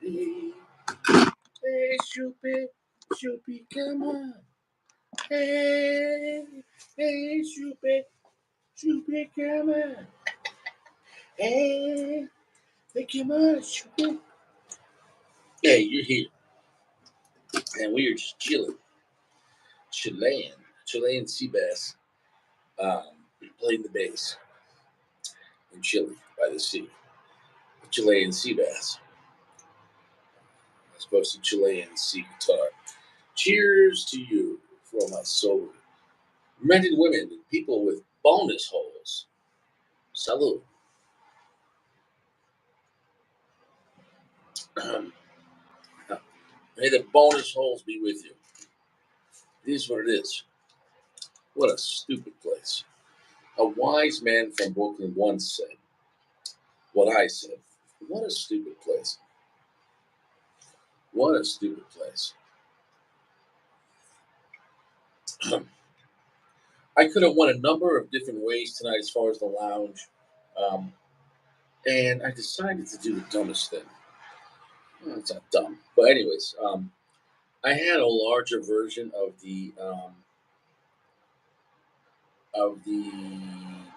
Hey, hey, Shoopy, come on. Hey, hey, Shoopy, come on. Hey, come on, Shoopy. Hey, you're here. And we are just Chilean sea bass, playing the bass in Chile by the sea. Chilean sea bass, as opposed to Chilean sea guitar. Cheers to you for my soul. Rented women and people with bonus holes. Salud. May the bonus holes be with you. It is what it is. What a stupid place. A wise man from Brooklyn once said what I said. What a stupid place. What a stupid place. I could have went a number of different ways tonight as far as the lounge. Um, and I decided to do the dumbest thing. Well, it's not dumb. But, anyways, I had a larger version of the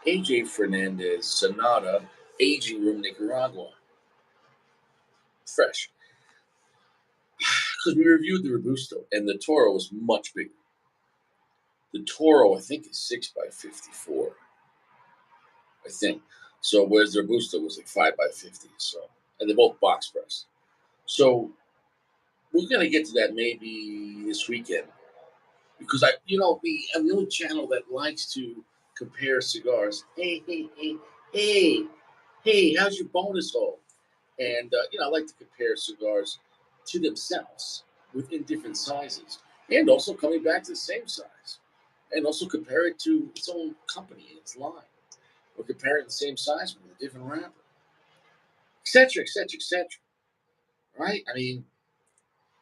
AJ Fernandez Sonata Aging Room Nicaragua. Fresh. Because we reviewed the Robusto, and the Toro was much bigger. The Toro, I think, is 6x54. I think. So, whereas the Robusto was like 5x50. So, and they're both box pressed. So, we're going to get to that maybe this weekend. Because I'm the only channel that likes to compare cigars. Hey, how's your bonus hole? And, I like to compare cigars to themselves within different sizes. And also coming back to the same size. And also compare it to its own company, its line. Or compare it the same size with a different wrapper. Etc., etc., etc. Right? I mean,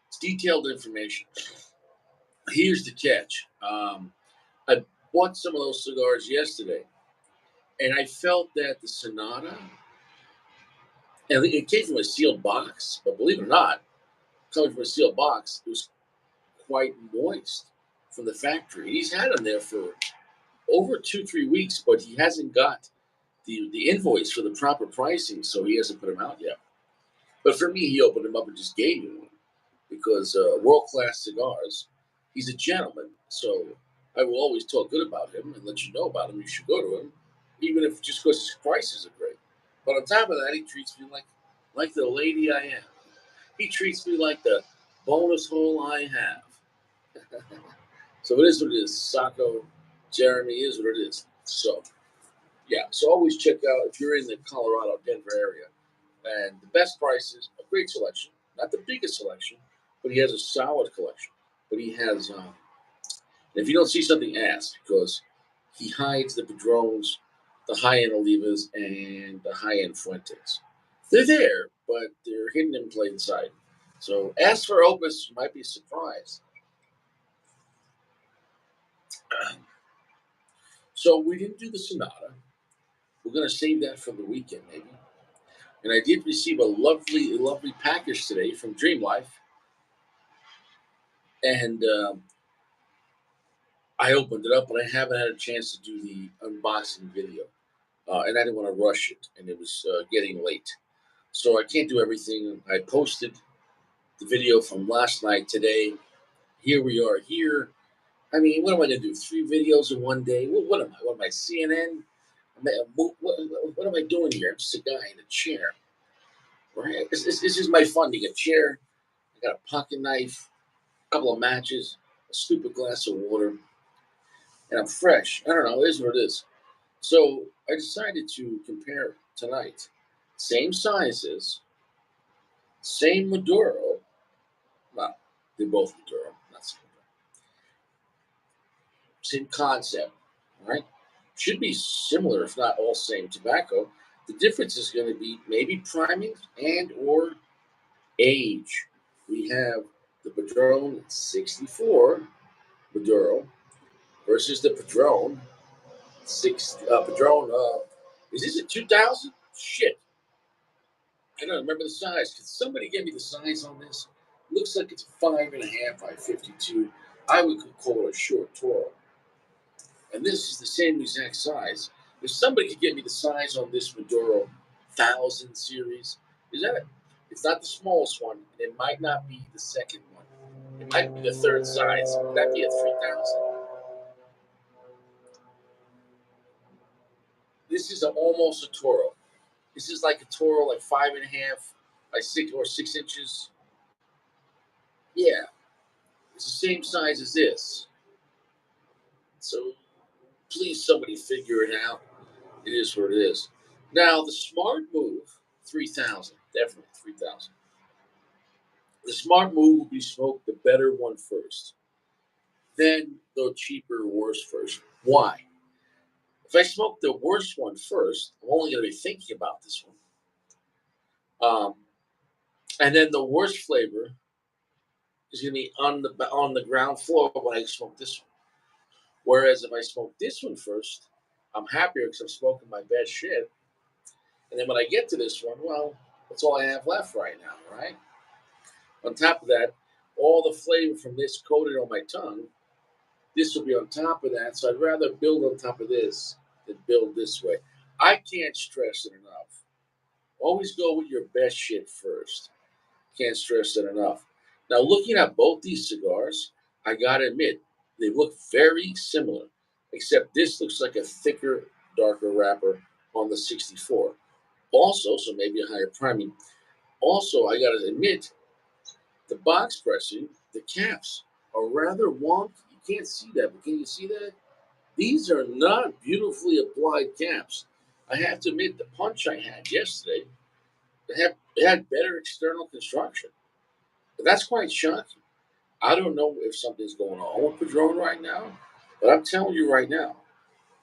it's detailed information. Here's the catch. I bought some of those cigars yesterday. And I felt that the Sonata, and it came from a sealed box, but believe it or not, coming from a sealed box, it was quite moist from the factory. He's had them there for over 2-3 weeks, but he hasn't got the invoice for the proper pricing, so he hasn't put them out yet. But for me, he opened them up and just gave me one because world-class cigars. He's a gentleman, so I will always talk good about him and let you know about him. You should go to him, even if just because his prices are great. But on top of that, he treats me like the lady I am. He treats me like the bonus hole I have. So it is what it is. Sacco, Jeremy is what it is. So, yeah. So always check out if you're in the Colorado, Denver area. And the best prices, a great selection. Not the biggest selection, but he has a solid collection. But he has, if you don't see something, ask, because he hides the Padrones, the high-end Olivas, and the high-end Fuentes. They're there, but they're hidden in plain sight. So ask for Opus, you might be surprised. So we didn't do the Sonata. We're going to save that for the weekend, maybe. And I did receive a lovely package today from Dream Life. And I opened it up, but I haven't had a chance to do the unboxing video. And I didn't want to rush it, and it was getting late. So I can't do everything. I posted the video from last night today. Here we are here. I mean, what am I going to do? 3 videos in one day? What am I? What am I, CNN? What am I doing here? I'm just a guy in a chair. Right? This is my funding. A chair. I got a pocket knife, a couple of matches, a stupid glass of water, and I'm fresh. I don't know. It is what it is. So I decided to compare tonight. Same sizes, same Maduro. Well, they're both Maduro, not same Maduro. Same concept, right? Should be similar, if not all same tobacco. The difference is going to be maybe priming and or age. We have the Padron 64 Maduro versus the Padron Padron. Is this a 2000? Shit. I don't remember the size. Could somebody give me the size on this? Looks like it's 5.5 by 52. I would call it a short Toro. And this is the same exact size. If somebody could get me the size on this Maduro 1000 series, is that it? It's not the smallest one. It might not be the second one. It might be the third size. Would that be a 3000? This is almost a Toro. This is like a Toro, like 5.5 by 6 inches. Yeah, it's the same size as this. So please, somebody figure it out. It is what it is. Now, the smart move, 3000, definitely 3000. The smart move will be smoke the better one first, then the cheaper, worse first. Why? If I smoke the worst one first, I'm only going to be thinking about this one. And then the worst flavor is going to be on the ground floor when I smoke this one. Whereas if I smoke this one first, I'm happier because I'm smoking my best shit. And then when I get to this one, well, that's all I have left right now, right? On top of that, all the flavor from this coated on my tongue, this will be on top of that. So I'd rather build on top of this than build this way. I can't stress it enough. Always go with your best shit first. Can't stress it enough. Now, looking at both these cigars, I gotta admit, they look very similar, except this looks like a thicker, darker wrapper on the 64. Also, so maybe a higher priming. Also, I gotta admit, the box pressing, the caps are rather wonky. You can't see that, but can you see that? These are not beautifully applied caps. I have to admit, the punch I had yesterday, it had better external construction. But that's quite shocking. I don't know if something's going on with Padron right now, but I'm telling you right now,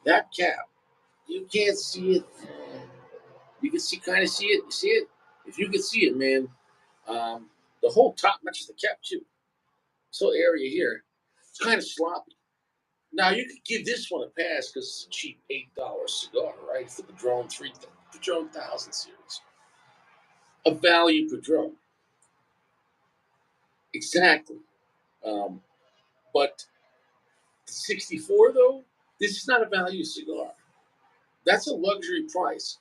that cap, you can't see it. You can kind of see it. You see it? If you can see it, man, the whole top, not just the cap too. This whole area here, it's kind of sloppy. Now you could give this one a pass because it's a cheap $8 cigar, right? For the Padron 1000 series, a value Padron, exactly. Um, but the 64 though, this is not a value cigar. That's a luxury price.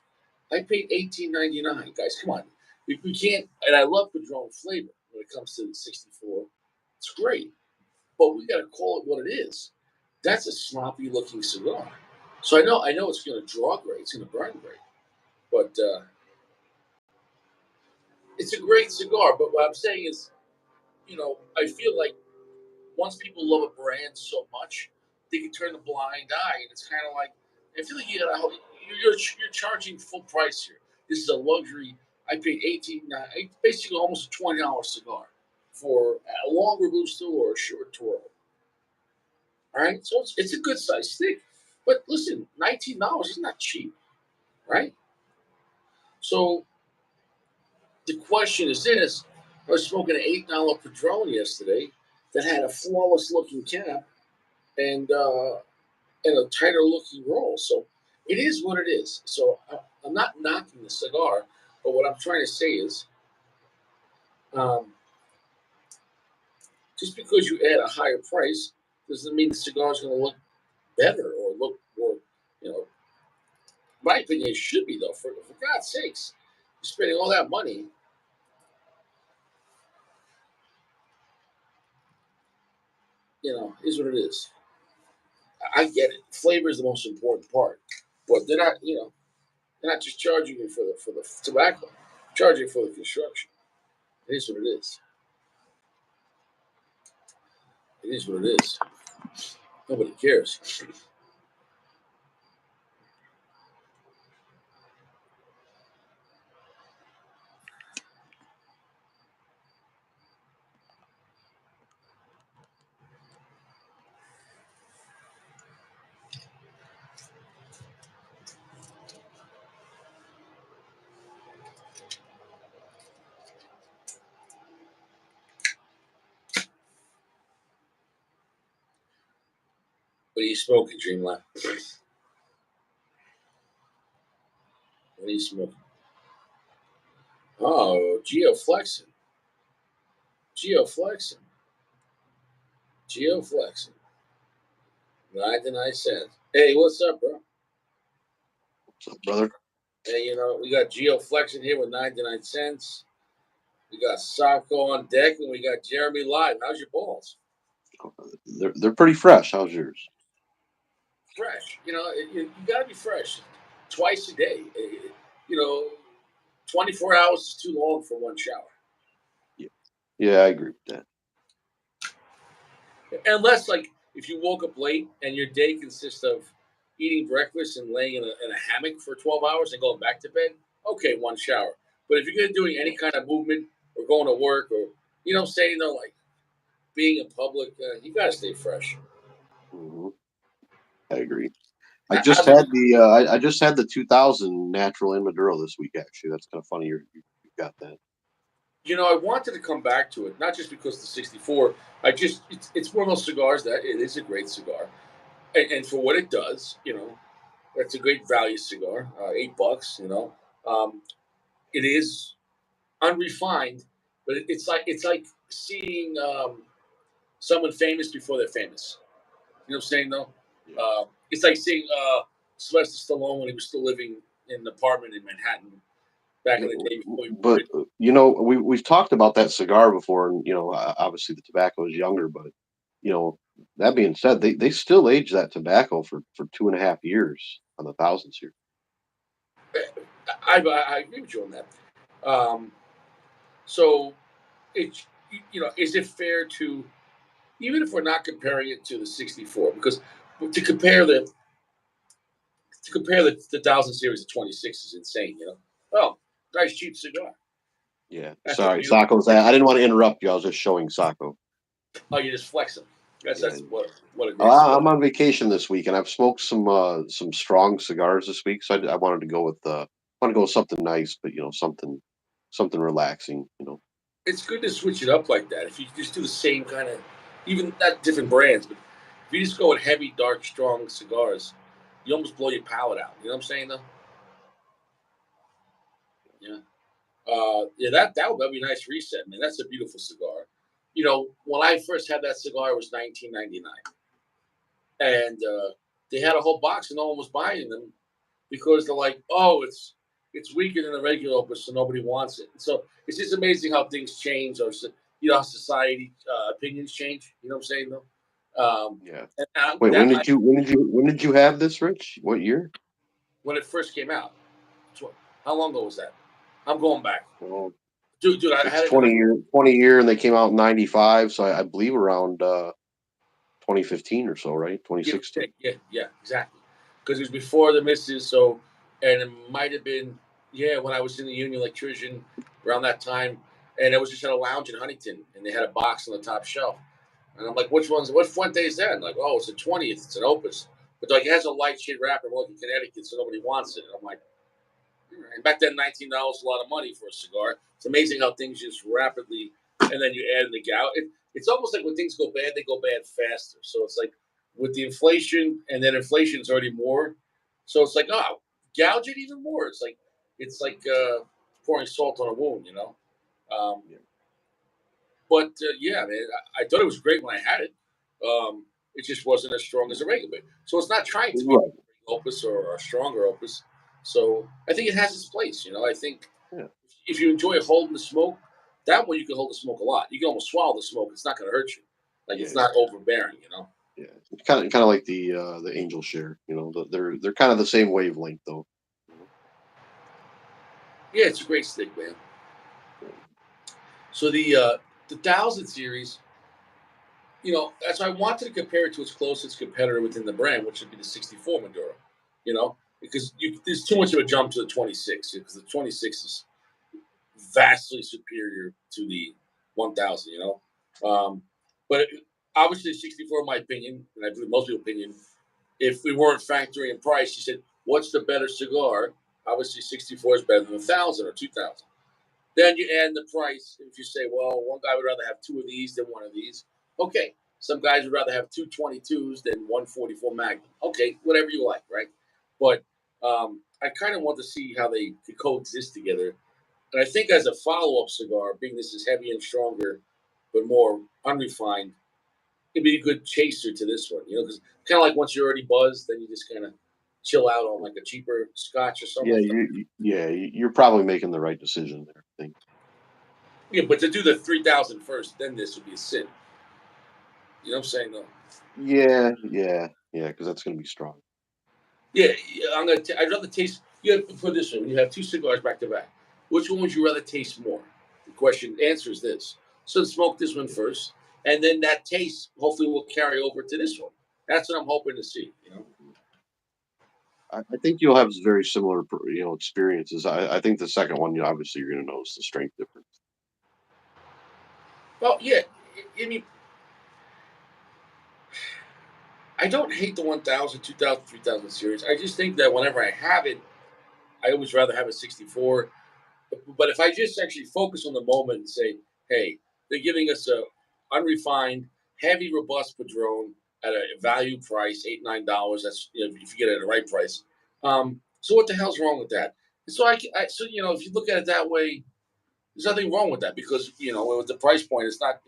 I paid $18.99, guys. Come on, we can't. And I love Padron flavor when it comes to the 64. It's great, but we got to call it what it is. That's a sloppy looking cigar. So I know it's going to draw great. It's going to burn great, but it's a great cigar. But what I'm saying is, I feel like once people love a brand so much, they can turn a blind eye, and it's kind of like I feel like you're charging full price here. This is a luxury. I paid basically almost a $20 cigar for a longer Robusto or a short Toro. All right, so it's a good size stick. But listen, $19 is not cheap, right? So the question is this: I was smoking an $8 Padron yesterday that had a flawless looking cap and a tighter looking roll. So it is what it is. So I'm not knocking the cigar, but what I'm trying to say is, um, just because you add a higher price doesn't mean the cigar is going to look better or look more. You know, in my opinion, it should be though. For God's sakes, you're spending all that money. Is what it is. I get it. Flavor is the most important part, but they're not. They're not just charging you for the tobacco, charging for the construction. It is what it is. It is what it is. Nobody cares. What are you smoking, Dreamland? What are you smoking? Oh, geoflexing. Geoflexing. Geoflexing. 99 cents. Hey, what's up, bro? What's up, brother? Hey, we got geoflexing here with 99 cents. We got Sacco on deck, and we got Jeremy live. How's your balls? They're pretty fresh. How's yours? Fresh. You got to be fresh. Twice a day. 24 hours is too long for one shower. Yeah, I agree with that. Unless, like, if you woke up late and your day consists of eating breakfast and laying in a hammock for 12 hours and going back to bed, okay, one shower. But if you're going to doing any kind of movement or going to work or, saying, like being in public, you got to stay fresh. Mm-hmm. I agree. How's it? I just had the 2000 natural in Maduro this week. Actually, that's kind of funny. You got that. I wanted to come back to it, not just because the 64. It's one of those cigars that it is a great cigar, and for what it does, it's a great value cigar. $8. It is unrefined, but it's like seeing someone famous before they're famous. You know what I'm saying though? Yeah. It's like seeing Sylvester Stallone when he was still living in an apartment in Manhattan back in the day before he was But rich. we've talked about that cigar before, and obviously the tobacco is younger, but that being said, they still age that tobacco for 2.5 years on the thousands here. I agree with you on that. Um, so it's is it fair to, even if we're not comparing it to the 64, because to compare the 1000 series to 26 is insane. Oh, nice cheap cigar. Yeah, That's a sorry, beautiful. Sacco's. I didn't want to interrupt you. I was just showing Sacco. Oh, you just flex them. That's Yeah, what a great cigar. I'm on vacation this week, and I've smoked some strong cigars this week. So I wanted to go with something nice, but something relaxing. It's good to switch it up like that. If you just do the same kind of, even not different brands, but if you just go with heavy, dark, strong cigars, you almost blow your palate out. You know what I'm saying though? Yeah. Yeah, that'd be a nice reset, man. That's a beautiful cigar. When I first had that cigar, it was 1999, and they had a whole box, and no one was buying them because they're like, oh, it's weaker than a regular opus, so nobody wants it. So it's just amazing how things change, or how society opinions change. You know what I'm saying, though. Yeah. And Wait, that when did you have this, Rich? What year? when it first came out. How long ago was that? I'm going back, Well, dude. I it's had it in 20 year, and they came out in '95, so I believe around 2015 or so, right? give or 2016. take. Yeah, exactly. Because it was before the misses, so and it might have been when I was in the union electrician around that time, and it was just at a lounge in Huntington, and they had a box on the top shelf, and I'm like, what Fuente is that? And like, oh, it's a 20th, it's an Opus, but like it has a light shade wrapper, like in Connecticut, so nobody wants it. And I'm like, and back then, $19 a lot of money for a cigar. It's amazing how things just rapidly, and then you add in the gout. It's almost like when things go bad, they go bad faster. So it's like with the inflation, and then inflation is already more. So it's like, oh, gouge it even more. It's like pouring salt on a wound. Um, Yeah. but yeah, man, I thought it was great when I had it. It just wasn't as strong as a regular. So it's not trying to be Right. opus or a stronger opus. So I think it has its place. I think Yeah. if you enjoy holding the smoke, that one you can hold the smoke a lot. You can almost swallow the smoke. It's not going to hurt you. Like Yeah. it's not overbearing. Yeah. It's kind of like the Angel Share. They're kind of the same wavelength, though. Yeah, it's a great stick, man. So the 1000 series, that's why I wanted to compare it to its closest competitor within the brand, which would be the 64 Maduro. Because there's too much of a jump to the 26, because the 26 is vastly superior to the 1000. But obviously, 64, in my opinion, and I believe most people's opinion, if we weren't factoring in price, you said, what's the better cigar? Obviously, 64 is better than 1000 or 2000. Then you add the price. If you say, well, one guy would rather have two of these than one of these, okay. Some guys would rather have two 22s than 144 Magnum. Okay, whatever you like, right? But I kind of want to see how they could coexist together. And I think as a follow-up cigar, being this is heavier and stronger, but more unrefined, it'd be a good chaser to this one. Because kind of like once you're already buzzed, then you just kind of chill out on like a cheaper scotch or something Yeah, like that. you're probably making the right decision there, I think. Yeah, but to do the 3,000 first, then this would be a sin. You know what I'm saying? Though. Yeah, because that's gonna be strong. Yeah, yeah, I'd rather taste. You have to put it this way: when you have two cigars back to back, which one would you rather taste more? The question answer is this. So smoke this one first, and then that taste hopefully will carry over to this one. That's what I'm hoping to see. I think you'll have very similar, experiences. I think the second one, obviously you're gonna notice the strength difference. Well, yeah. I mean, I don't hate the 1,000, 2,000, 3,000 series. I just think that whenever I have it, I always rather have a 64. But if I just actually focus on the moment and say, hey, they're giving us a unrefined, heavy, robust Padron at a value price, $8, $9. That's if you get it at the right price. So what the hell's wrong with that? And so so if you look at it that way, there's nothing wrong with that because with the price point, it's not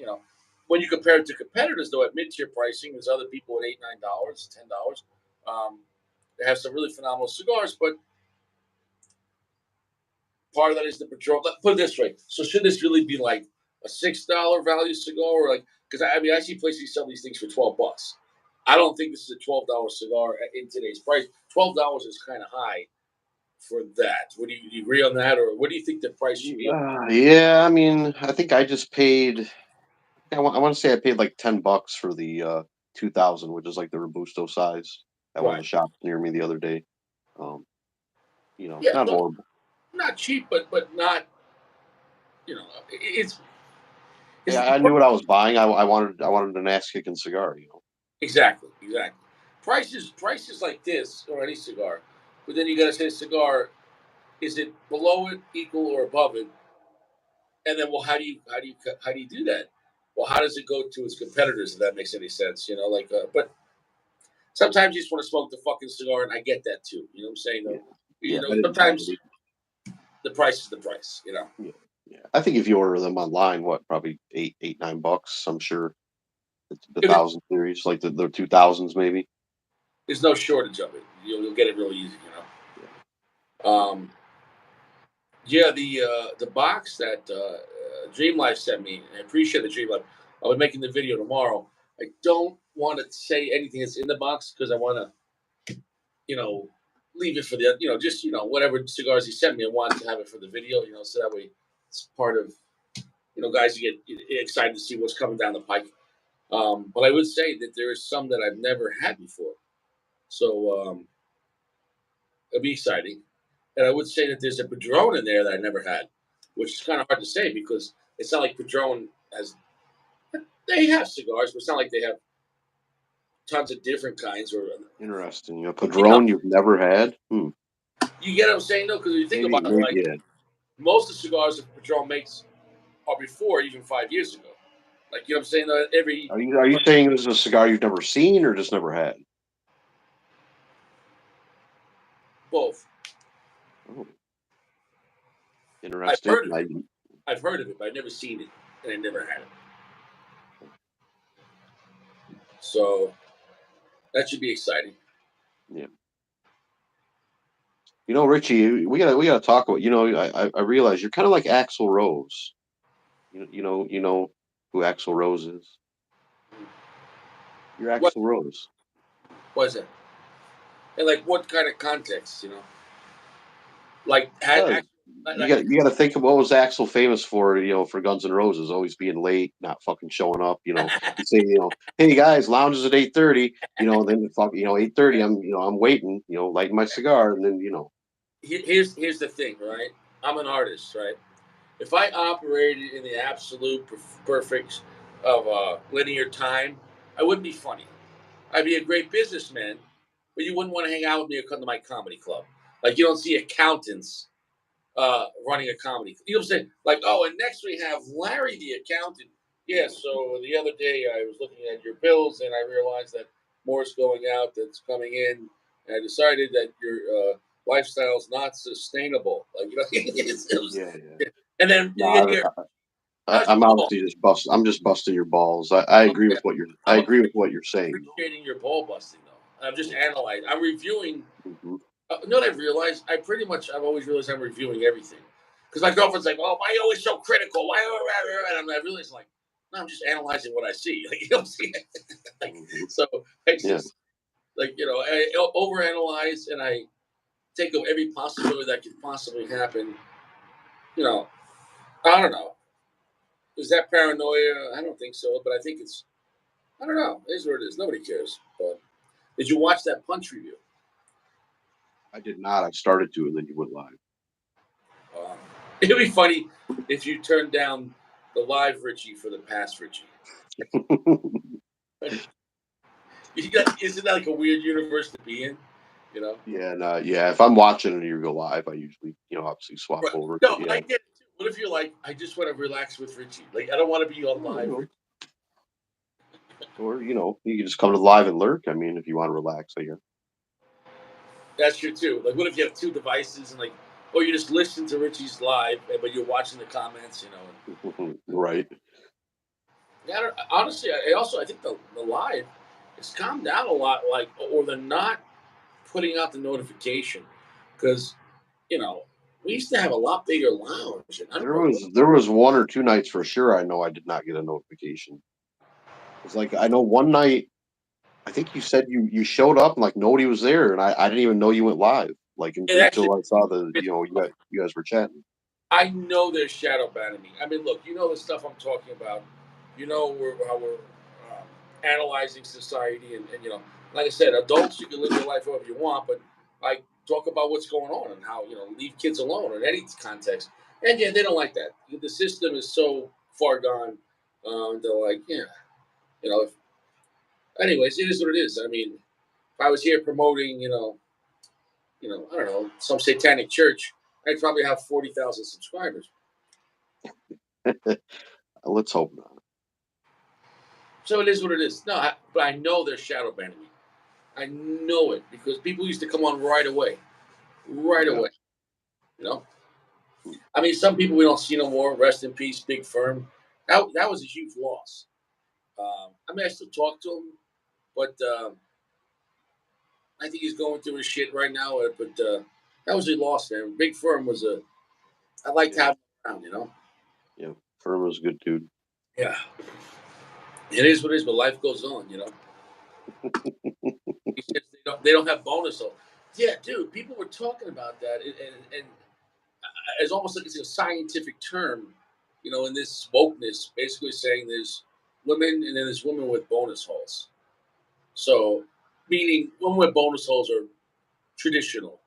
when you compare it to competitors though at mid tier pricing, there's other people at $8, $9, $10. Um, they have some really phenomenal cigars, but part of that is the patrol. Put it this way: so should this really be like a $6 value cigar, or like because I mean I see places sell these things for $12. I don't think this is a $12 cigar in today's price. $12 is kind of high for that. What do you agree on that, or what do you think the price should be? Yeah, I mean, I think I just paid. I want to say I paid like $10 for the 2000, which is like the robusto size at one of Right. the shops near me the other day. Um, Yeah. not So horrible. not cheap, but not. It's I knew what I was buying. I wanted an ass kicking cigar. exactly. Prices like this or any cigar, but then you got to say cigar. Is it below it, equal, or above it? And then, well, how do you do that? Well, how does it go to its competitors? If that makes any sense, but sometimes you just want to smoke the fucking cigar, and I get that too. You know what I'm saying? Yeah, Though, yeah, I didn't buy sometimes it. the price is the price. Yeah, yeah. I think if you order them online, what probably eight, $9. I'm sure the If it, 1000 series, like the 2000s, maybe. there's no shortage of it. You'll get it really easy. Yeah, Yeah, the box that Dream Life sent me. I appreciate the Dream Life. I'll be making the video tomorrow. I don't want to say anything that's in the box because I want to you know, leave it for the, just, whatever cigars he sent me. I wanted to have it for the video, so that way it's part of, guys you get excited to see what's coming down the pike. But I would say that there is some that I've never had before. So it'll be exciting. And I would say that there's a Padron in there that I never had, which is kind of hard to say because it's not like Padron has, they have cigars, but it's not like they have tons of different kinds or, interesting. you know, Padron you've never had? you get what I'm saying though? Because if you think Maybe, about it, maybe. like Yeah. most of the cigars that Padron makes or before even 5 years ago. Like I'm saying, every Are you saying this is a cigar you've never seen or just never had? both. Oh, I've interesting. heard of it. I've heard of it, but I've never seen it, and I never had it. So that should be exciting. Yeah. Richie, we gotta talk about. I realize you're kind of like Axl Rose. You know who Axl Rose is. You're What Axl Rose. was it? And like, what kind of context? Like had Because actually, you got to think of what was Axl famous for. For Guns N' Roses, always being late, not fucking showing up. You say, hey guys, lounge is at 8:30. Then fuck, 8:30. I'm waiting. Lighting my cigar, and then. here's the thing, right? I'm an artist, right? If I operated in the absolute perfect of linear time, I wouldn't be funny. I'd be a great businessman, but you wouldn't want to hang out with me or come to my comedy club. Like you don't see accountants running a comedy. You know what I'm saying? Like, oh, and next we have Larry the accountant. Yeah, so the other day I was looking at your bills and I realized that more's going out that's coming in. And I decided that lifestyle's not sustainable. Like it was, Yeah, yeah. and then No, you hear, how's I'm your ball? obviously just bust. I'm just busting your balls. I agree Okay, with what you're. I I'm agree with what you're saying, appreciating your ball busting though. I'm just though. analyzing. I'm reviewing. Mhm. You know what I've realized? I've always realized I'm reviewing everything. Because my girlfriend's like, "Oh, why are you always so critical? Why?" And I realize, like, no, I'm just analyzing what I see. Like, you know what I'm saying? Like, Mhm. so I Yeah. just, like, I overanalyze and I think of every possibility that could possibly happen. You know, I don't know. Is that paranoia? I don't think so, but I think it's, I don't know. It is what it is. Nobody cares. But did you watch that punch review? I did not. I started to, and then you went live. It'd be funny if you turned down the live Richie for the past Richie. Isn't that like a weird universe to be in? You know? Yeah, no, yeah. If I'm watching and you go live, I usually, obviously swap Right. over. No, But but I yeah, get it too. What if you're like, I just want to relax with Richie? Like, I don't want to be on well, live. or you can just come to live and lurk. I mean, if you want to relax, I guess. That's true too. Like, what if you have two devices and like, or you just listen to Richie's live, but you're watching the comments, Right. Yeah, honestly, I think the live it's calmed down a lot. Like, or they're not putting out the notification because you know we used to have a lot bigger lounge, and I don't There know what. was there was 1 or 2 nights for sure. I know I did not get a notification. It's like I know one night. I think you said you showed up and like nobody was there, and I didn't even know you went live. Like It actually, until I saw the you guys were chatting. I know there's shadow banning me. I mean, look, you know the stuff I'm talking about. You know how we're analyzing society, and like I said, adults you can live your life however you want, but I talk about what's going on and how leave kids alone in any context. And yeah, they don't like that. The system is so far gone. They're like, yeah, if, anyways, it is what it is. I mean, if I was here promoting, I don't know, some satanic church, I'd probably have 40,000 subscribers. Let's hope not. So it is what it is. No, but I know they're shadow banning me. I know it because people used to come on right away, right Yeah. away. You know, I mean, some people we don't see no more. Rest in peace, Big Firm. That was a huge loss. I mean, I still talk to him, but I think he's going through his shit right now. But that was a loss, man. Big Firm was a. I liked Yeah. having him around. Yeah. Firm was a good dude. Yeah, it is what it is, but life goes on. He says they don't have bonus. So, yeah, dude, people were talking about that, and it's almost like it's a scientific term, in this wokeness, basically saying there's women and then there's women with bonus holes. So, meaning women with bonus holes are traditional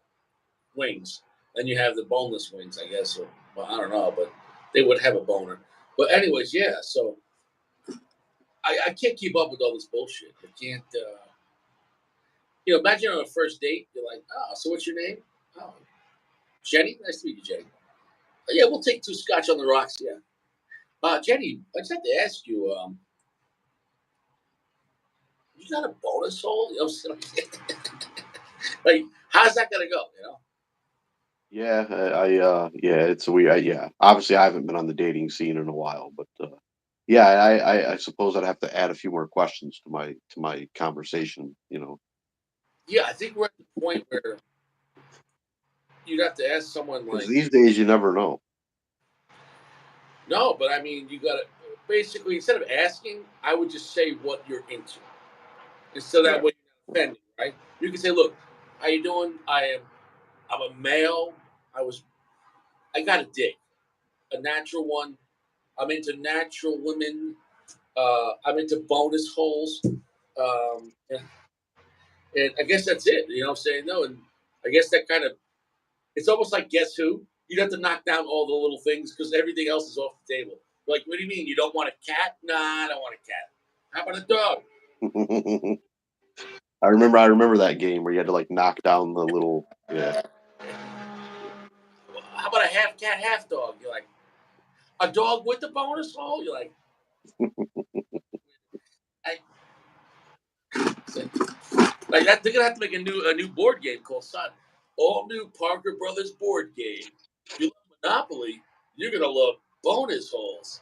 wings, and you have the boneless wings, I guess. Or, well, I don't know, but they would have a boner. But anyways, yeah. So I can't keep up with all this bullshit. I can't. Imagine on a first date, you're like, oh, so what's your name? Oh, Jenny. Nice to meet you, Jenny. Yeah, we'll take two scotch on the rocks. Yeah. Jenny, I just have to ask you, you got a bonus hole? Like, how's that gonna go? Yeah. Yeah. It's weird. Yeah. Obviously, I haven't been on the dating scene in a while, but yeah, I suppose I'd have to add a few more questions to my conversation. Yeah, I think we're at the point where you'd have to ask someone Because like, these days you never know. no, but I mean, you gotta basically instead of asking, I would just say what you're into, and so that Yeah. way you're not offended, right? You can say, look, how you doing? I'm a male. I got a dick, a natural one. I'm into natural women. I'm into bonus holes. And I guess that's it. You know what I'm saying? No, and I guess that kind of it's almost like guess who? You'd have to knock down all the little things because everything else is off the table. Like, what do you mean? You don't want a cat? Nah, I don't want a cat. How about a dog? I remember that game where you had to like knock down the little. Yeah. How about a half cat, half dog? You're like, a dog with the bonus hole? You're like, I, like that. They're gonna have to make a new board game called Sun. all new Parker Brothers board game. If you love Monopoly, you're gonna love bonus holes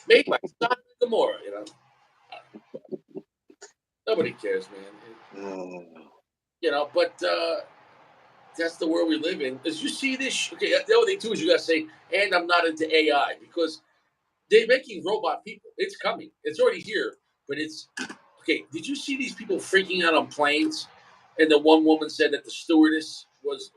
made by Sodom and Gomorrah. Nobody cares, man. But that's the world we live in. As you see this, okay, the other thing too is you gotta say, and I'm not into AI because they're making robot people. It's coming. It's already here. But it's okay. Did you see these people freaking out on planes? And the one woman said that the stewardess was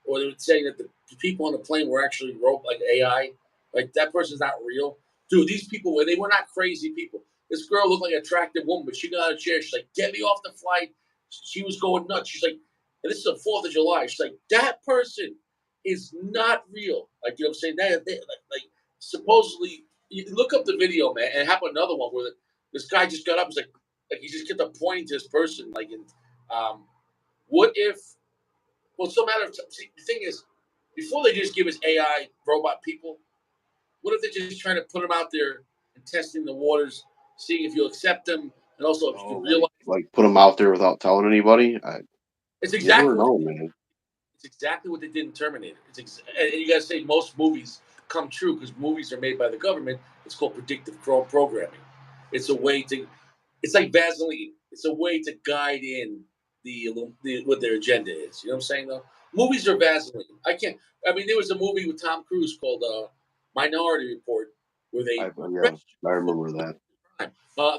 or they were saying that the people on the plane were actually like AI. Like that person's not real. Dude, these people were they were not crazy people. This girl looked like an attractive woman, but she got out of a chair. She's like, "Get me off the flight." She was going nuts. She's like, and this is the 4th of July. She's like, that person is not real. Like, you know what I'm saying? Like supposedly, you look up the video, man, and it happened another one where this guy just got up. He's like he just kept on pointing to this person. Like, what if? Well, it's no matter. See, the thing is, before they just give us AI robot people, what if they're just trying to put them out there and testing the waters, seeing if you'll accept them, and also if you Oh, can realize like put them out there without telling anybody. it's You never exactly what know, man. it's exactly what they did in Terminator. And you got to say most movies come true because movies are made by the government. It's called predictive programming. It's a way to, it's like Vaseline. It's a way to guide in the what their agenda is. You know what I'm saying? Though movies are Vaseline. I can't. I mean, there was a movie with Tom Cruise called Minority Report where they Yeah, I remember that.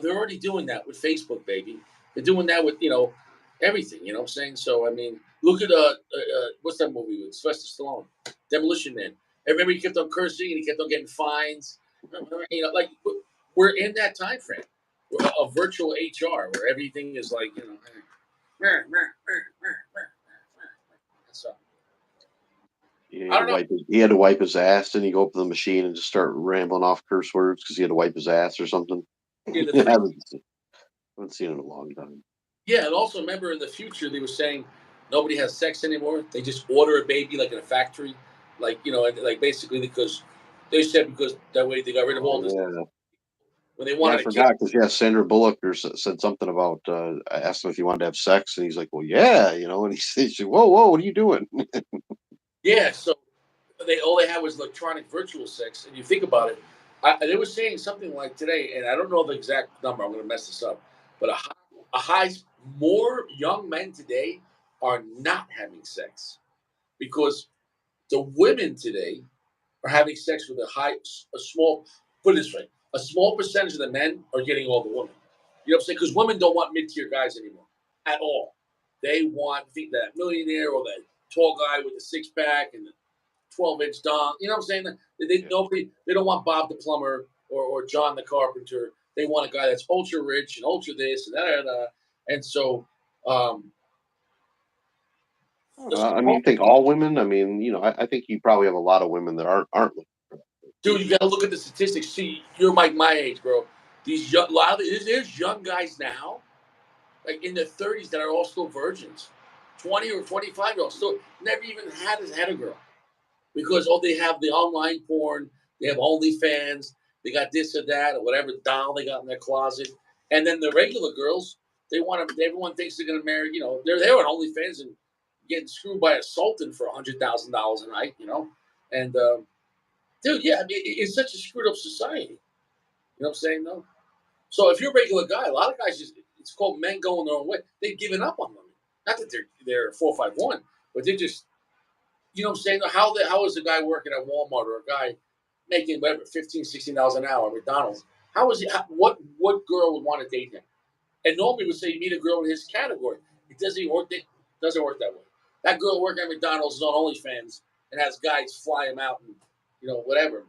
they're already doing that with Facebook, baby. They're doing that with everything. You know what I'm saying? So I mean, look at what's that movie with Sylvester Stallone, Demolition Man. I remember he kept on cursing and he kept on getting fines. Like we're in that time frame. A virtual HR where everything is like so He I had to don't know. wipe he had to wipe his ass, and he go up to the machine and just start rambling off curse words because he had to wipe his ass or something. Yeah, I haven't seen it in a long time. yeah, and also remember in the future they were saying nobody has sex anymore. They just order a baby like in a factory, like like basically because they said because that way they got rid of all Oh this yeah, when they yeah, I wanted a kid. forgot because Sandra Bullock said something about. I asked him if he wanted to have sex, and he's like, "Well, yeah," and he said, "Whoa, whoa, what are you doing?" Yeah, so all they had was electronic virtual sex, and you think about it. They were saying something like today, and I don't know the exact number. I'm going to mess this up, but a high more young men today are not having sex because the women today are having sex with a small, put it this way, a small percentage of the men are getting all the women. You know what I'm saying? Because women don't want mid-tier guys anymore at all. They want that millionaire or that tall guy with the six pack and the 12-inch dong. You know what I'm saying? They don't want Bob the plumber or John the carpenter. They want a guy that's ultra rich and ultra this and that. And so, um, I mean, you think all women? I mean, I think you probably have a lot of women that aren't. dude, you got to look at the statistics. See, you're like my age, bro. These young, a lot of there's young guys now, like in their 30s, that are all still virgins. 20 or 25-year-olds still never even had a girl because they have the online porn, they have OnlyFans, they got this or that or whatever doll they got in their closet, and then the regular girls, they want to. Everyone thinks they're gonna marry. They're there on OnlyFans and getting screwed by a sultan for $100,000 a night. And dude, yeah, I mean, it's such a screwed up society. You know what I'm saying, though? So if you're a regular guy, a lot of guys it's called men going their own way. They've given up on women. Not that they're 451, but they're just you know what I'm saying? How is a guy working at Walmart or a guy making whatever 15, $16 an hour at McDonald's? How is he what girl would want to date him? And normally would say you meet a girl in his category. It doesn't work that way. That girl working at McDonald's is on OnlyFans and has guys fly him out and whatever,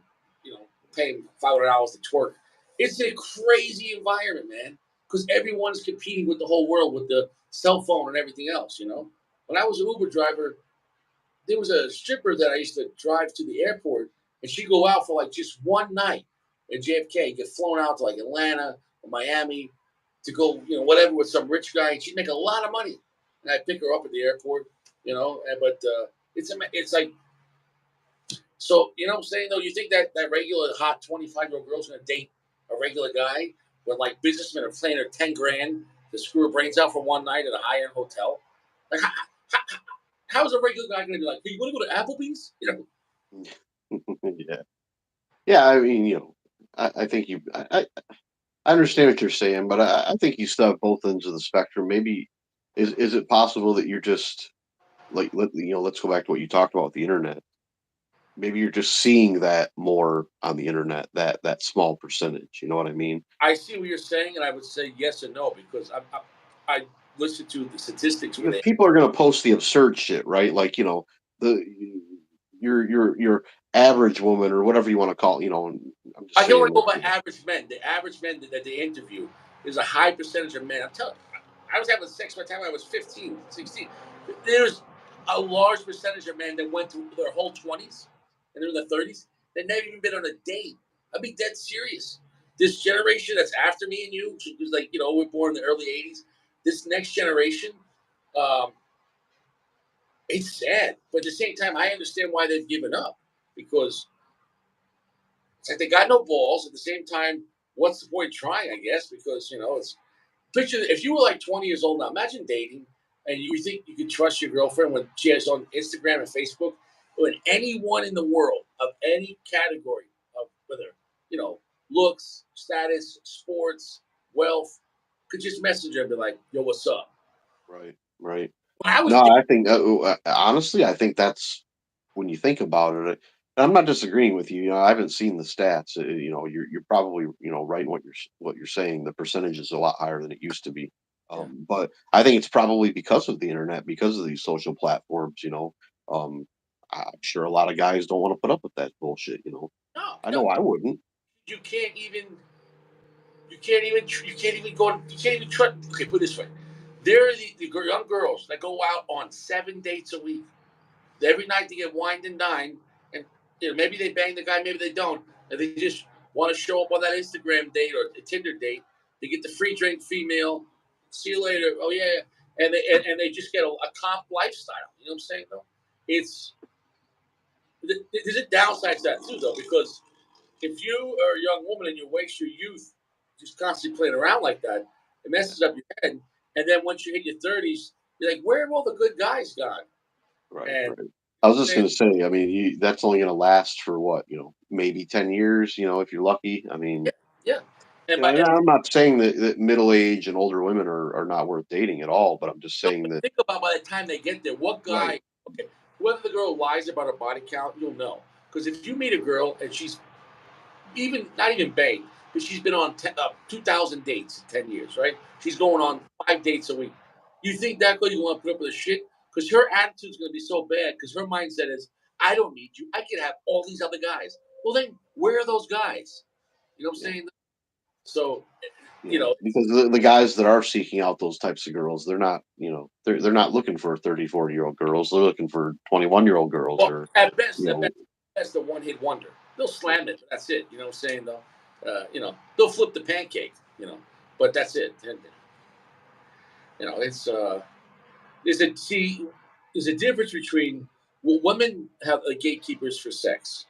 pay him $500 to twerk. It's a crazy environment, man, because everyone's competing with the whole world with the cell phone and everything else. When I was an Uber driver, there was a stripper that I used to drive to the airport, and she'd go out for like just one night at JFK, get flown out to like Atlanta or Miami to go, whatever with some rich guy, and she'd make a lot of money. And I'd pick her up at the airport, but it's like, so, you know what I'm saying, though? You think that regular hot 25-year-old girl's going to date a regular guy when like businessmen are paying her 10 grand to screw her brains out for one night at a high-end hotel? Like, How is a regular guy going to be like, hey, you want to go to Applebee's? Yeah. Yeah, I mean, I think I understand what you're saying, but I think you still have both ends of the spectrum. Maybe is it possible that you're just like let's go back to what you talked about with the internet. Maybe you're just seeing that more on the internet, that small percentage. You know what I mean? I see what you're saying, and I would say yes and no because I listen to the statistics where Because they. people are gonna post the absurd shit, right? Like, the your average woman or whatever you want to call, I'm just I can only saying, go like, by average men. The average men that they interview is a high percentage of men. I'm telling you, I was having sex by the time I was 15, 16. There's a large percentage of men that went through their whole 20s and they're in their 30s. They've never even been on a date. I'd be dead serious. This generation that's after me and you, who's like, we're born in the early 80s. This next generation, um, it's sad. But at the same time, I understand why they've given up because it's like they got no balls. At the same time, what's the point trying? I guess because it's picture if you were like 20 years old now. Imagine dating and you think you could trust your girlfriend when she has on Instagram and Facebook, when anyone in the world of any category of whether you know looks, status, sports, wealth could just message her and be like, "Yo, what's up?" right, right. When I was No, I think honestly, I think that's when you think about it. And I'm not disagreeing with you. I haven't seen the stats. You're probably right in what you're saying. The percentage is a lot higher than it used to be. yeah, But I think it's probably because of the internet, because of these social platforms. Um, I'm sure a lot of guys don't want to put up with that bullshit. no, I no, know I wouldn't. you can't even you can't even go you can't even try. Okay, put it this way: there are the young girls that go out on 7 dates a week. Every night they get wined and dined, and maybe they bang the guy, maybe they don't, and they just want to show up on that Instagram date or a Tinder date. They get the free drink, female. See you later. Oh yeah, and they just get a comp lifestyle. You know what I'm saying though? It's there's a downside to that too though because if you are a young woman and you waste your youth just constantly playing around like that, it messes up your head. And then once you hit your 30s, you're like, where have all the good guys gone? Right, And right. I was just saying, gonna say, I mean, that's only gonna last for what, maybe 10 years, if you're lucky. I yeah, mean, yeah. And and I'm not saying that middle age and older women are not worth dating at all, but I'm just no, saying but that, think about by the time they get there, what right, guy? Okay, whether the girl lies about her body count, you'll know. Because if you meet a girl and she's even not even banged, but she's been on 2,000 dates in 10 years, right? She's going on 5 dates a week. You think that girl you want to put up with a shit? Because her attitude's going to be so bad. Because her mindset is, I don't need you. I can have all these other guys. Well, then where are those guys? You know what I'm yeah, saying? So, yeah, it's because the guys that are seeking out those types of girls, they're not, they're not looking for 30, 40-year-old girls. They're looking for 21-year-old girls well, or, you at know, best, that's the one hit wonder. They'll slam right, it, but that's it. You know what I'm saying? Though, they'll flip the pancake. But that's it. And, it's there's a see there's a difference between well, women have gatekeepers for sex,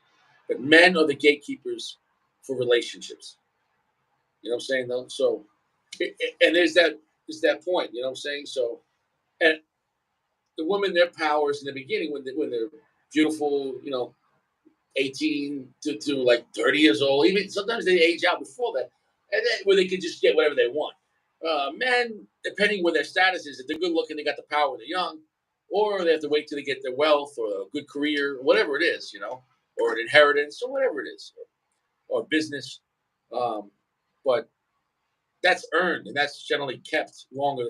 but men are the gatekeepers for relationships. You know what I'm saying though? So and there's that point, you know what I'm saying? So and the women their powers in the beginning when they're beautiful, 18 to like 30 years old, even sometimes they age out before that, and then where they can just get whatever they want. Men, depending where their status is, if they're good looking, they got the power when they're young, or they have to wait till they get their wealth or a good career, whatever it is, or an inheritance or whatever it is, or business. Um, but that's earned and that's generally kept longer.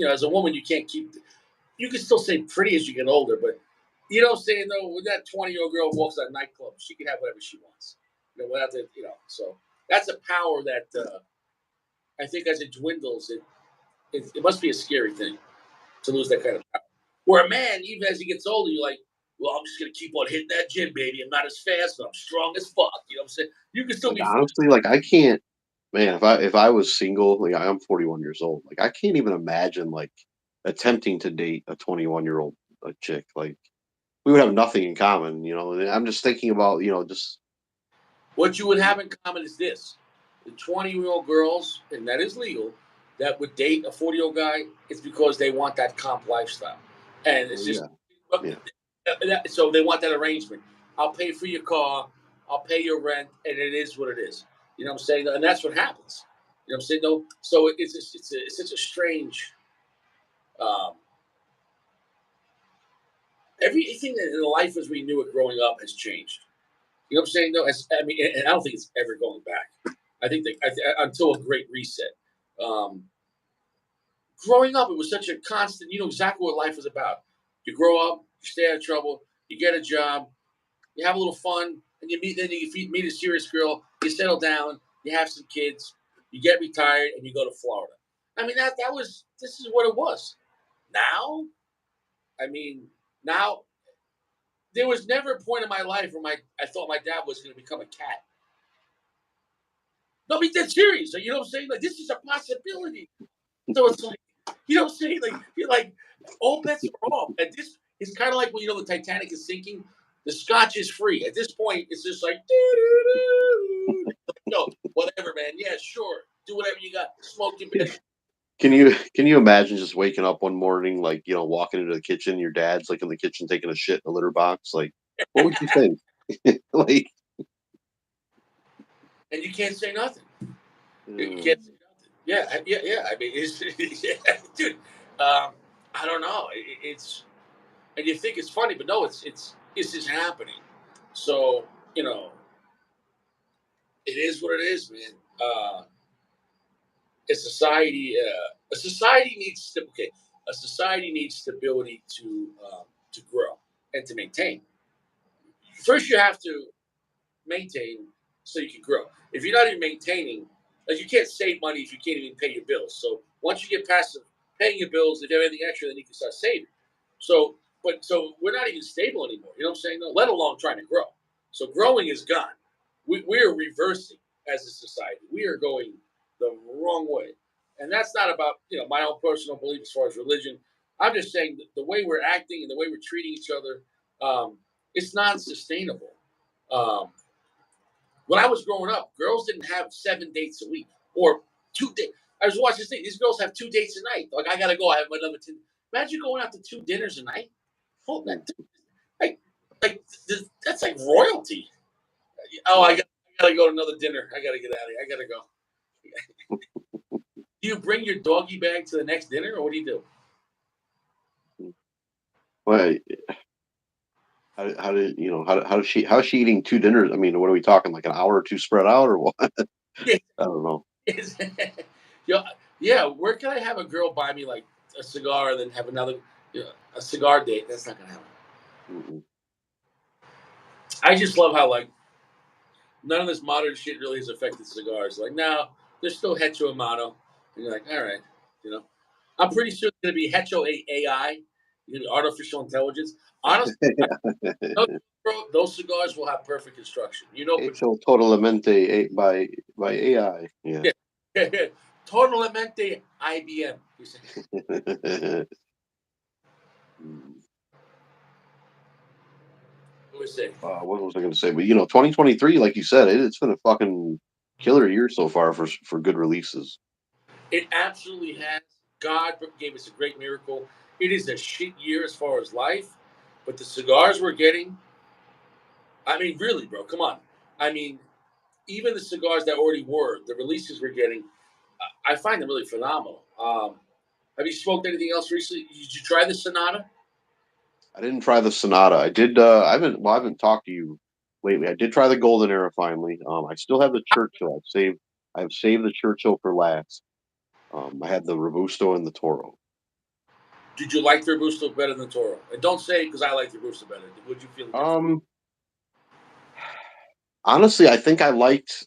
As a woman, you can't keep. You can still say pretty as you get older, but you know what I'm saying though, when that 20-year-old girl walks out of nightclub, she can have whatever she wants. Without the, so that's a power that I think as it dwindles, it must be a scary thing to lose that kind of power. Where a man, even as he gets older, you're like, well, I'm just gonna keep on hitting that gym, baby. I'm not as fast, but I'm strong as fuck. You know what I'm saying? You can still like, be honestly, like, I can't, man, if I was single, like, I'm 41 years old, like, I can't even imagine, like, attempting to date a 21-year-old chick, like, we would have nothing in common, and I'm just thinking about, just what you would have in common is this: the 20-year-old girls, and that is legal, that would date a 40-year-old guy. It's because they want that comp lifestyle, and it's well, just yeah. Yeah. So they want that arrangement. I'll pay for your car, I'll pay your rent, and it is what it is. You know what I'm saying? And that's what happens. You know what I'm saying? No, so it's such a strange. Um, Everything in life as we knew it growing up has changed. You know what I'm saying? No, I mean, and I don't think it's ever going back. I think that until a great reset. Um, Growing up, it was such a constant. You know exactly what life is about. You grow up, you stay out of trouble, you get a job, you have a little fun, and you meet. Then you meet a serious girl. You settle down, you have some kids, you get retired, and you go to Florida. I mean that was this is what it was. Now, I mean, now there was never a point in my life where my I thought my dad was going to become a cat. No, be dead serious. You know what I'm saying? Like this is a possibility. So it's like, you know what I'm saying? Like you're like all bets are off. At this, it's kind of like when you know the Titanic is sinking. The scotch is free. At this point, it's just like, no, whatever, man. Yeah, sure. Do whatever you got. Smoke your bitch. Can you imagine just waking up one morning, like, walking into the kitchen, your dad's like in the kitchen taking a shit in a litter box? Like, what would you think? Like, And you can't say nothing. You uh, can't say nothing. Yeah, yeah, yeah. I mean, it's, yeah, dude. I don't know. It's and you think it's funny, but no, it's just happening. So you know, it is what it is, man. A society needs okay. A society needs stability to grow and to maintain. First, you have to maintain so you can grow. If you're not even maintaining, like you can't save money if you can't even pay your bills. So once you get past paying your bills, if you have anything extra, then you can start saving. So we're not even stable anymore. You know what I'm saying? No, let alone trying to grow. So growing is gone. We're reversing as a society. We are going the wrong way, and that's not about my own personal belief as far as religion. I'm just saying that the way we're acting and the way we're treating each other, it's not sustainable. Um, when I was growing up, girls didn't have 7 dates a week or 2 dates. I was watching this thing. These girls have 2 dates a night. Like I gotta go. I have another 10. Imagine going out to 2 dinners a night. Oh, like, like that's like royalty. Oh, I gotta go to another dinner. I gotta get out of here. I gotta go. Do you bring your doggy bag to the next dinner, or what do you do? well, how did how's she eating 2 dinners? I mean, what are we talking, like an hour or two spread out, or what? I Yeah, don't know. yeah, yeah. Where can I have a girl buy me like a cigar and then have another a cigar date? That's not gonna happen. Mm-mm. I just love how like none of this modern shit really has affected cigars. Like now, they're still hetero amano, and you're like, all right, you know. I'm pretty sure it's going to be hetero AI, artificial intelligence. Honestly, those, those cigars will have perfect construction. Hecho totalmente by AI. Yeah. Yeah, totalmente IBM. You say, what we say? What was I going to say? But 2023, like you said, it's been a fucking killer year so far for good releases. It absolutely has. God gave us a great miracle. It is a shit year as far as life, but the cigars we're getting. I mean, really, bro, come on. I mean, even the cigars that already were the releases we're getting, I find them really phenomenal. Have you smoked anything else recently? Did you try the Sonata? I didn't try the Sonata. I did. I haven't talked to you lately. I did try the Golden Era finally. I still have the Churchill. I've saved the Churchill for last. I had the Robusto and the Toro. Did you like the Robusto better than Toro? And don't say because I like the Robusto better. Would you feel different? Um, Honestly, I think I liked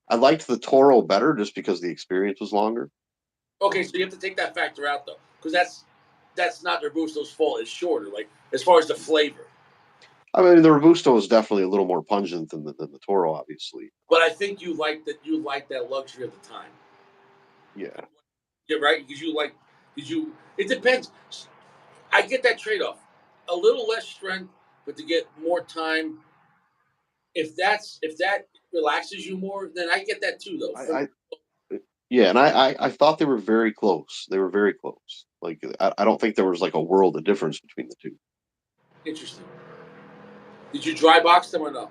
the Toro better just because the experience was longer. Okay, so you have to take that factor out though, because that's not the Robusto's fault. It's shorter, like as far as the flavor. I mean, the Robusto is definitely a little more pungent than the Toro, obviously. But I think you like that. You like that luxury of the time. Yeah, Yeah, right. Because you like. Because you. It depends. I get that trade off. A little less strength, but to get more time. If that relaxes you more, then I get that too, though. I yeah, and I thought they were very close. They were very close. Like I don't think there was like a world of difference between the two. Interesting. Did you dry box them or no?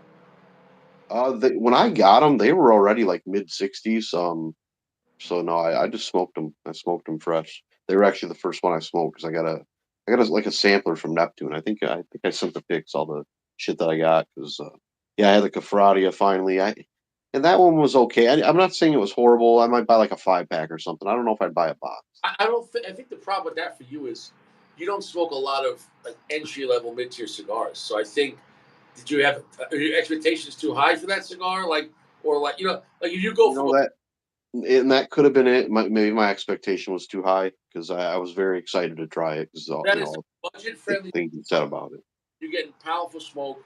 When I got them, they were already like mid 60s. So no, I just smoked them. I smoked them fresh. They were actually the first one I smoked because I got like a sampler from Neptune. I think I sent the pics, all the shit that I got because yeah, I had the Cafradia finally. And that one was okay. I'm not saying it was horrible. I might buy like a 5 pack or something. I don't know if I'd buy a box. I don't. I think the problem with that for you is you don't smoke a lot of like entry level mid tier cigars. So I think did you have are your expectations too high for that cigar? Like or like like if you go You from know that, and that could have been it. Maybe my expectation was too high because I was very excited to try it because that is budget the friendly, things you said about it. you're getting powerful smoke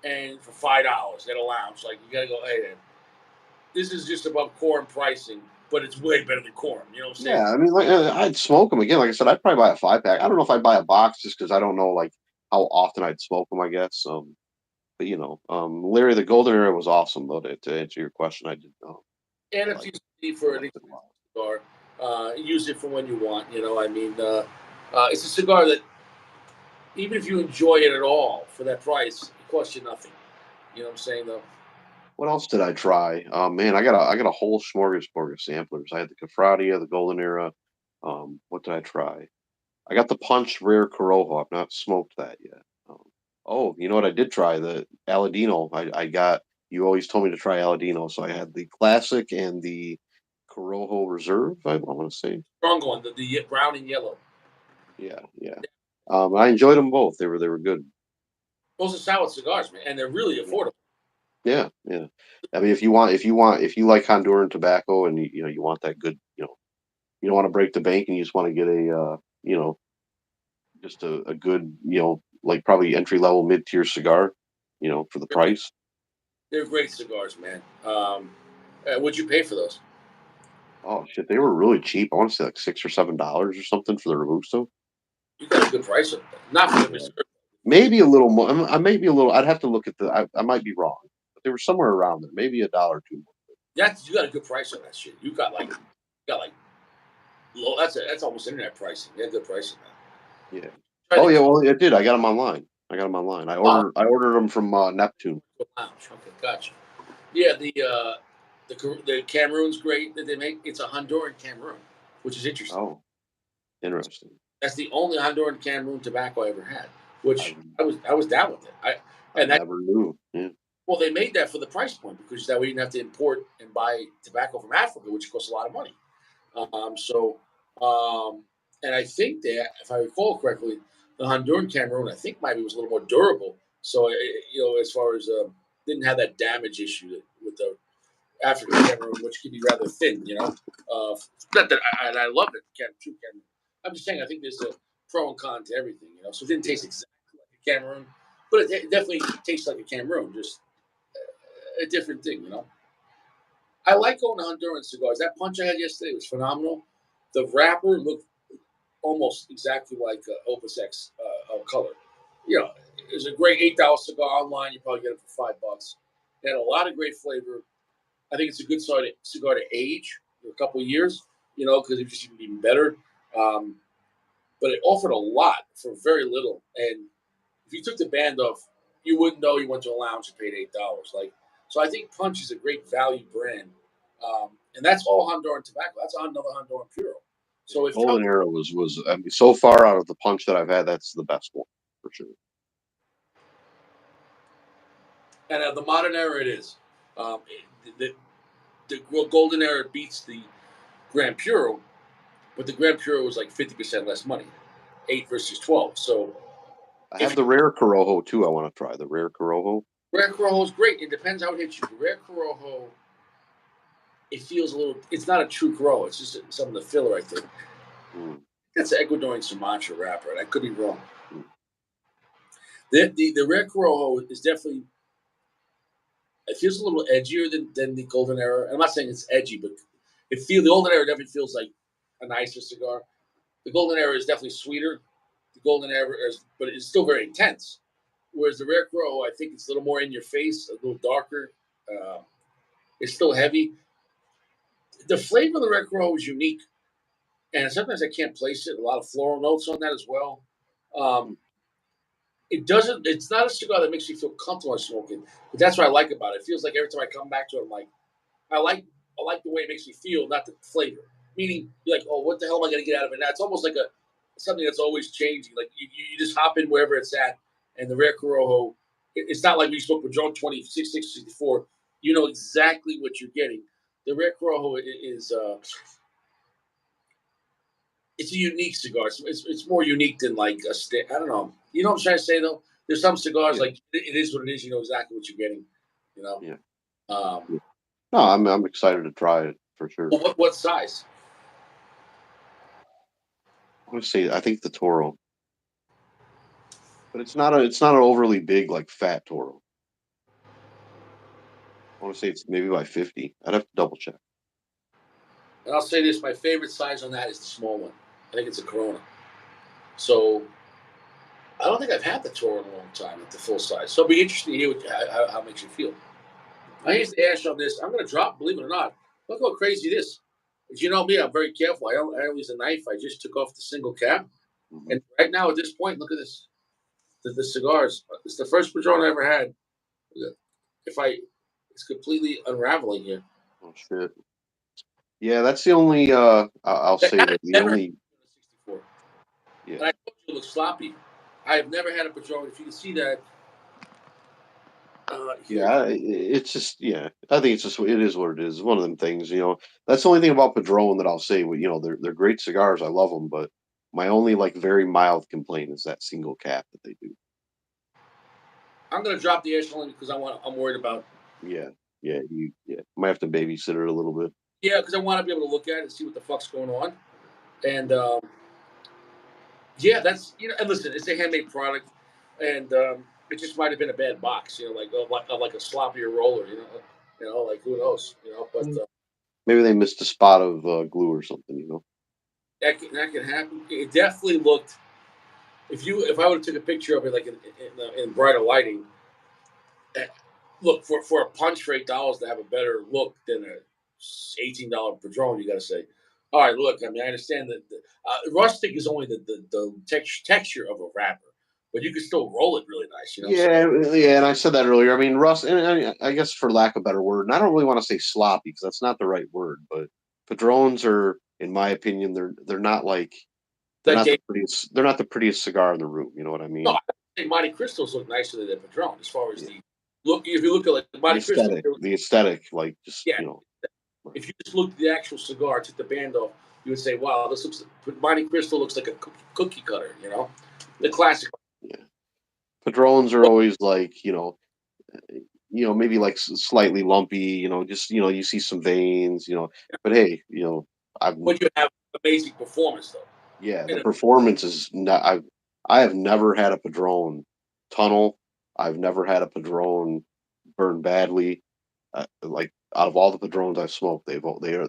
and for $5 at a lounge. Like you gotta go, hey man, this is just above Quorum pricing, but it's way better than Quorum. You know what I'm saying? Yeah, I mean, like I'd smoke them again. Like I said, I'd probably buy a 5 pack. I don't know if I'd buy a box just because I don't know like how often I'd smoke them. I guess. But Larry the Golden Era was awesome though. To answer your question, I did know. And I if like you need for an liked it a expensive lot. cigar, use it for when you want. I mean, it's a cigar that even if you enjoy it at all for that price, it costs you nothing. You know what I'm saying though? What else did I try? Man, I got a whole smorgasbord of samplers. I had the Cafradia, the Golden Era. What did I try? I got the Punch Rare Corojo. I've not smoked that yet. Um, oh, you know what? I did try the Aladino. I got. You always told me to try Aladino, so I had the classic and the Corojo Reserve. I want to say, Strong one, the brown and yellow. yeah, yeah. I enjoyed them both. They were good. Those are solid cigars, man, and they're really Yeah, affordable. yeah, yeah. I mean, if you like Honduran tobacco and you want that good, you don't want to break the bank and you just want to get just a good, like probably entry level mid tier cigar, for the price. They're great cigars, man. What'd you pay for those? Oh shit, they were really cheap. I want to say like $6 or $7 or something for the Robusto. You got a good price on them. Not for the Yeah, reserve. maybe a little more. I may be a little. I'd have to look at the. I might be wrong, but they were somewhere around there. Maybe a dollar or two more. You got a good price on that shit. You got like low. That's almost internet pricing. You got good pricing now. Yeah. Try Oh to yeah. Well, it did. I got them online. I oh, ordered them from Neptune. lounge. Okay, gotcha. Yeah, the Cameroon's great that they make. It's a Honduran Cameroon, which is interesting. Oh, interesting. That's the only Honduran Cameroon tobacco I ever had, I which I was down with it. I And that never knew. Yeah. well they made that for the price point because that way you didn't have to import and buy tobacco from Africa, which costs a lot of money. So and I think that if I recall correctly, the Honduran Cameroon I think maybe was a little more durable. So as far as didn't have that damage issue with the African Cameroon, which can be rather thin. Not that I love it, true Cameroon. I'm just saying I think there's a pro and con to everything. So it didn't taste exactly like a Cameroon, but it definitely tastes like a Cameroon, just a different thing. I like going to Honduran cigars. That punch I had yesterday was phenomenal. The wrapper looked almost exactly like Opus X color. It was a great $8 cigar online. You probably get it for $5. It had a lot of great flavor. I think it's a good cigar to age for a couple of years, because it just even better. Um, but it offered a lot for very little. And if you took the band off, you wouldn't know you went to a lounge and paid $8. So I think Punch is a great value brand, and that's all Honduran tobacco. That's another Honduran Puro. So if Golden Era was I mean, so far out of the punch that I've had, that's the best one for sure. and the modern era it is, the golden era beats the Grand Puro, but the Grand Puro was like 50% less money, 8 versus 12. So I if have the rare Corojo too. I want to try the rare Corojo. Rare Corojo is great. It depends how it hits you. The Rare Corojo, it feels a little. It's not a true Corojo. It's just some of the filler. I think Mm, that's an Ecuadorian Sumatra wrapper, and I could be wrong. mm. The Rare Corojo is definitely. It feels a little edgier than the Golden Era. I'm not saying it's edgy, but the Golden Era definitely feels like a nicer cigar. The Golden Era is definitely sweeter. The Golden Era but it's still very intense. Whereas the Rare Corojo, I think it's a little more in your face, a little darker. Uh, it's still heavy. The flavor of the Red Crow is unique, and sometimes I can't place it. A lot of floral notes on that as well. Um, It doesn't. It's not a cigar that makes me feel comfortable on smoking. But that's what I like about it. It feels like every time I come back to it, I'm like, I like I like the way it makes me feel, not the flavor. Meaning, you're like, oh, what the hell am I going to get out of it now? It's almost like a something that's always changing. Like you just hop in wherever it's at, and the rare Corojo. It's not like we spoke with Joan 64. You know exactly what you're getting. The rare Corojo is it's a unique cigar. It's more unique than like a stick. I don't know. You know what I'm trying to say though. There's some cigars Yeah, like it is what it is. You know exactly what you're getting. You know. yeah, Um, yeah. No, I'm excited to try it for sure. well, what size? Let's see. I think the Toro, but it's not an overly big like fat Toro. I want to say it's maybe by 50. I'd have to double check. And I'll say this: my favorite size on that is the small one. I think it's a Corona. So I don't think I've had the Toro in a long time at the full size. So it'll be interesting to hear how it makes you feel. I Yeah. used the ash on this. I'm going to drop. Believe it or not, look how crazy this. Is. As you know me, I'm very careful. I don't use a knife. I just took off the single cap. Hmm. And right now, at this point, look at this. The cigars. It's the first Padron I ever had. If I, it's completely unraveling here. Oh shit. Yeah, that's the only. I'll say that the Never had only. a 64. Yeah. And I told you it looks sloppy. I have never had a Padron. If you can see that here, Yeah, it's just yeah. I think it's just it is what it is. It's one of them things, That's the only thing about Padron that I'll say. They're great cigars. I love them, but my only like very mild complaint is that single cap that they do. I'm going to drop the ash only because I'm worried about. Yeah, yeah. Might have to babysit it a little bit. Yeah, because I want to be able to look at it and see what the fuck's going on. And yeah, that's And listen, it's a handmade product, and it just might have been a bad box. Like a sloppier roller. Like who knows. But Mm. Maybe they missed a spot of glue or something. that can happen. It definitely looked. If I would have took a picture of it like in brighter lighting, eh, look for a punch for $8 to have a better look than a $18 Padron. You got to say, all right, look. I mean, I understand that rustic is only the texture of a wrapper, but you can still roll it really nice. You know what I'm saying? Yeah, and I said that earlier. I mean, Russ, and I guess for lack of a better word, and I don't really want to say sloppy because that's not the right word, but Padrones are, in my opinion, they're not like That game. they're not the prettiest cigar in the room. You know what I No, mean? I think Monte Cristos look nicer than Padron as far as Yeah, the look. If you look at like the Monte Cristo, aesthetic, like just yeah. right. If you just looked at the actual cigar, took the band off, you would say, "Wow, this looks." Monte Cristo looks like a cookie cutter. The Yeah, classic. yeah. Padrones are What always like maybe like slightly lumpy. Just you see some veins. But hey, I've But you have amazing performance though. Yeah, the And performance is not. I have never had a Padron tunnel. I've never had a Padron burn badly. Like out of all the Padrones I've smoked, they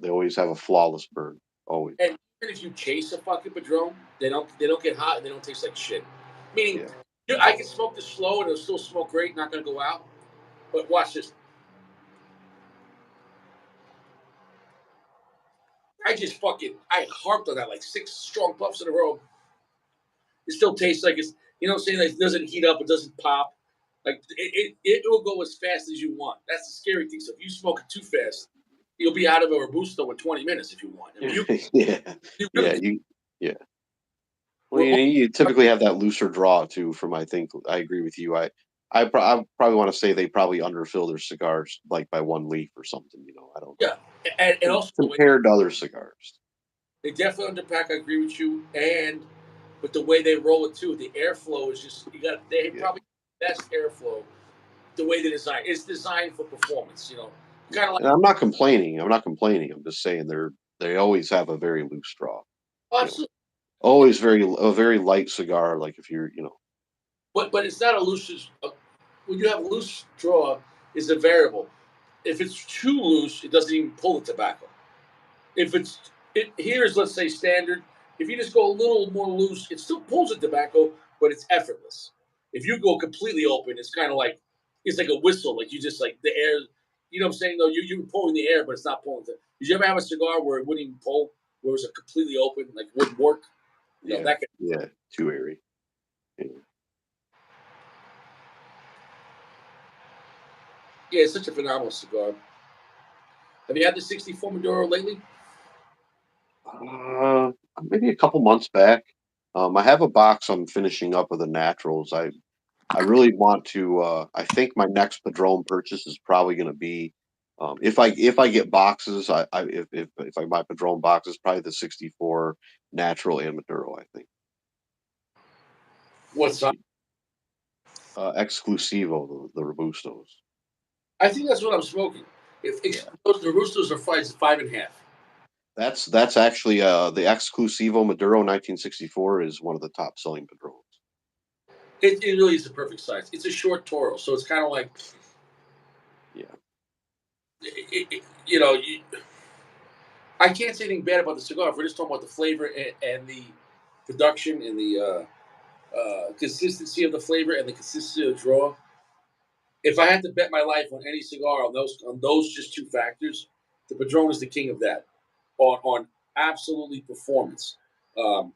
always have a flawless burn. Always. and even if you chase a fucking Padron, they don't get hot and they don't taste like shit. Meaning, Yeah. I can smoke this slow and it'll still smoke great, not gonna go out. But watch this. I harped on that like six strong puffs in a row. It still tastes like it's what I'm saying, like it doesn't heat up, it doesn't pop. Like it will go as fast as you want. That's the scary thing. So if you smoke it too fast, you'll be out of a robusto in 20 minutes if you want. I mean, Yeah. you Yeah. really Yeah. Well, we're you typically have that looser draw too. From I think I agree with you. I probably want to say they probably underfill their cigars like by one leaf or something. I don't know yeah, and also the way compared to other cigars. they definitely underpack. I agree with you, and but the way they roll it too, the airflow is just they Yeah. probably best airflow. The way they design it's designed for performance. Yeah. Kind of like And I'm not complaining. I'm not complaining. I'm just saying they always have a very loose draw. You know, absolutely, always a very light cigar. Like if you're. but it's not a loose. When you have loose draw, is a variable. If it's too loose, it doesn't even pull the tobacco. If here's let's say standard. If you just go a little more loose, it still pulls the tobacco, but it's effortless. If you go completely open, it's kind of like it's like a whistle, like you just like the air. You know what I'm saying? Though you're pulling the air, but it's not pulling. Did you ever have a cigar where it wouldn't even pull, where it was a completely open, like wouldn't work? Yeah. That can. Yeah. Too airy. Yeah. Yeah, it's such a phenomenal cigar. Have you had the 64 Maduro lately? Uh, Maybe a couple months back. I have a box I'm finishing up of the naturals. I really want to. I think my next Padron purchase is probably going to be, if I get boxes, if I buy Padron boxes, probably the 64 natural and Maduro. I think What those size? two. Exclusivo, the Robustos. I think that's what I'm smoking. If Yeah, those the roosters are five and a half. that's actually the Exclusivo Maduro 1964 is one of the top selling Padrones. It really is the perfect size. It's a short Toro, so it's kind of like Yeah, you know. I can't say anything bad about the cigar. If we're just talking about the flavor and the production and the consistency of the flavor and the consistency of the draw. If I had to bet my life on any cigar on those just two factors, the Padron is the king of that. On absolutely performance. Um,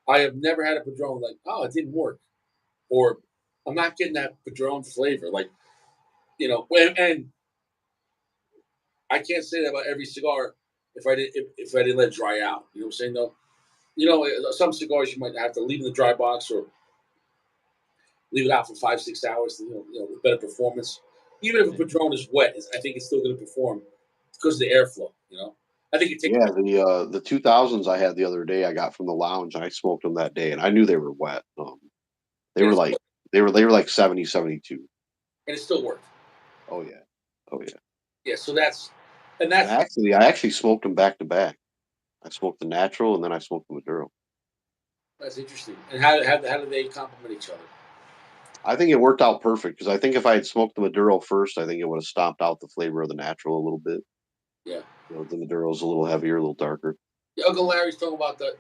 I have never had a Padron like, oh, it didn't work, or I'm not getting that Padron flavor. Like, and I can't say that about every cigar if I didn't let it dry out. You know what I'm saying? Though, some cigars you might have to leave in the dry box or leave it out for 5 6 hours. With better performance. Even if a yeah. Padron is wet, I think it's still going to perform because of the airflow. I think it takes. Yeah, the 2000s I had the other day, I got from the lounge, and I smoked them that day, and I knew they were wet. They And were it's like they were like 70, 72. and it still worked. Oh yeah, oh yeah. Yeah, so that's and And that's I actually smoked them back to back. I smoked the natural, and then I smoked the Maduro. that's interesting. And how do they complement each other? I think it worked out perfect because I think if I had smoked the Maduro first, I think it would have stomped out the flavor of the natural a little bit. Yeah. The Maduro's a little heavier, a little darker. Yeah, Uncle Larry's talking about the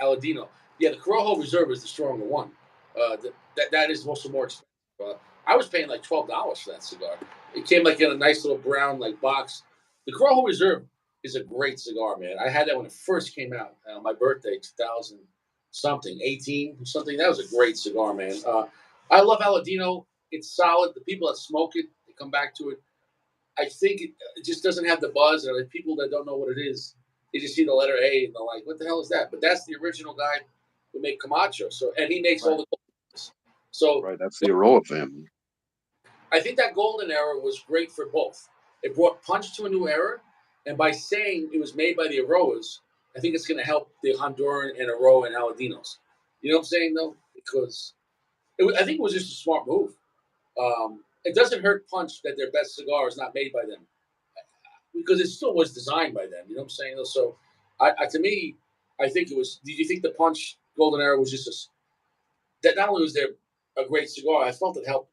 Aladino. Yeah, the Corojo Reserve is the stronger one. That is also more expensive. I was paying like $12 for that cigar. It came like in a nice little brown like box. The Corojo Reserve is a great cigar, man. I had that when it first came out. My birthday, 2000 something, 18 something. That was a great cigar, man. I love Aladino. It's solid. The people that smoke it, they come back to it. I think it just doesn't have the buzz, and people that don't know what it is, they just see the letter A and they're like, "What the hell is that?" But that's the original guy who made Camacho. So, and he makes all Right, the gold. So, right. That's the Aroa family. I think that golden era was great for both. It brought punch to a new era, and by saying it was made by the Aroas, I think it's going to help the Honduran and Aroa and Aladinos. You know what I'm saying, though? Because I think it was just a smart move. It doesn't hurt punch that their best cigar is not made by them because it still was designed by them. You know what I'm saying? So, to me, I think it was. Did you think the Punch Golden Era was just that? Not only was there a great cigar, I felt it helped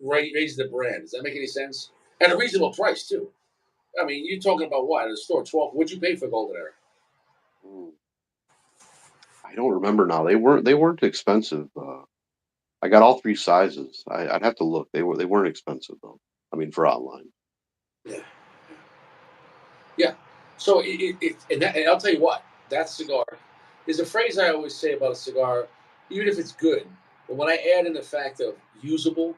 raise the brand. Does that make any sense? At a reasonable price too. I mean, you're talking about what at a store 12. What'd you pay for Golden Era? Mm, I don't remember now. They weren't expensive. I got all three sizes. I'd have to look. They weren't expensive though. I mean, for online. Yeah, yeah. So and I'll tell you what, that cigar is a phrase I always say about a cigar, even if it's good. But when I add in the fact of usable,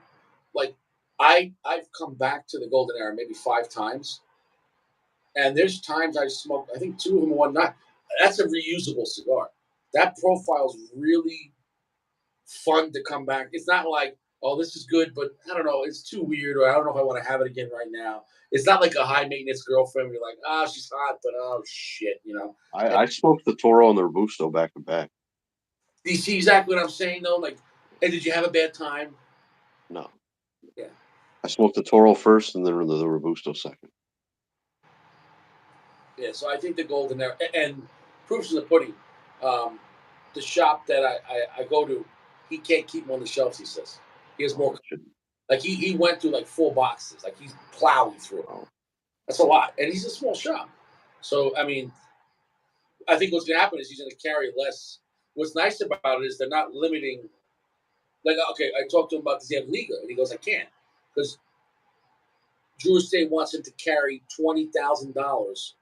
like I've come back to the golden era maybe 5 times, and there's times I smoked. I think two of them in one night. That's a reusable cigar. That profile's really fun to come back. It's not like, oh, this is good, but I don't know, it's too weird, or I don't know if I want to have it again right now. It's not like a high maintenance girlfriend where you're like, ah, she's hot, but oh shit. And I smoked the Toro and the Robusto back to back. do you see exactly what I'm saying though? Like, and did you have a bad time? No, Yeah. I smoked the Toro first and then the Robusto second. Yeah, so I think the golden era and proofs in the pudding. Um, the shop that I go to, he can't keep them on the shelves. He says he has Oh, more. that shouldn't. Like he went through like 4 boxes. Like he's plowing through it. Oh, That's a lot, and he's a small shop. So I mean, I think what's going to happen is he's going to carry less. What's nice about it is they're not limiting. Like, okay, I talked to him about, does he have Liga, and he goes, I can't because Drew Estate wants him to carry $20,000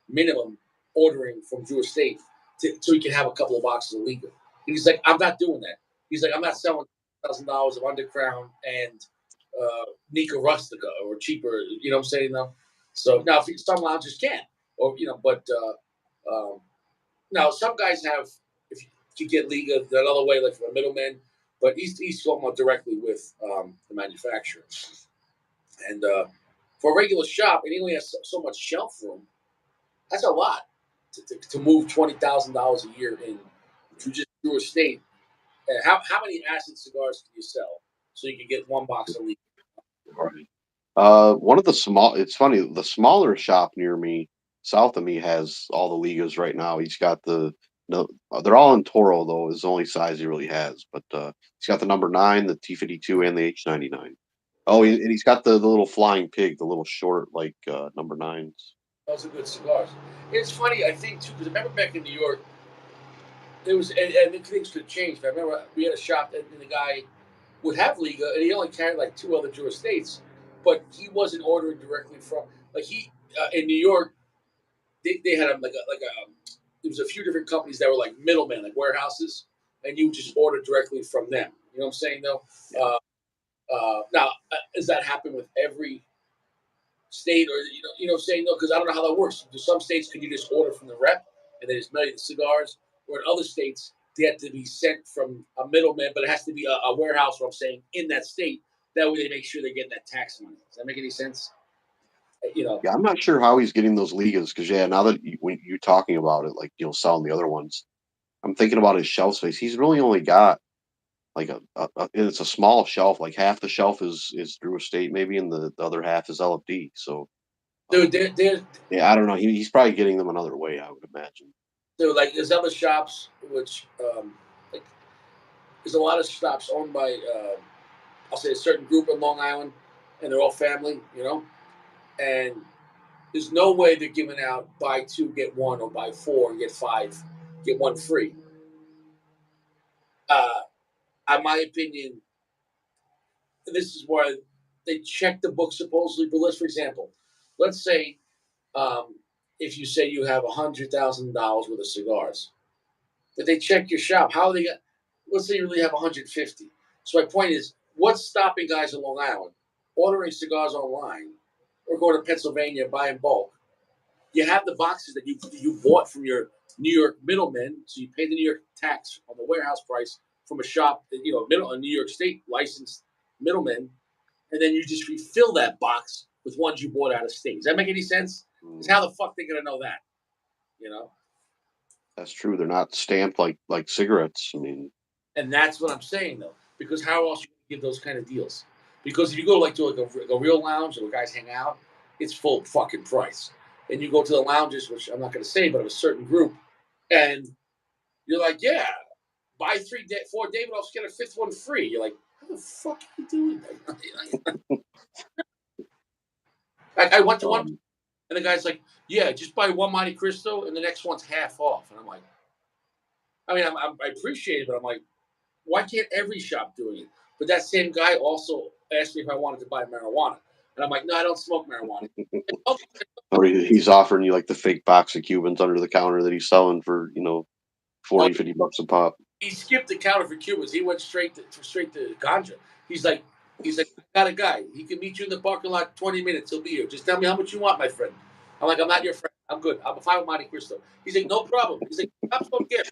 minimum ordering from Drew Estate so he can have a couple of boxes of Liga. And he's like, I'm not doing that. He's like, I'm not selling. $1,000 of Underground and Nika Rustica or cheaper. You know what I'm saying? Though. So now, if some lounges can, or but now some guys have if you get Liga that other way, like from a middleman, but he's talking about directly with the manufacturer. And for a regular shop, and he only has so much shelf room. That's a lot to move $20,000 a year in to just through a state. And how many acid cigars can you sell so you can get one box of Liga? Right. One of the small. It's funny. The smaller shop near me, south of me, has all the Ligas right now. He's got the no. They're all in Toro though. Is the only size he really has. But he's got the number 9, the T52, and the H99. Oh, and he's got the little flying pig, the little short like number 9s. Those are good cigars. It's funny, I think too, because I remember back in New York, there was and things could change. But I remember we had a shop and the guy would have Liga, and he only carried like two other Jewish states, but he wasn't ordering directly from like he in New York. They had like a there was a few different companies that were like middlemen, like warehouses, and you just order directly from them. You know what I'm saying? Though. Yeah. Now, does that happen with every state, or saying no? Because I don't know how that works. Do some states can you just order from the rep and they just mail you the cigars, or in other states they have to be sent from a middleman, but it has to be a warehouse. What I'm saying in that state, that way they make sure they get that tax money. Does that make any sense? Yeah, I'm not sure how he's getting those Ligas because now that when you're talking about it, like selling the other ones, I'm thinking about his shelf space. He's really only got like it's a small shelf. Like half the shelf is Drew Estate maybe, and the other half is LFD. So Dude, um, yeah, I don't know. He's probably getting them another way, I would imagine. like there's other shops which like there's a lot of shops owned by I'll say a certain group in Long Island, and they're all family, and there's no way they're giving out buy two get one or buy four and get five, get one free. Uh, in my opinion, this is where they check the book supposedly. But let's, for example, let's say um, if you say you have $100,000 worth of cigars, but they check your shop, how are they? Let's say you really have 150. So my point is, what's stopping guys in Long Island ordering cigars online or going to Pennsylvania buying bulk? You have the boxes that you bought from your New York middlemen, so you pay the New York tax on the warehouse price from a shop, a New York State licensed middleman, and then you just refill that box with ones you bought out of state. Does that make any sense? Because how the fuck they gonna know that? You know. That's true. They're not stamped like cigarettes. I mean, And that's what I'm saying though, because how else you give those kind of deals? Because if you go like to a real lounge where guys hang out, it's full fucking price. And you go to the lounges, which I'm not going to say, but of a certain group, and you're like, yeah, buy four Davidoffs, get a fifth one free. You're like, how the fuck are you doing that? I went to one, um, and the guy's like, yeah, just buy one Monte Cristo, and the next one's half off. And I'm like, I appreciate it, but I'm like, why can't every shop doing it? But that same guy also asked me if I wanted to buy marijuana. And I'm like, no, I don't smoke marijuana. Okay. or he's offering you like the fake box of Cubans under the counter that he's selling for 40, $50 a pop. He skipped the counter for Cubans. He went straight to ganja. He's like, I got a guy. He can meet you in the parking lot 20 minutes. He'll be here. Just tell me how much you want, my friend. I'm like, I'm not your friend. I'm good. I'm a fine with Monte Cristo. He's like, no problem. He's like, cops don't care.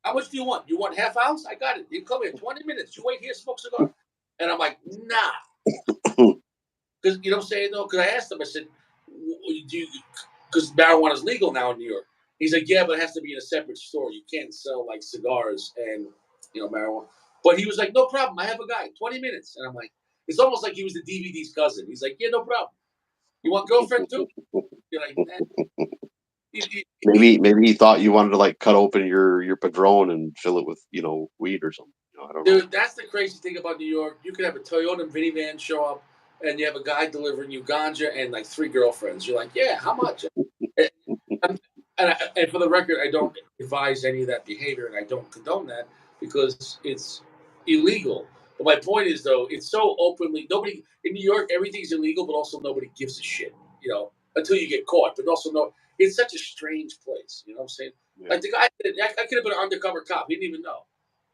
How much do you want? You want half ounce? I got it. You come here 20 minutes. You wait here, smoke cigar. And I'm like, nah. Because you know what I'm saying though? Because I asked him, I said, do you, because marijuana is legal now in New York. He's like, yeah, but it has to be in a separate store. You can't sell like cigars and marijuana. But he was like, no problem. I have a guy, 20 minutes. And I'm like, it's almost like he was the DVD's cousin. He's like, yeah, no problem. You want girlfriend too? You're like, Maybe he thought you wanted to like cut open your Padron and fill it with weed or something. I don't know. dude, that's the crazy thing about New York. You could have a Toyota minivan show up, and you have a guy delivering you ganja and like three girlfriends. You're like, yeah, how much? And for the record, I don't advise any of that behavior, and I don't condone that because it's illegal. But my point is, though, it's so openly nobody in New York, everything's illegal, but also nobody gives a shit, until you get caught. But also, no, it's such a strange place. You know what I'm saying? Yeah. Like the guy, I could have been an undercover cop. He didn't even know.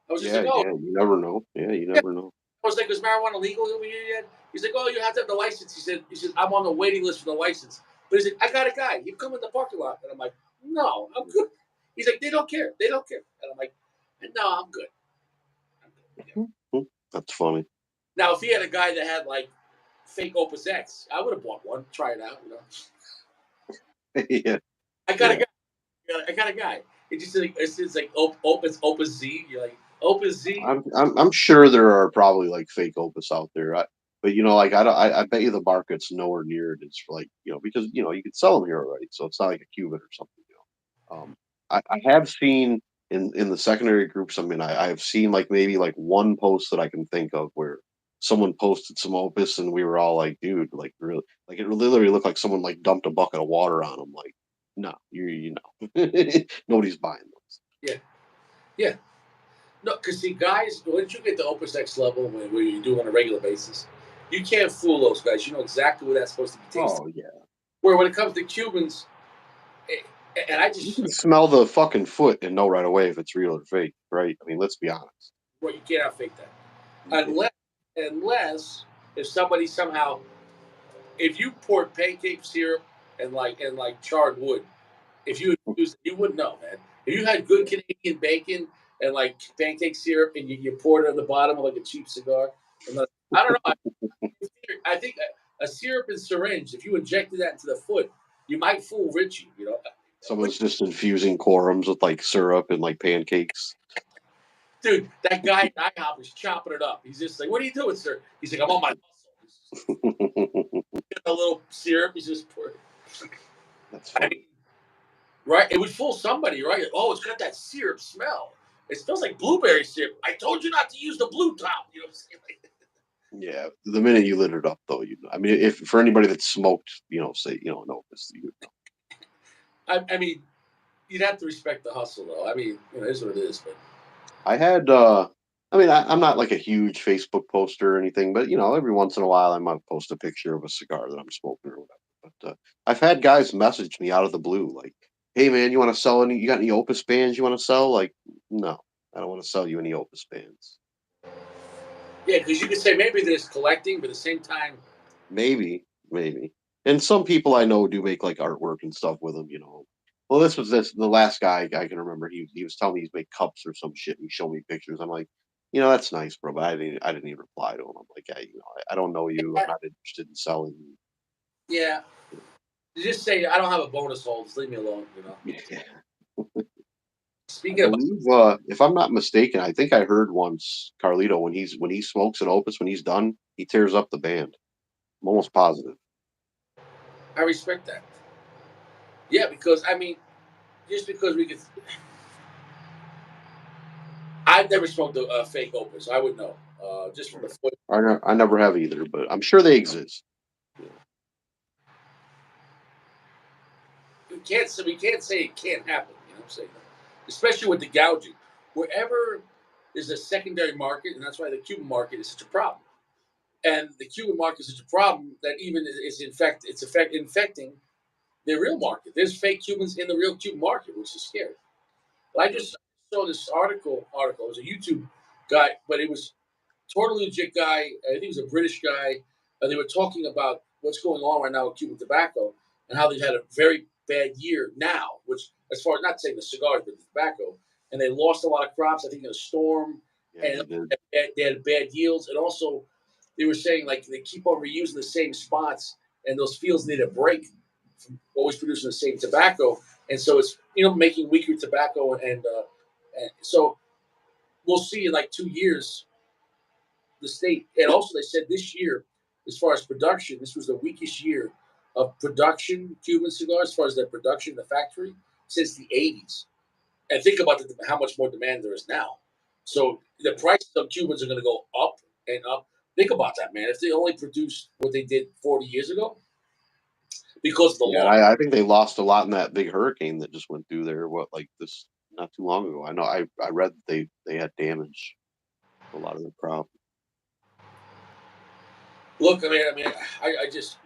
I was just Yeah, like, oh, yeah. You never know. Yeah, you yeah. never know. was like, "Is marijuana legal over here yet?" He's like, "Oh, you have to have the license." He said, "I'm on the waiting list for the license." But he's like, "I got a guy. You come in the parking lot," and I'm like, "No, I'm good." He's like, "They don't care. They don't care," and I'm like, "No, I'm good." I'm good. Yeah. That's funny. Now, if he had a guy that had like fake Opus X, I would have bought one, try it out. Yeah, I got a yeah. guy. I got a guy. It's like Opus Z. You're like Opus Z. I'm sure there are probably like fake Opus out there. But like I don't. I bet you the market's nowhere near it is for like because you can sell them here already, so it's not like a Cuban or something. I have seen in the secondary groups. I mean, I have seen like maybe like one post that I can think of where someone posted some Opus and we were all like, dude, like really, like it literally looked like someone like dumped a bucket of water on them. Like, no, nobody's buying those. Yeah, yeah. No, because see, guys, once you get the Opus X level, where you do on a regular basis, you can't fool those guys. You know exactly what that's supposed to be tasting. Oh yeah. Where when it comes to Cubans, eh, and I You just, can smell the fucking foot and know right away if it's real or fake, right? I mean, let's be honest. well, you can't fake that You can't. unless if somebody somehow, if you poured pancake syrup and like charred wood, if you used, you wouldn't know, man. If you had good Yeah. Canadian bacon and like pancake syrup and you poured it on the bottom of like a cheap cigar, and like, I don't know. I think a syrup and syringe, if you injected that into the foot, you might fool Richie. But Someone's just infusing quorums with like syrup and like pancakes. dude, that guy at IHOP is chopping it up. He's just like, "What are you doing, sir?" He's like, "I'm on my muscle." Get a little syrup. He's just pouring. That's I funny. mean, right? It would fool somebody, right? Oh, it's got that syrup smell. It smells like blueberry syrup. I told you not to use the blue top. You know what I'm saying? Yeah, the minute you lit it up, though, I mean, if for anybody that smoked, say, no, this, you know. I mean, you'd have to respect the hustle, though. I mean, it is what it is. But I had, I mean, I'm not like a huge Facebook poster or anything, but every once in a while, I might post a picture of a cigar that I'm smoking or whatever. But I've had guys message me out of the blue, like, "Hey, man, you want to sell any? You got any Opus bands you want to sell?" Like, no, I don't want to sell you any Opus bands. yeah, because you could say maybe there's collecting, but at the same time, Maybe. And some people I know do make like artwork and stuff with them. Well, this the last guy I can remember. He was telling me he's make cups or some shit. And he showed me pictures. I'm like, that's nice, bro. But I didn't even reply to him. I'm like, I don't know you. I'm not interested in selling yeah, you just say I don't have a bonus hold. Just leave me alone. you. Yeah. I Speaking of, believe, if I'm not mistaken, I think I heard once Carlito when he smokes an opus when he's done, he tears up the band. I'm almost positive. I respect that. Yeah, because I mean, just because we could, I've never smoked a fake opus. I would know, just from the foot. I never have either, but I'm sure they exist. You know. We can't say it can't happen. You know what I'm saying? Especially with the gouging, wherever there's a secondary market, and that's why the Cuban market is such a problem. And the Cuban market is such a problem that even is infecting the real market. There's fake Cubans in the real Cuban market, which is scary. But I just saw this article. It was a YouTube guy, but it was totally legit guy. I think he was a British guy. And they were talking about what's going on right now with Cuban tobacco and how they've had a very bad year now, which, as far as not saying the cigars, but the tobacco, and they lost a lot of crops, I think, in a storm, Yeah, and they did. they had bad yields. And also, they were saying like they keep on reusing the same spots, and those fields need a break from always producing the same tobacco. And so it's making weaker tobacco, and so we'll see in like 2 years the state. And also, they said this year, as far as production, this was the weakest year of production Cuban cigars, as far as their production in the factory, since the 80s. And think about how much more demand there is now. So the prices of Cubans are going to go up and up. Think about that, man. If they only produced what they did 40 years ago, because of the Yeah, law. I think they lost a lot in that big hurricane that just went through there. What, like this not too long ago? I know. I read that they had damage to a lot of the crop. Look, I just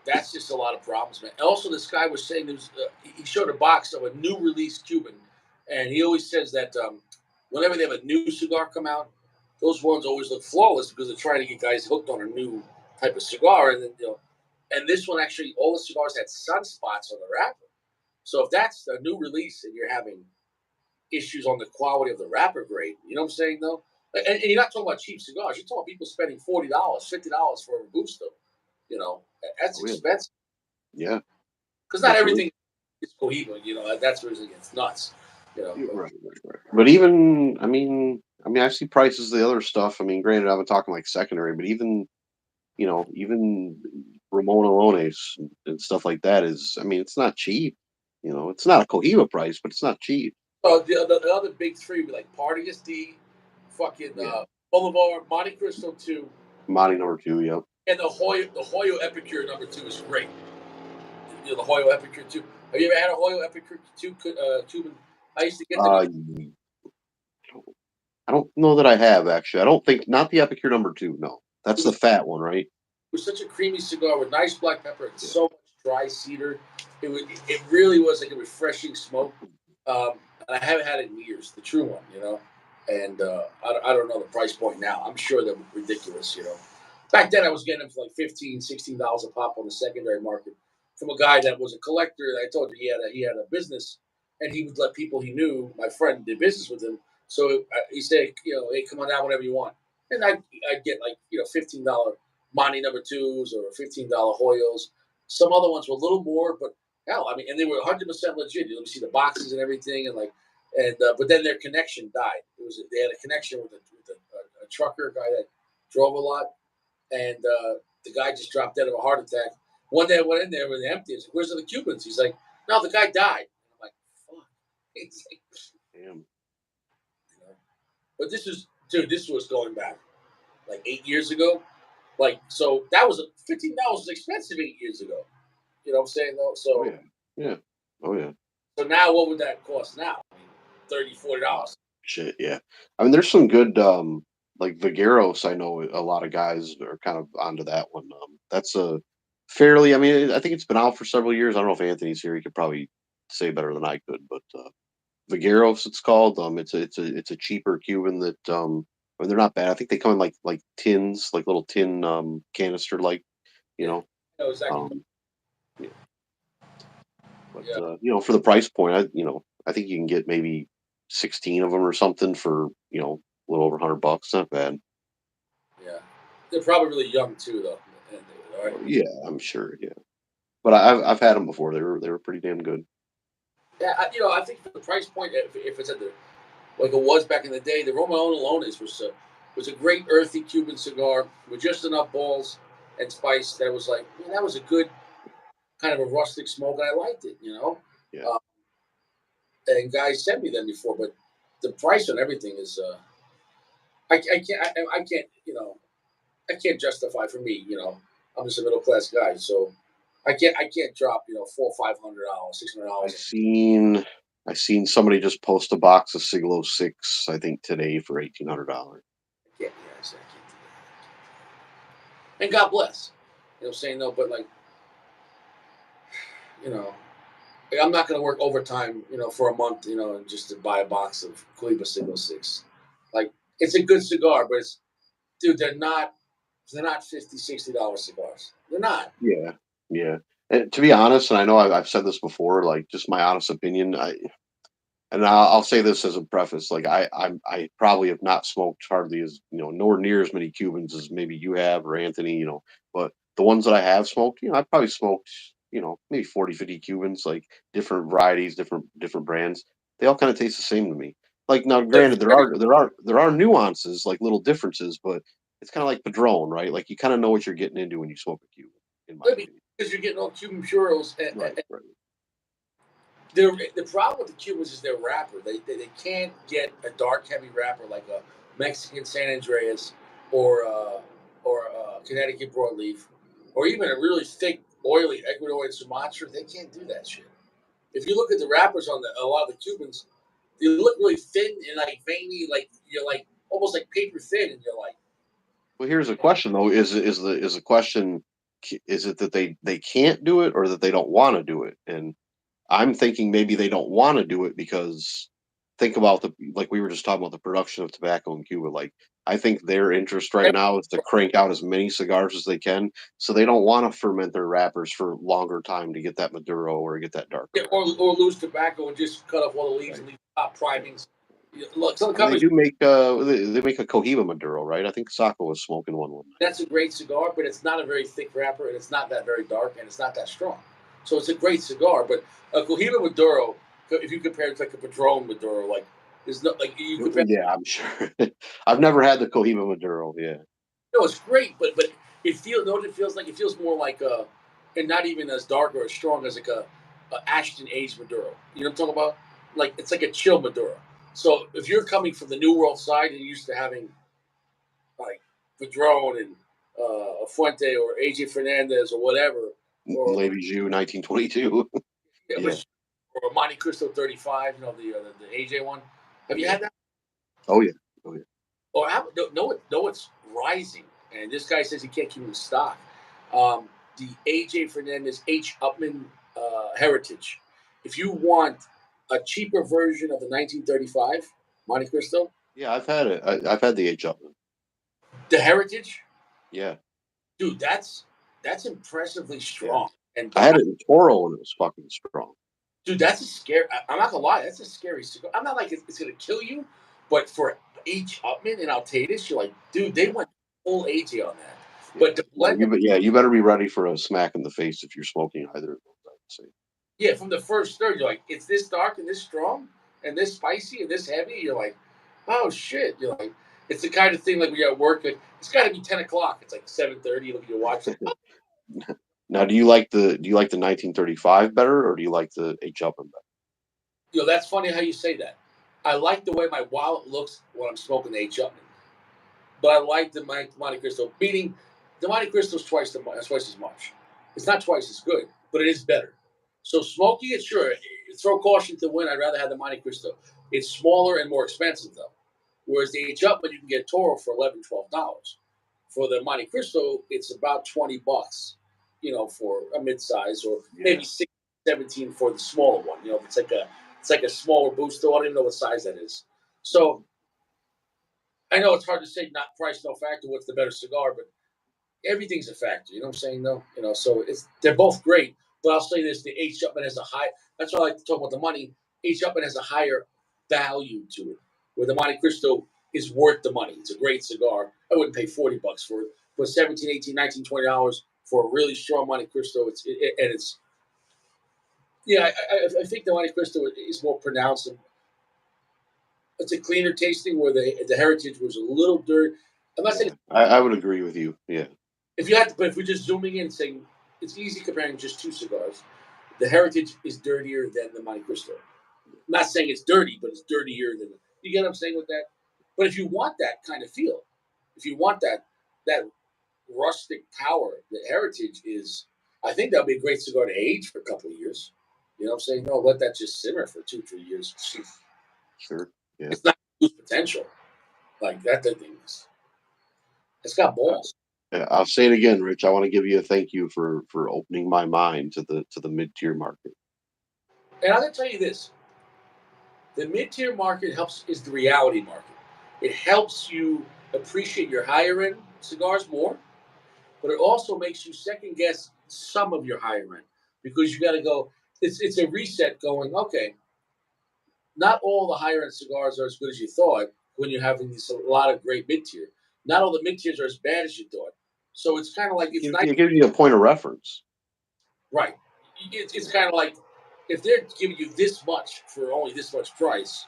that's just a lot of problems, man. Also, this guy was saying he showed a box of a new release Cuban, and he always says that whenever they have a new cigar come out, those ones always look flawless because they're trying to get guys hooked on a new type of cigar, and then and this one actually, all the cigars had sunspots on the wrapper. So if that's a new release and you're having issues on the quality of the wrapper grade, you know what I'm saying though? And you're not talking about cheap cigars. You're talking about people spending $40, $50 for a Robusto. That's Oh yeah, expensive yeah, because not absolutely. everything is cohiba. That's where it gets nuts. But Right, right, right. But even, I see prices of the other stuff. I mean, granted, I'm talking like secondary, but even Ramon Alones and stuff like that is, it's not cheap. It's not a Cohiba price, but it's not cheap. the other big three would be like Party SD, fucking Yeah, Boulevard, Monte Cristo 2, Monty number two. Yep. and the Hoyo Epicure number 2 is great. The Hoyo Epicure 2. Have you ever had a Hoyo Epicure 2 Cuban? I used to get them. Uh, I don't know that I have actually. I don't think not the Epicure number two. No, It that's the was fat one, right? such a creamy cigar with nice black pepper and Yeah. so much dry cedar. It really was like a refreshing smoke. Um, and I haven't had it in years, the true one. And I don't know the price point now. I'm sure they're ridiculous. Back then I was getting them for like $15, $16 a pop on the secondary market from a guy that was a collector. I told you he had a business, and he would let people he knew. My friend did business with him, so he said, hey, come on down whenever you want, and I'd get like $15 Monty number twos or $15 Hoyos. Some other ones were a little more, but hell, and they were 100% legit. You see the boxes and everything, but then their connection died. They had a connection with a trucker guy that drove a lot, and the guy just dropped dead of a heart attack. One day I went in there with empty. I was like, "Where's the Cubans?" He's like, "No, the guy died." I'm like, "Fuck." He's like, Damn. you know. But dude. This was going back like 8 years ago. Like, so that was $15 was expensive 8 years ago. You know what I'm saying though? Oh So yeah. Yeah. Oh yeah. so now what would that cost now? 30, Oh, $40. shit. Yeah. There's some good like Vagueros. I know a lot of guys are kind of onto that one. That's a fairly. I think it's been out for several years. I don't know if Anthony's here. He could probably say better than I could, but Vagueros, it's called. It's a cheaper Cuban that they're not bad. I think they come in like tins, like little tin canister, like you Yeah. know. I know exactly. Um, yeah, but Yeah. for the price point, I think you can get maybe 16 of them or something for a little over $100. Not bad. Yeah. They're probably really young too, though. All right. Oh, yeah, I'm sure. Yeah, but I've had them before. They were pretty damn good. Yeah. I think for the price point, if it's at the like it was back in the day, the Romano Alones was a great earthy Cuban cigar with just enough balls and spice that was like, man, that was a good kind of a rustic smoke, and I liked it. Yeah, Uh, and guys sent me them before, but the price on everything is I can't I can't justify for me. I'm just a middle class guy, so I can't drop $400, I $600. seen I seen somebody just post a box of Siglo Six. I think today for $1,800. I can't. Yeah, I said I can't do that. And God bless. I'm saying no, but like you know, like, I'm not going to work overtime, for a month, just to buy a box of Cohiba Single Six. Like, it's a good cigar, but dude, they're not $50, $60 cigars. They're not. Yeah, yeah. And to be honest, and I know I've said this before, like just my honest opinion. I'll say this as a preface, like I probably have not smoked hardly as nowhere near as many Cubans as maybe you have or Anthony, but the ones that I have smoked, I've probably smoked, maybe 40, 50 Cubans, like different varieties, different brands. They all kind of taste the same to me. Like now, They're granted, very there are nuances, like little differences, but it's kind of like Padron, right? Like you kind of know what you're getting into when you smoke a Cuban, in my good opinion. because you're getting all Cuban puros. Right, right. The problem with the Cubans is their wrapper. They can't get a dark, heavy wrapper like a Mexican San Andreas or Connecticut broadleaf, or even a really thick, oily Ecuadorian Sumatra. They can't do that shit. If you look at the wrappers on a lot of the Cubans, they look really thin and like veiny, like you're like almost like paper thin, and you're like, Well, here's a question though: is the question is it that they can't do it or that they don't want to do it? And I'm thinking maybe they don't want to do it because think about like we were just talking about the production of tobacco in Cuba. Like I think their interest right now is to crank out as many cigars as they can, so they don't want to ferment their wrappers for longer time to get that Maduro or get that darker Yeah, wrap. or lose tobacco and just cut off all the leaves Right. and leave top primings. Look, some And they companies, do make they make a Cohiba Maduro, right? I think Sacco was smoking one night. that's a great cigar, but it's not a very thick wrapper, and it's not that very dark, and it's not that strong. So it's a great cigar, but a Cohiba Maduro, if you compare it to like a Padron Maduro, like there's no like you compare. Yeah, I'm sure. I've never had the Cohiba Maduro. Yeah. No, it's great, but it feels. Know what it feels like? It feels more like and not even as dark or as strong as like a Ashton aged Maduro. You know what I'm talking about? Like it's like a chill Maduro. So if you're coming from the New World side and you're used to having like Padron and Fuente or AJ Fernandez or whatever, or Lady Jew 1922. Yeah. or Monte Cristo 35, you know the AJ one. Have you Yeah. had that? Oh yeah. Oh yeah. Or no, it's rising, and this guy says he can't keep it in stock. The AJ Fernandez H. Upman Heritage. If you want a cheaper version of the 1935 Monte Cristo, Yeah, I've had it. I've had the H Upman. the Heritage, Yeah. dude, that's impressively Yeah. strong. And I but had it in Toro and it was fucking strong. dude, that's a scary. I'm not gonna lie, that's a scary cigar. I'm not like it's gonna kill you, but for H. Upman and Altatus, you're like, dude, they went full AJ on that. Yeah. But to No, blend them, you better be ready for a smack in the face if you're smoking either of those, I would say. yeah, from the first third, you're like, it's this dark and this strong and this spicy and this heavy. You're like, oh shit. You're like, it's the kind of thing like when you're at work, like, it's got to be 10 o'clock. It's like 7:30. You look at your watch. Like, oh. Now, do you like the 1935 better or do you like the H Upman better? That's funny how you say that. I like the way my wallet looks when I'm smoking the H. Upman, but I like the Monte Cristo. Meaning, the Monte Cristo's twice as much. It's not twice as good, but it is better. So smoking it, sure. Throw caution to the wind. I'd rather have the Monte Cristo. It's smaller and more expensive though. Whereas the H Upman, you can get Toro for $11, $12. For the Monte Cristo, it's about $20, for a mid-size, or maybe Yeah. 16, 17 for the smaller one. It's like a smaller booster. I don't even know what size that is. So I know it's hard to say not price, no factor. What's the better cigar? But everything's a factor. You know what I'm saying? Though, so they're both great. But I'll say this: the H. Upman has a high. That's why I like to talk about the money. H. Upman has a higher value to it, where the Monte Cristo is worth the money. It's a great cigar. I wouldn't pay $40 for it, but 17, 18, 19, $20 for a really strong Monte Cristo. And it's yeah. I think the Monte Cristo is more pronounced. And it's a cleaner tasting, where the Heritage was a little dirt. I'm not saying Yeah. I would agree with you. Yeah. if you had to, but if we're just zooming in and saying it's easy comparing just two cigars, the Heritage is dirtier than the Monte Cristo. I'm not saying it's dirty, but it's dirtier than. You get what I'm saying with that? But if you want that kind of feel, if you want that rustic power, the Heritage is. I think that'll be a great cigar to age for a couple of years. You know what I'm saying? No, let that just simmer for 2, 3 years. Sure. Yeah. It's not lose potential like that. That thing is. It's got Uh, balls. yeah, I'll say it again, Rich. I want to give you a thank you for opening my mind to the mid tier market. And I'm gonna tell you this: the mid-tier market is the reality market. It helps you appreciate your higher end cigars more, but it also makes you second guess some of your higher end, because you got to go. It's a reset. Going, okay, not all the higher end cigars are as good as you thought when you're having a lot of great mid tier. Not all the mid tiers are as bad as you thought. So it's kind of like it's nice, It gives you a point of reference. right? It's kind of like if they're giving you this much for only this much price,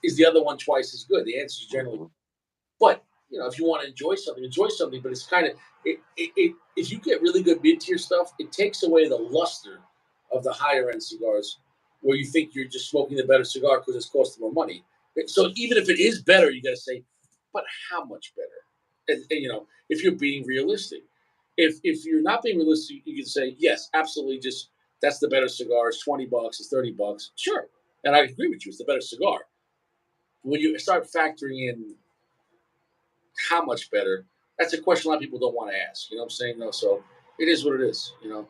is the other one twice as good? The answer is generally. Mhm. But if you want to enjoy something, enjoy something. But it's kind of if you get really good mid tier stuff, it takes away the luster of the higher end cigars, where you think you're just smoking the better cigar because it's costing more money. So even if it is better, you got to say, but how much better? And if you're being realistic, if you're not being realistic, you can say yes, absolutely. Just that's the better cigar. It's $20. It's $30. Sure, and I agree with you. It's the better cigar. When you start factoring in how much better, that's a question a lot of people don't want to ask. You know what I'm saying? No, so it is what it is. Yeah.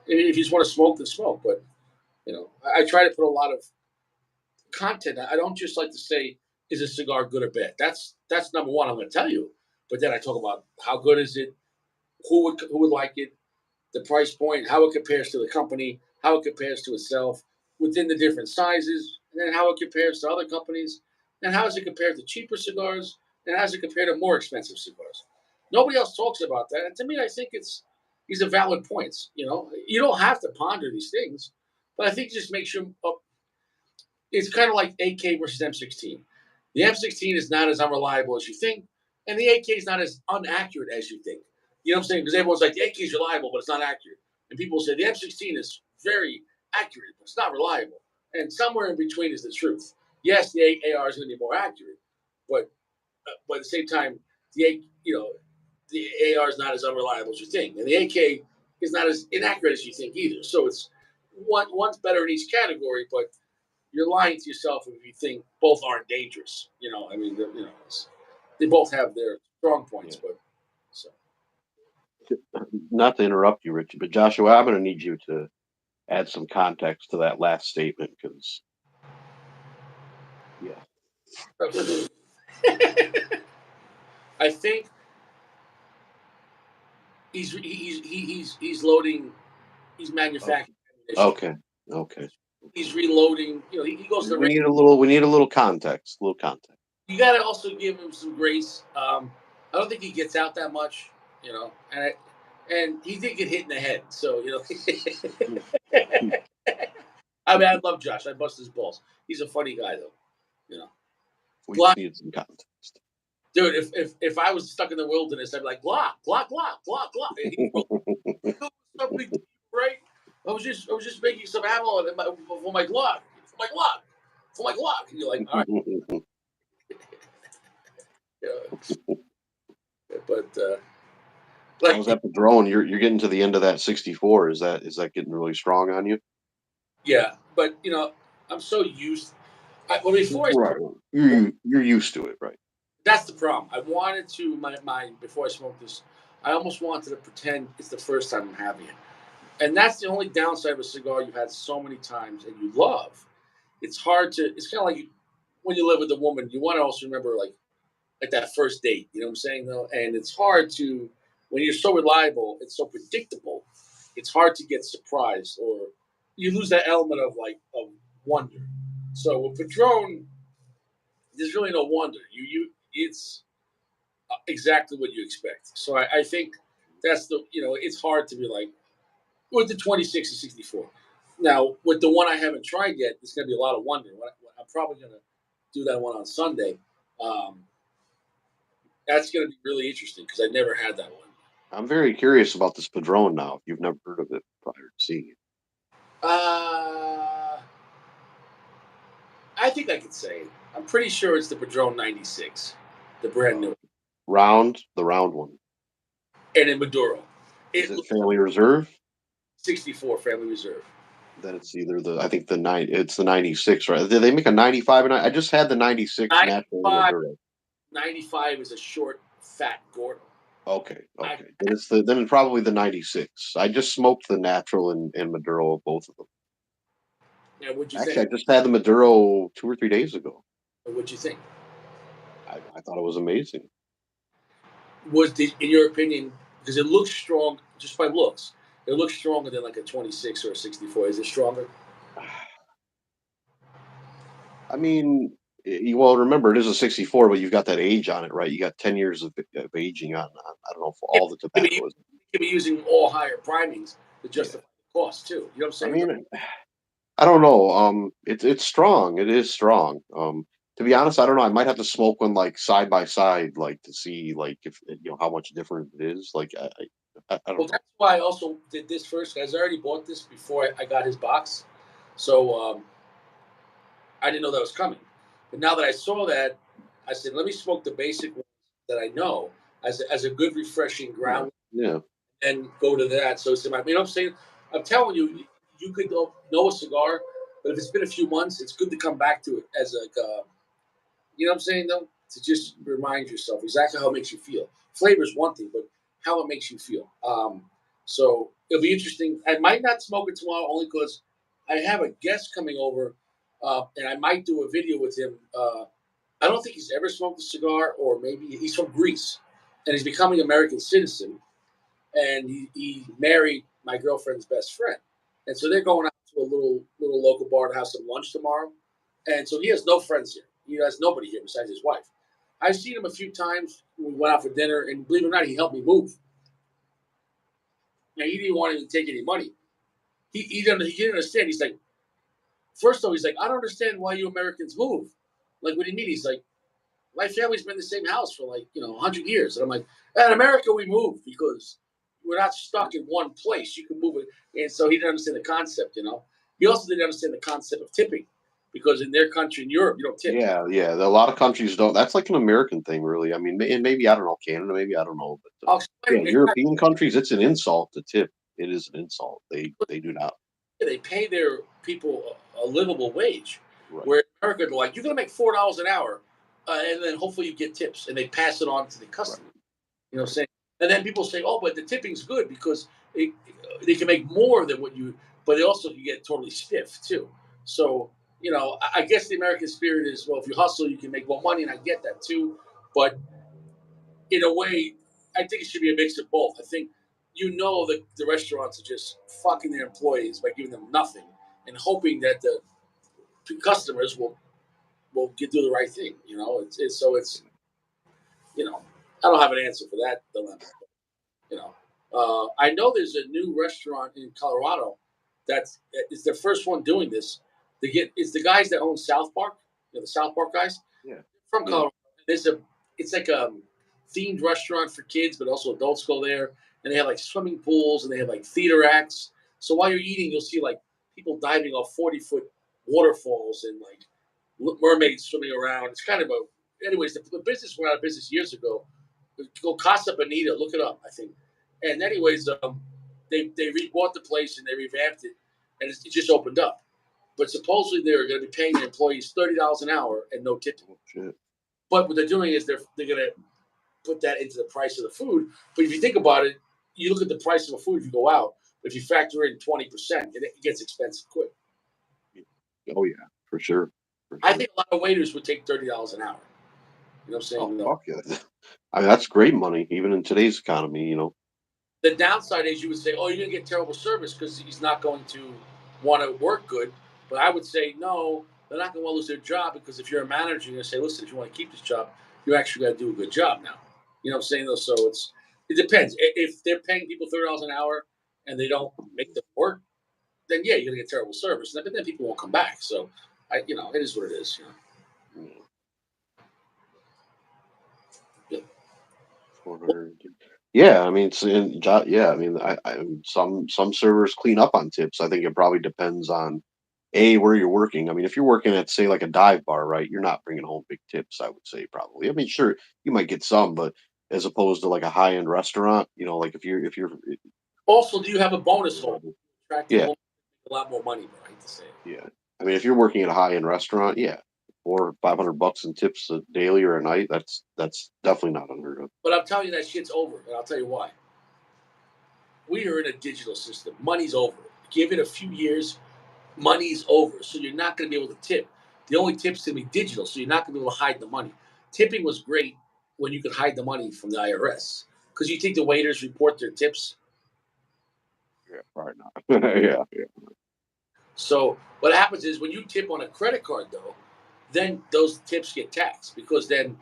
If you just want to smoke, then smoke. But I try to put a lot of content. I don't just like to say, is a cigar good or bad? That's number one. I'm going to tell you, but then I talk about how good is it, who would like it, the price point, how it compares to the company, how it compares to itself within the different sizes, and then how it compares to other companies, and how does it compare to cheaper cigars, and how does it compare to more expensive cigars. Nobody else talks about that, and to me, I think these are valid points. You don't have to ponder these things, but I think it just makes you it's kind of like AK versus M16. The M16 is not as unreliable as you think, and the AK is not as inaccurate as you think. You know what I'm saying? Because everyone's like, the AK is reliable, but it's not accurate. And people say the M16 is very accurate, but it's not reliable. And somewhere in between is the truth. Yes, the AR is going to be more accurate, but at the same time, the AR is not as unreliable as you think, and the AK is not as inaccurate as you think either. So it's one's better in each category, but you're lying to yourself if you think both aren't dangerous. I mean, they both have their strong points, Yeah. but so Not to interrupt you, Richie, but Joshua, I'm going to need you to add some context to that last statement because, yeah, I think he's loading, he's oh, manufacturing ammunition. okay, okay. He's reloading. He goes to the We range. need a little. We need a little context. A little context. You got to also give him some grace. I don't think he gets out that much, and he did get hit in the head. So I mean, I love Josh. I bust his balls. He's a funny guy, though. You know, We Glock, just need some context. dude. If I was stuck in the wilderness, I'd be like Glock, Glock, Glock, Glock, Glock. And he'd go, something right. I was just making some ammo for my Glock, for my Glock, for my Glock. And you're like, all right, yeah. But How's that Padron? You're getting to the end of that 64. Is that getting really strong on you? yeah, but I'm so used. Well, before I Right. You're used to it, right? that's the problem. I wanted to my before I smoked this, I almost wanted to pretend it's the first time I'm having it, and that's the only downside of a cigar you've had so many times and you love. It's hard to. It's kind of like when you live with a woman, you want to also remember like that first date. You know what I'm saying though, and it's hard to when you're so reliable, it's so predictable. It's hard to get surprised or you lose that element of wonder. So with Padron, there's really no wonder. It's exactly what you expect. So I think that's it's hard to be like with the 26 and 64. Now with the one I haven't tried yet, there's going to be a lot of wonder. I'm probably going to do that one on Sunday. Um, that's going to be really interesting because I never had that one. I'm very curious about this Padron now. If you've never heard of it prior to seeing it, Uh, I think I could say it. I'm pretty sure it's the Padron 96, the brand uh, new, the round one. and in Maduro. Is It it looks Family Reserve? 64 Family Reserve. Then it's either I think it's the 96, right? Did they make a 95? And I just had the 96 natural 95, Maduro. 95 is a short, fat Gordo. Okay, I, okay. Then it's probably the 96. I just smoked the natural and Maduro, both of them. yeah, what'd you Actually, think? I just had the Maduro 2 or 3 days ago. What'd you think? I thought it was amazing. In your opinion, because it looks strong just by looks, it looks stronger than like a 26 or a 64. Is it stronger? I mean, well, remember it is a 64, but you've got that age on it, right? You got 10 years of aging on. I don't know for Yeah, all the you could be, tobacco is. you could be using all higher primings to Yeah. justify the cost too. You know what I'm I saying? mean, I don't know. It's strong. It is strong. To be honest, I don't know. I might have to smoke one like side by side, like to see like if how much different it is. Like I Well, don't know. that's why I also did this first, guys. I already bought this before I got his box, so I didn't know that was coming. But now that I saw that, I said, let me smoke the basic ones that I know as a good refreshing Yeah, ground, yeah. and go to that. So it's you know what I'm saying? I'm telling you, you could know a cigar, but if it's been a few months, it's good to come back to it as like you know what I'm saying though, to just remind yourself exactly how it makes you feel. Flavor is one thing, but how it makes you feel. So it'll be interesting. I might not smoke it tomorrow only because I have a guest coming over, and I might do a video with him. I don't think he's ever smoked a cigar, or maybe he's from Greece, and he's becoming an American citizen. And he married my girlfriend's best friend, and so they're going out to a little local bar to have some lunch tomorrow. And so he has no friends here. He has nobody here besides his wife. I've seen him a few times. We went out for dinner, and believe it or not, he helped me move. Now, he didn't want to take any money. He didn't understand. He's like, first of all, he's like, I don't understand why you Americans move. Like, what do you mean? He's like, my family's been in the same house for like 100 years, and I'm like, in America we move because we're not stuck in one place. You can move it, and so he didn't understand the concept. He also didn't understand the concept of tipping because in their country, in Europe, you don't tip. Yeah, yeah. A lot of countries don't. That's like an American thing, really. I mean, and maybe I don't know Canada, maybe I don't know, but I'll explain yeah, it. European countries, it's an insult to tip. It is an insult. They do not. They pay their people a livable wage, Right, where in America they're like, you're gonna make $4 an hour, and then hopefully you get tips, and they pass it on to the right, customer. You know what I'm right. saying? And then people say, oh, but the tipping's good because they can make more than what you, but they also can get totally stiff too. So, I guess the American spirit is, well, if you hustle, you can make more money, and I get that too. But in a way, I think it should be a mix of both. I think that the restaurants are just fucking their employees by giving them nothing and hoping that the customers will do the right thing. It's you know I don't have an answer for that dilemma. You know, I know there's a new restaurant in Colorado that's it's their first one doing this. It's the guys that own South Park, the South Park guys Yeah, from yeah. Colorado. It's like a themed restaurant for kids, but also adults go there, and they have like swimming pools and they have like theater acts. So while you're eating, you'll see like people diving off 40-foot waterfalls and like mermaids swimming around. It's kind of anyways. The business went out of business years ago. Go Casa Bonita, look it up. I think. And anyways, they rebought the place and they revamped it, and it just opened up. But supposedly they're going to be paying their employees $30 an hour and no tipping. Oh, shit. But what they're doing is they're going to put that into the price of the food. But if you think about it, you look at the price of a food if you go out. But if you factor in 20%, it gets expensive quick. Oh yeah, for sure, for I sure. think a lot of waiters would take $30 an hour. You know what I'm Oh saying? fuck yeah. I mean, that's great money, even in today's economy. The downside is you would say, oh, you're going to get terrible service because he's not going to want to work good. But I would say, no, they're not going to lose their job because if you're a manager, you're going to say, listen, if you want to keep this job, you actually got to do a good job now. You know what I'm saying? Though, so it depends. If they're paying people $30 an hour and they don't make them work, then yeah, you're going to get terrible service. But then people won't come back. So, it is what it is. Yeah, Yeah. 400. Yeah, I mean, yeah, I mean, some servers clean up on tips. I think it probably depends on where you're working. I mean, if you're working at say like a dive bar, right, you're not bringing home big tips. I would say probably. I mean, sure, you might get some, but as opposed to like a high end restaurant, like if you're Also, do you have a bonus hole? Attractive yeah, woman, a lot more money, but I hate to say it. yeah. I mean, if you're working at a high end restaurant, yeah, 400 or 500 bucks in tips a daily or a night, that's definitely not unheard of. But I'm telling you that shit's over, and I'll tell you why. We are in a digital system. Money's over. Give it a few years, money's over. So you're not going to be able to tip. The only tip's going to be digital, so you're not going to be able to hide the money. Tipping was great when you could hide the money from the IRS because you think the waiters report their tips. Yeah, probably not. Yeah, yeah. So what happens is when you tip on a credit card, though, then those tips get taxed because then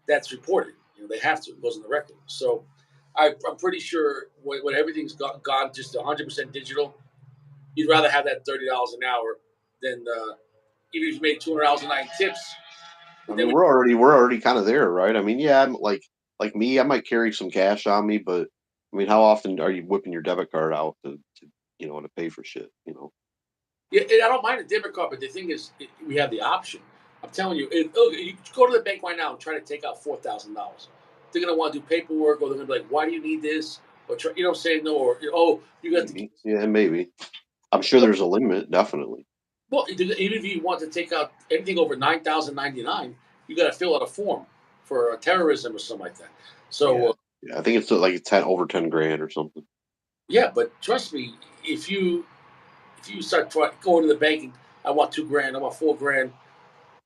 that's reported. They have to. It goes on the record. So I'm pretty sure when everything's gone just 100% digital, you'd rather have that $30 an hour than even if you made $200 a night in tips. I But then mean, we're already kind of there, right? I mean, yeah, I'm like me, I might carry some cash on me, but I mean, how often are you whipping your debit card out to pay for shit? yeah, I don't mind a debit card, but the thing is, we have the option. I'm telling you, look, you go to the bank right now and try to take out $4,000. They're gonna want to do paperwork, or they're gonna be like, "Why do you need this?" Or saying no, or oh, you got to. Maybe, yeah, maybe. I'm sure there's a limit, definitely. Well, even if you want to take out anything over 9,099, you got to fill out a form for terrorism or something like that. So Yeah, yeah. I think it's like 10 over 10 grand or something. yeah, but trust me, if you If you start going to the bank and I want 2 grand, I want 4 grand.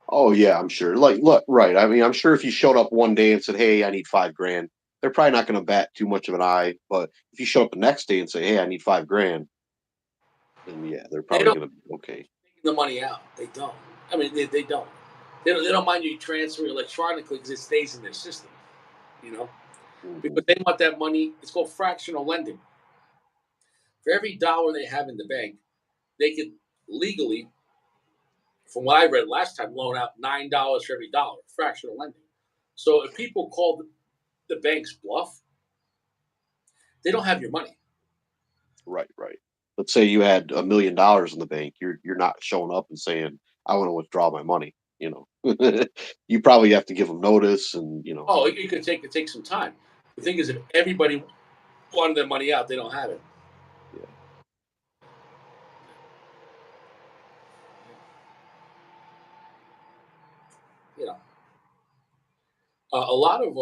Oh yeah, I'm sure. Like, look, right. I mean, I'm sure if you showed up one day and said, "Hey, I need 5 grand," they're probably not going to bat too much of an eye. But if you show up the next day and say, "Hey, I need 5 grand," then yeah, they're They probably don't going to be okay. take the money out. They don't. I mean, they don't. They don't mind you transferring electronically because it stays in their system. You know, Hmm. because they want that money. It's called fractional lending. For every dollar they have in the bank, they could legally, from what I read last time, loan out $9 for every dollar. Fractional lending. So if people call the bank's bluff, they don't have your money. Right, right. Let's say you had $1 million in the bank. You're not showing up and saying, "I want to withdraw my money." You probably have to give them notice, and Oh, you could take some time. The thing is, if everybody wanted their money out, they don't have it. yeah. You know, a lot of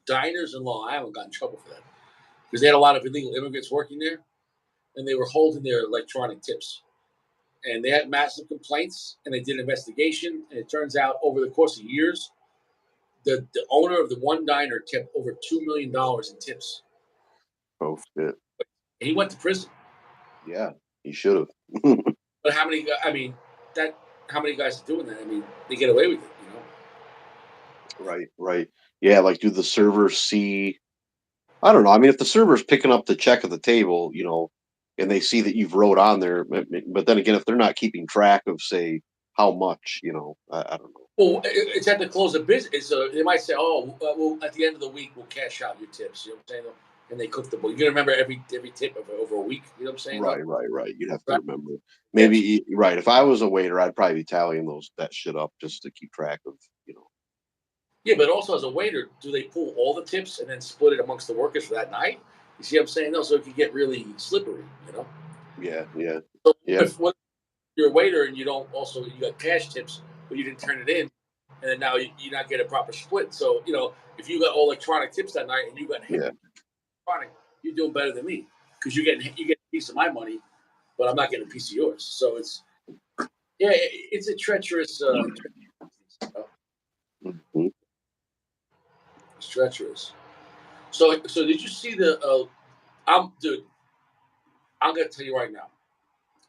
diners in Long Island got in trouble for that because they had a lot of illegal immigrants working there, and they were holding their electronic tips. And they had massive complaints, and they did an investigation. And it turns out, over the course of years, the owner of the one diner tipped over $2 million in tips. Oh shit. And he went to prison. Yeah, he should have. But how many? I mean, that how many guys are doing that? I mean, they get away with it. Right, right. Yeah, like do the servers see I don't know. I mean, if the server's picking up the check at the table, and they see that you've wrote on there, but then again, if they're not keeping track of, say, how much, I don't know. Well, it's at the close of business. So they might say, "Oh, well, at the end of the week, we'll cash out your tips." You know what I'm saying? And they cook the book. You gotta remember every tip of over a week. You know what I'm saying? Though, Right, right, right. You'd have to right? remember. Yeah, Maybe right. If I was a waiter, I'd probably be tallying that shit up just to keep track of. yeah. But also as a waiter, do they pull all the tips and then split it amongst the workers for that night? You see what I'm saying? No, so it can get really slippery. Yeah, yeah, So yeah, if what you're a waiter and you don't also you got cash tips, but you didn't turn it in, and then now you not get a proper split. So if you got all electronic tips that night and you got yeah, electronic, you're doing better than me because you get a piece of my money, but I'm not getting a piece of yours. So it's a treacherous. mhm. It's treacherous. So did you see the? Dude. I'm gonna tell you right now.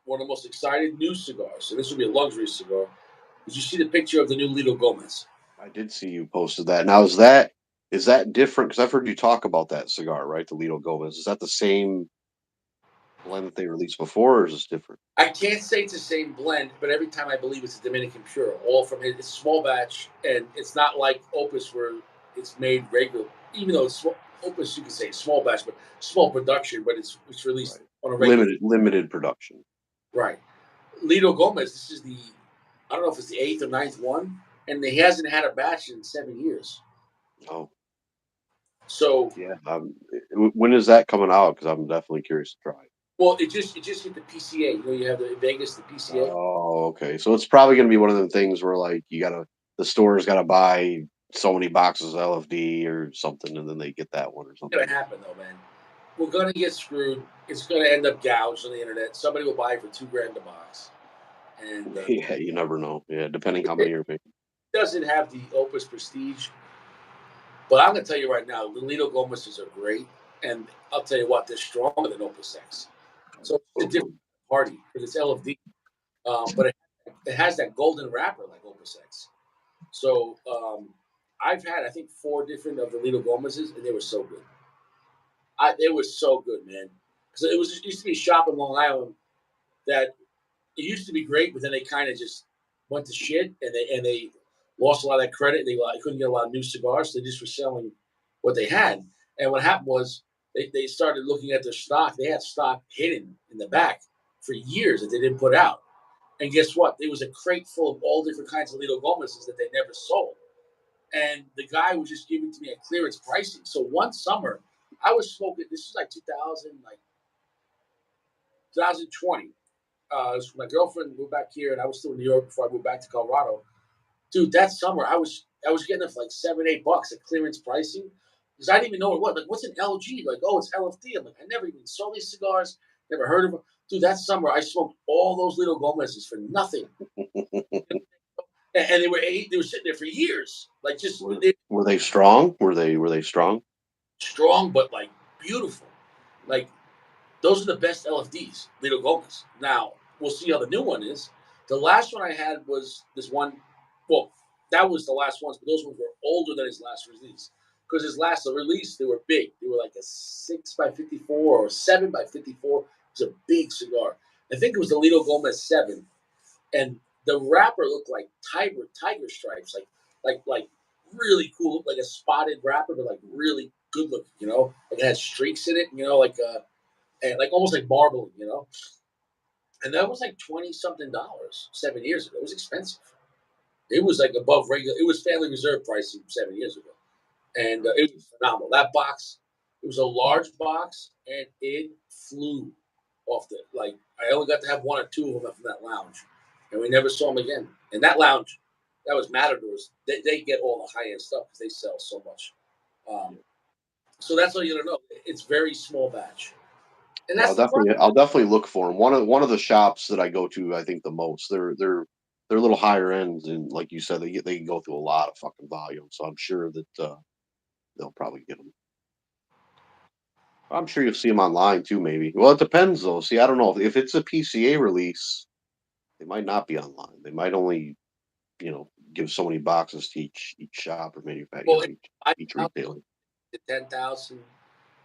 One of the most exciting new cigars, and this will be a luxury cigar. Did you see the picture of the new Lido Gomez? I did see you posted that. Now, is that different? Because I've heard you talk about that cigar, right? The Lido Gomez. Is that the same blend that they released before, or is this different? I can't say it's the same blend, but every time I believe it's a Dominican Pure, all from it. It's small batch, and it's not like Opus where it's made regular. Even though it's Opus, you can say small batch, but small production, but it's released Right. on a regular. Limited production. Right. Lido Gomez, this is I don't know if it's the eighth or ninth one, and he hasn't had a batch in 7 years. Oh, So, yeah. When is that coming out? Because I'm definitely curious to try. well, it just hit the PCA. You have the in Vegas, the PCA. Oh, okay. So it's probably going to be one of the things where like the store's got to buy so many boxes of LFD or something, and then they get that one or It's gonna something. happen though, man. We're gonna get screwed. It's gonna end up gouged on the internet. Somebody will buy it for 2 grand a box, and Yeah, you never know. Yeah, depending how it many are big. doesn't have the Opus prestige. But I'm gonna tell you right now, the Lido Gomez's are great, and I'll tell you what, they're stronger than Opus X. So it's a different Mhm. party because it's LFD, but it has that golden wrapper like Opus X. So I've had I think 4 different of the Lido Gomez's, and they were so good. It was so good, man. Because it used to be a shop in Long Island that it used to be great, but then they kind of just went to shit, and they lost a lot of that credit. They couldn't get a lot of new cigars. So they just were selling what they had. And what happened was they started looking at their stock. They had stock hidden in the back for years that they didn't put out. And guess what? There was a crate full of all different kinds of Lido Gomez's that they never sold. And the guy was just giving to me at clearance pricing. So one summer, I was smoking. This is like 2000, like 2020. My girlfriend moved back here, and I was still in New York before I moved back to Colorado. Dude, that summer I was getting it for like $7, $8 at clearance pricing because I didn't even know what it was. Like, what's an LG? Like, oh, it's LFD. I'm like, I never even saw these cigars. Never heard of them. Dude, that summer I smoked all those little Gomez's for nothing. And they were sitting there for years. Like just they Were they strong? Were they strong? strong but like beautiful. Like those are the best LFDs, Little Gomez. Now we'll see how the new one is. The last one I had was this one. Well, that was the last ones, but those ones were older than his last release. Because his last release, they were big. They were like a 6x54 or 7x54. It was a big cigar. I think it was the Little Gomez 7, and the wrapper looked like tiger stripes, like really cool, looked like a spotted wrapper, but like really good looking. Like it had streaks in it. Like and like almost like marbling. And that was like 20 something dollars 7 years ago. It was expensive. It was like above regular. It was family reserve pricing 7 years ago, and it was phenomenal. That box, it was a large box, and it flew off the like. I only got to have one or two of them from that lounge, and we never saw them again. And that lounge, that was Matadors. They get all the high end stuff because they sell so much. Um, so that's all you gotta know. It's very small batch, and Yeah, that's the problem. I'll definitely look for them. One of the shops that I go to, I think the most, they're a little higher ends, and like you said, they can go through a lot of fucking volume. So I'm sure that they'll probably get them. I'm sure you'll see them online too, maybe. Well, it depends though. See, I don't know if it's a PCA release, they might not be online. They might only, give so many boxes to each shop or manufacturer, Well, each I retailer. to 10,000.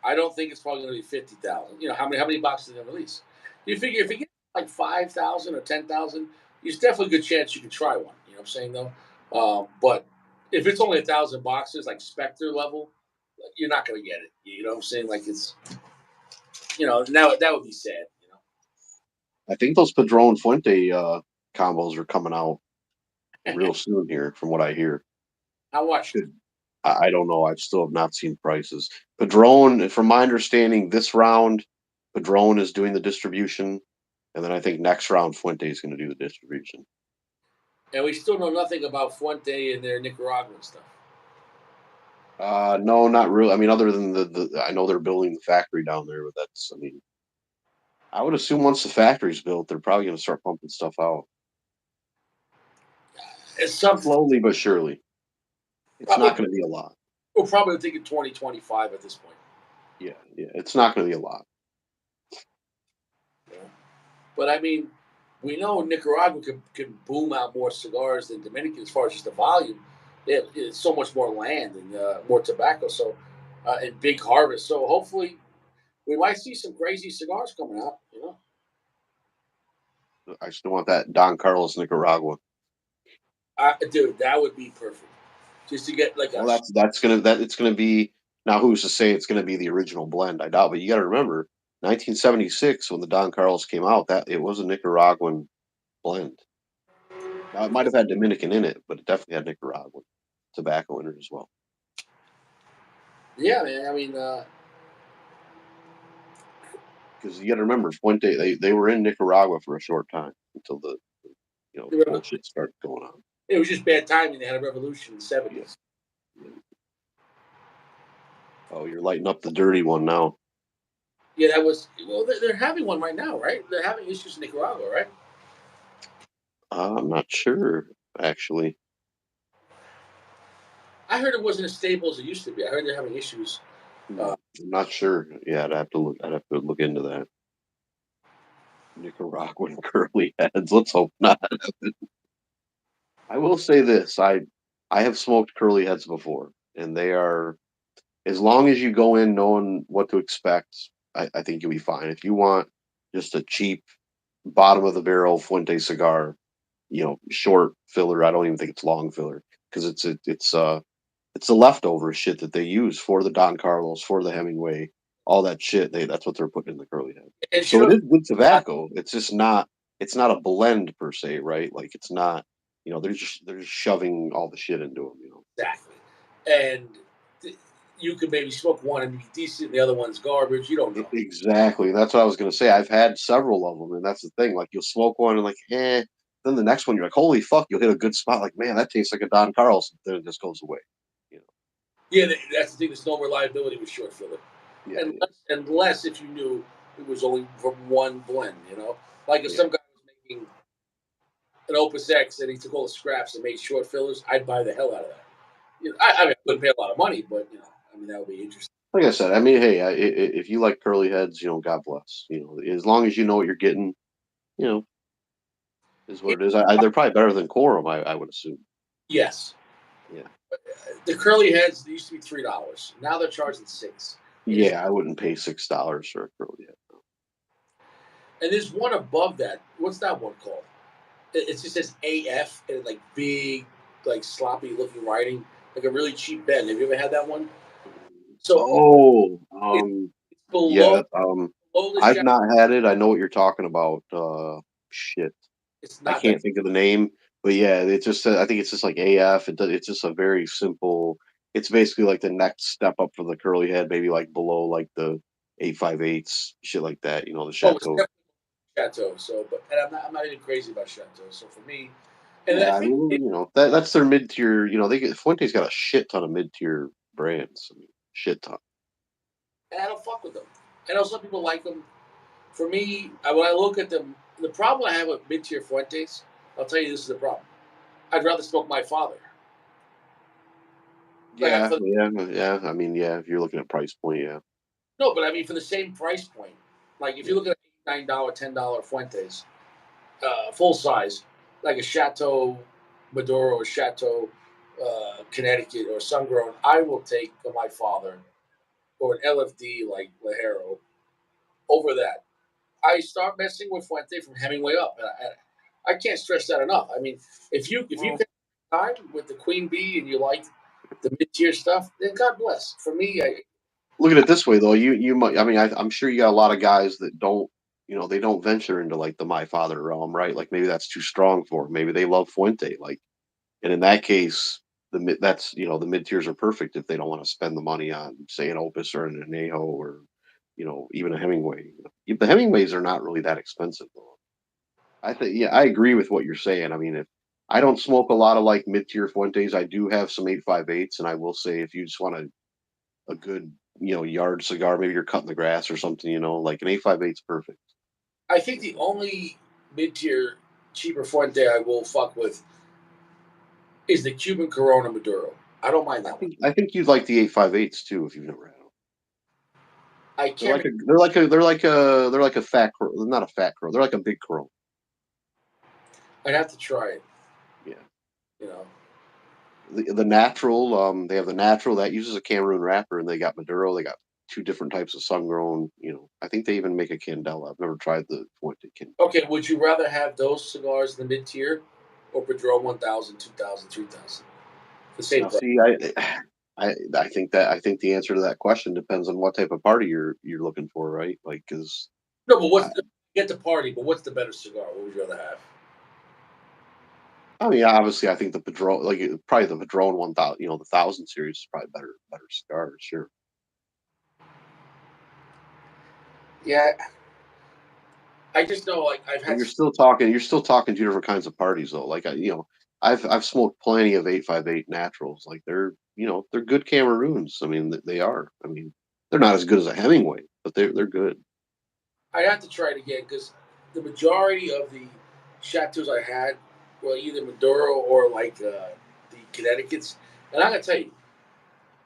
I don't think it's probably going to be 50,000. How many boxes they release? You figure if you get like 5,000 or 10,000, there's definitely a good chance you can try one. You know what I'm saying though? But if it's only 1,000 boxes, like Spectre level, you're not going to get it. You know what I'm saying? Like it's now that would be sad. I think those Padron Fuente combos are coming out real soon here, from what I hear. How much? Should I don't know. I still have not seen prices. Padron, from my understanding, this round, Padron is doing the distribution, and then I think next round Fuente is going to do the distribution. And we still know nothing about Fuente and their Nicaraguan stuff. No, not really. I mean, other than the I know they're building the factory down there, but that's, I mean, I would assume once the factory's built, they're probably going to start pumping stuff out It's something. slowly but surely. It's not Probably, going to be a lot. we're probably thinking 2025 at this point. Yeah, yeah, it's not going to be a lot. You know? But I mean, we know Nicaragua can boom out more cigars than Dominican as far as just the volume. It's so much more land and more tobacco, and big harvest. So hopefully, we might see some crazy cigars coming out. I still want that Don Carlos Nicaragua. Dude, that would be perfect. Just to get like a Well, that's it's gonna be, now. Who's to say it's gonna be the original blend? I doubt, but you got to remember, 1976 when the Don Carlos came out, that it was a Nicaraguan blend. Now it might have had Dominican in it, but it definitely had Nicaraguan tobacco in it as well. yeah, man. I mean, Because you got to remember, Fuente, they were in Nicaragua for a short time until the bullshit started going on. it was just bad timing. They had a revolution in the Yeah. '70s. Yeah. Oh, you're lighting up the dirty one now. Yeah, that was well. They're having one right now, right? They're having issues in Nicaragua, right? I'm not sure, actually. I heard it wasn't as stable as it used to be. I heard they're having issues. I'm not sure. Yeah, I'd have to look. I'd have to look into that. Nicaraguan curly heads. Let's hope not. I will say this: I have smoked curly heads before, and they are, as long as you go in knowing what to expect, I think you'll be fine. If you want just a cheap bottom of the barrel Fuente cigar, short filler. I don't even think it's long filler because it's the leftover shit that they use for the Don Carlos, for the Hemingway, all that shit. That's what they're putting in the curly head. And So it sure, is good tobacco. It's just not. It's not a blend per se, right? Like it's not. They're just shoving all the shit into them. exactly. And you could maybe smoke one and be decent, the other one's garbage. You don't know. Exactly. That's what I was gonna say. I've had several of them, and that's the thing. Like you'll smoke one and like, eh. Then the next one, you're like, holy fuck! You'll hit a good spot. Like, man, that tastes like a Don Carlos. Then it just goes away. You know. Yeah, that's the thing. There's no reliability with short filler, Yeah. Yeah. unless if you knew it was only from one blend. You know, like if Yeah. some guy was making an Opus X and he took all the scraps and made short fillers, I'd buy the hell out of that. You know, I mean, I wouldn't pay a lot of money, but you know, I mean, that would be interesting. Like I said, I mean, hey, if you like curly heads, God bless. As long as you know what you're getting, you know, is Yeah, what it is. They're probably better than Quorum, I would assume. yes, Yeah. the curly heads they used to be $3. Now they're charging six. It is, Yeah, I wouldn't pay $6 for a curly head. and there's one above that. What's that one called? It just says AF and like big, like sloppy looking writing, like a really cheap bed. Have you ever had that one? So Oh, it's yeah. below the I've shadow. not had it. I know what you're talking about. Shit, It's I not that. can't think of the name, but yeah, it's just. I think it's just like AF. It's just a very simple. It's basically like the next step up from the curly head, maybe like below like the 858s, shit like that. The Oh, it's Chateau. definitely Chateau. So, but and I'm not even crazy about Chateau. So for me, and Yeah, I I think mean, that's their mid tier. They get Fuente's got a shit ton of mid tier brands. I mean, shit ton. I don't fuck with them. I know some people like them. For me, when I look at them, the problem I have with mid tier Fuentes, I'll tell you this is the problem. I'd rather smoke my father. Like Yeah, for yeah, yeah. I mean, yeah, if you're looking at price point, yeah. no, but I mean for the same price point. Like if you Yeah. look at $9, $10 Fuentes, full size, like a Chateau Maduro or Chateau Connecticut or Sungrown, I will take my father or an LFD like Lajero over that. I start messing with Fuente from Hemingway up, and I can't stress that enough. I mean, if you Well, can time with the Queen Bee and you like the mid tier stuff, then God bless. For me, look at it this way though. You might. I mean, I'm sure you got a lot of guys that don't. They don't venture into like the My Father realm, right? Like maybe that's too strong for 'em. Maybe they love Fuente, like, and in that case, that's the mid tiers are perfect if they don't want to spend the money on say an Opus or an Anejo or even a Hemingway. The Hemingways are not really that expensive though. I think yeah, I agree with what you're saying. I mean, if I don't smoke a lot of like mid tier Fuentes, I do have some 858s, and I will say if you just want a good yard cigar, maybe you're cutting the grass or something, like an 858's perfect. I think the only mid tier cheaper Fuente I will fuck with is the Cuban Corona Maduro. I don't mind I that one. think I think you'd like the 858s too if you've never had them. I They're can't. like a they're like a they're like a they're like a fat not a fat crow. They're like a big crow. I'd have to try it. Yeah. You know. The natural, they have the natural that uses a Cameroon wrapper, and they got Maduro. They got two different types of sun grown. I think they even make a Candela. I've never tried the Fuente Candela. Okay, would you rather have those cigars in the mid tier or Padron 1000, 2000, 3000? The same Now, price. see, I think the answer to that question depends on what type of party you're looking for, right? Like, because No, but get the party, but what's the better cigar? What would you rather have? I mean, obviously, I think the Padron, like probably the Padron 1000, the 1000 series is probably better cigar, sure. Yeah, I just know like I've But had you're still talking two different kinds of parties though. Like I've smoked plenty of 858 naturals. Like they're good Cameroons. I mean, they are. I mean, they're not as good as a Hemingway, but they're good. I'd have to try it again because the majority of the chateaus I had were either Maduro or like the Connecticut's. And I'm gonna tell you,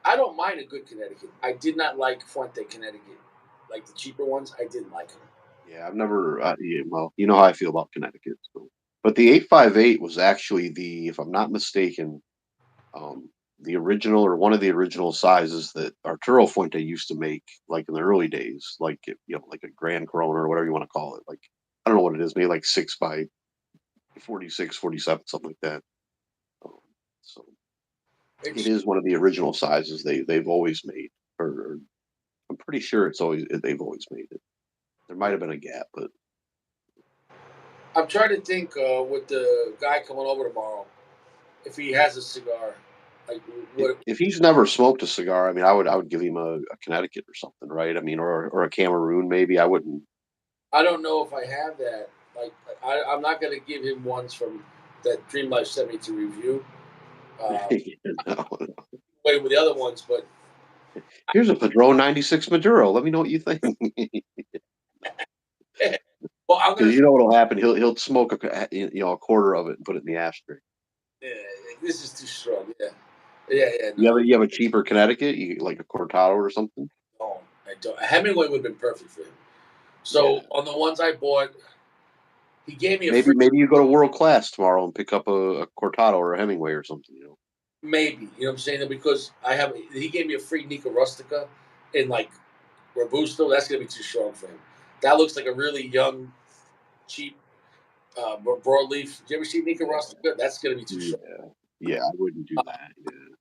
I don't mind a good Connecticut. I did not like Fuente Connecticut, like the cheaper ones. I didn't like them. Yeah, I've never. Yeah, well, you know how I feel about Connecticut. So. But the 858 was actually if I'm not mistaken, um, the original or one of the original sizes that Arturo Fuente used to make, like in the early days, like like a Grand Corona or whatever you want to call it. Like I don't know what it is, maybe like 6 by 46, 47, something like that. Um, so it It's, is one of the original sizes they've always made, or I'm pretty sure they've always made it. There might have been a gap, but I'm trying to think with the guy coming over tomorrow if he has a cigar. Like what? if he's never smoked a cigar, I mean, I would give him a Connecticut or something, right? I mean, or a Cameroon maybe. I wouldn't. I don't know if I have that. Like I'm not gonna give him ones from that Dream Life sent me to review. Uh, No. Way with the other ones, but Here's a Padron 96 Maduro. Let me know what you think. I'm Because gonna. you know what'll happen. He'll smoke a quarter of it and put it in the ashtray. Yeah, this is too strong. Yeah, yeah. You have No, a cheaper Connecticut, you like a Cortado or something. don't. I don't. Hemingway would have been perfect for him. So Yeah, on the ones I bought, he gave me a maybe free. you go to World Class tomorrow and pick up a Cortado or a Hemingway or something. Maybe you know what I'm saying? Because I have. He gave me a free Nica Rustica in like Robusto. That's gonna be too strong for him. That looks like a really young, cheap broadleaf. Did you ever see Nica Yeah, Rustica? That's gonna be too strong. yeah, yeah. I wouldn't do that.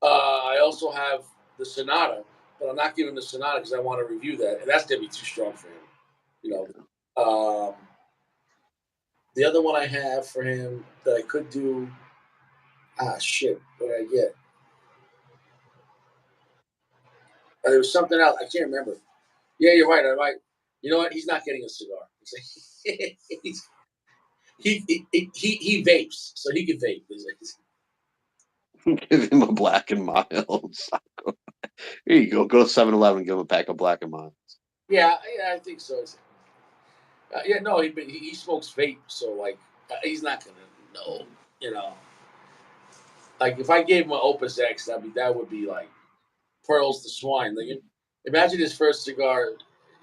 I also have the Sonata, but I'm not giving the Sonata because I want to review that, and that's gonna be too strong for him. You know, Yeah, the other one I have for him that I could do. Ah, shit. What did I get? There was something else. I can't remember. Yeah, you're right. I might. You know what? He's not getting a cigar. He's, he vapes, so he can vape. yeah. Give him a Black and Mild. Here you go. Go to 7-Eleven, give him a pack of Black and Mild. Yeah, I think so. Yeah, no, he smokes vape, so like he's not gonna know. You know, like if I gave him an Opus X, that would be like pearls to swine. Like imagine his first cigar.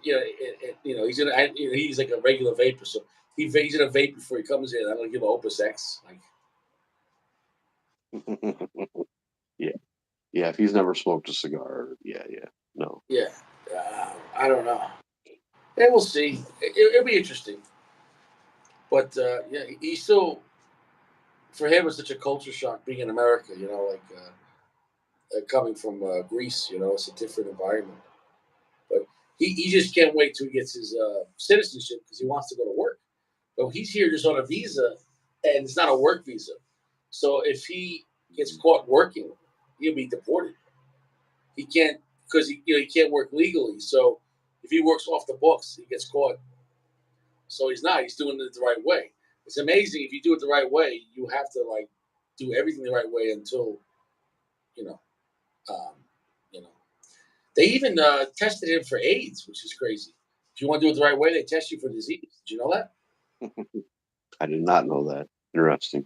He's like a regular vapor, so he's gonna vape before he comes in. I'm gonna give him Opus X. Like Yeah, yeah. If he's never smoked a cigar, yeah, yeah. No. yeah, I don't know. Yeah, we'll see. It'll be interesting, but yeah, he's still for him it's such a culture shock being in America. Coming from Greece, it's a different environment. But he just can't wait till he gets his citizenship because he wants to go to work. But he's here just on a visa, and it's not a work visa. So if he gets caught working, he'll be deported. He can't because he can't work legally. So if he works off the books, he gets caught. So he's not. He's doing it the right way. It's amazing if you do it the right way. You have to like do everything the right way until you know. Um, you know. They even tested him for AIDS, which is crazy. If you want to do it the right way, they test you for disease. Did you know that? I did not know that. Interesting.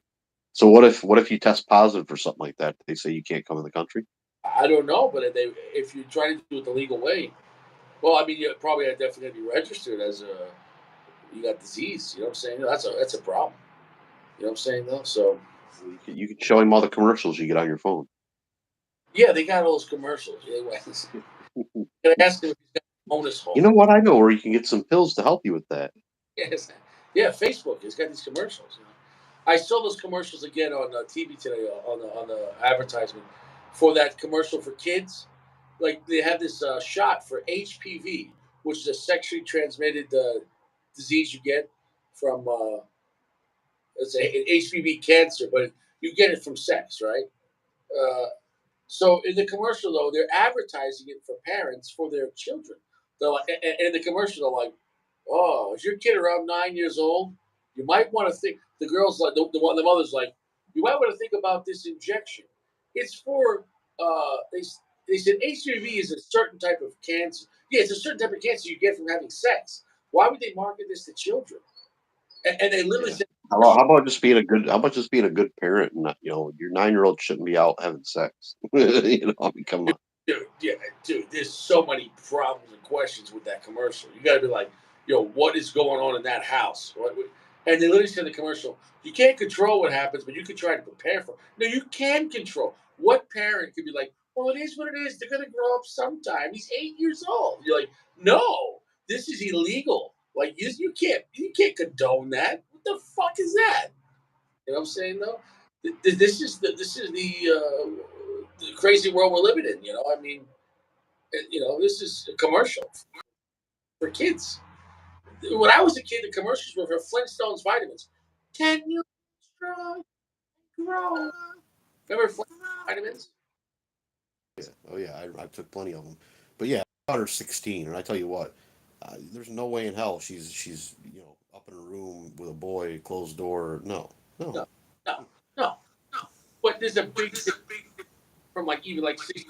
So what if you test positive for something like that? They say you can't come in the country. I don't know, but if you try to do it the legal way, well, I mean, you probably are definitely be registered as a you got disease. You know what I'm saying? That's a problem. You know what I'm saying though? So You could show him all the commercials you get on your phone. yeah, they got all those commercials. Yeah, gonna ask him if he's got a bonus You hole. know what? I know where you can get some pills to help you with that. Yes, yeah, Facebook. It's got these commercials. I saw those commercials again on TV today on the advertisement for that commercial for kids. Like they have this shot for HPV, which is a sexually transmitted disease you get from it's a HPV cancer, but you get it from sex, right? Uh, so in the commercial though, they're advertising it for parents for their children. They're like, and in the commercial, they're like, "Oh, is your kid around 9 years old? You might want to think." The girl's like, the mother's like, "You might want to think about this injection. It's for they said HPV is a certain type of cancer. Yeah, it's a certain type of cancer you get from having sex. Why would they market this to children?" And they literally Yeah. said, How about just being a good parent and not, your 9-year-old shouldn't be out having sex. I mean, come on. Dude, yeah, dude, there's so many problems and questions with that commercial. You got to be like, yo, what is going on in that house? And they literally said in the commercial, you can't control what happens, but you can try to prepare for it. No, you can control. What parent could be like, well, it is what it is. They're going to grow up sometime. He's 8 years old. You're like, no, this is illegal. Like, you can't condone that. What the fuck is that? You know what I'm saying, though? This is the crazy world we're living in. I mean, this is a commercial for kids. When I was a kid, the commercials were for Flintstones vitamins. Can you strong grow? Remember Flintstones vitamins? Yeah. Oh yeah, I took plenty of them. But yeah, my daughter's 16, and I tell you what, there's no way in hell she's up in a room with a boy, closed door. No, no. No, no, no. But there's a big difference from like even like 6,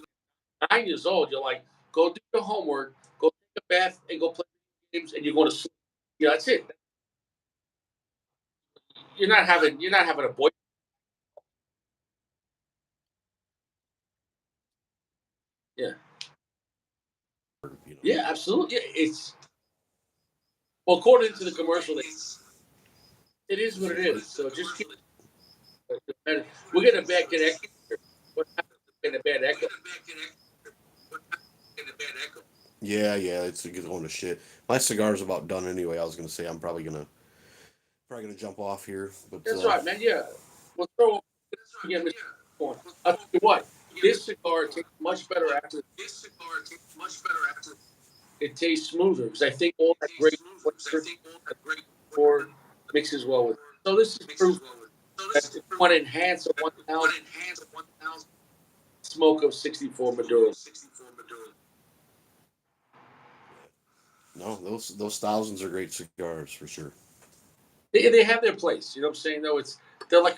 9 years old. You're like, go do your homework, go take a bath, and go play games, and you're going to sleep. Yeah, that's it. you're not having a boy. Yeah. You know. Yeah, absolutely. Yeah, it's well, according to the commercial, it is what it is. So just keep. We're getting a bad connection. We're getting a bad echo. Yeah, it's going to shit. My cigar's about done anyway. I was gonna say I'm probably gonna jump off here, but That's right, man. Yeah, we'll throw again. I'll tell you what. This cigar tastes much better after. It tastes smoother because I think all that great flavor or mixes well with. It. So this is proof that if you want to enhance a 1,000 smoke of 64 Maduro. no, those thousands are great cigars for sure. They have their place. You know what I'm saying? Though they're like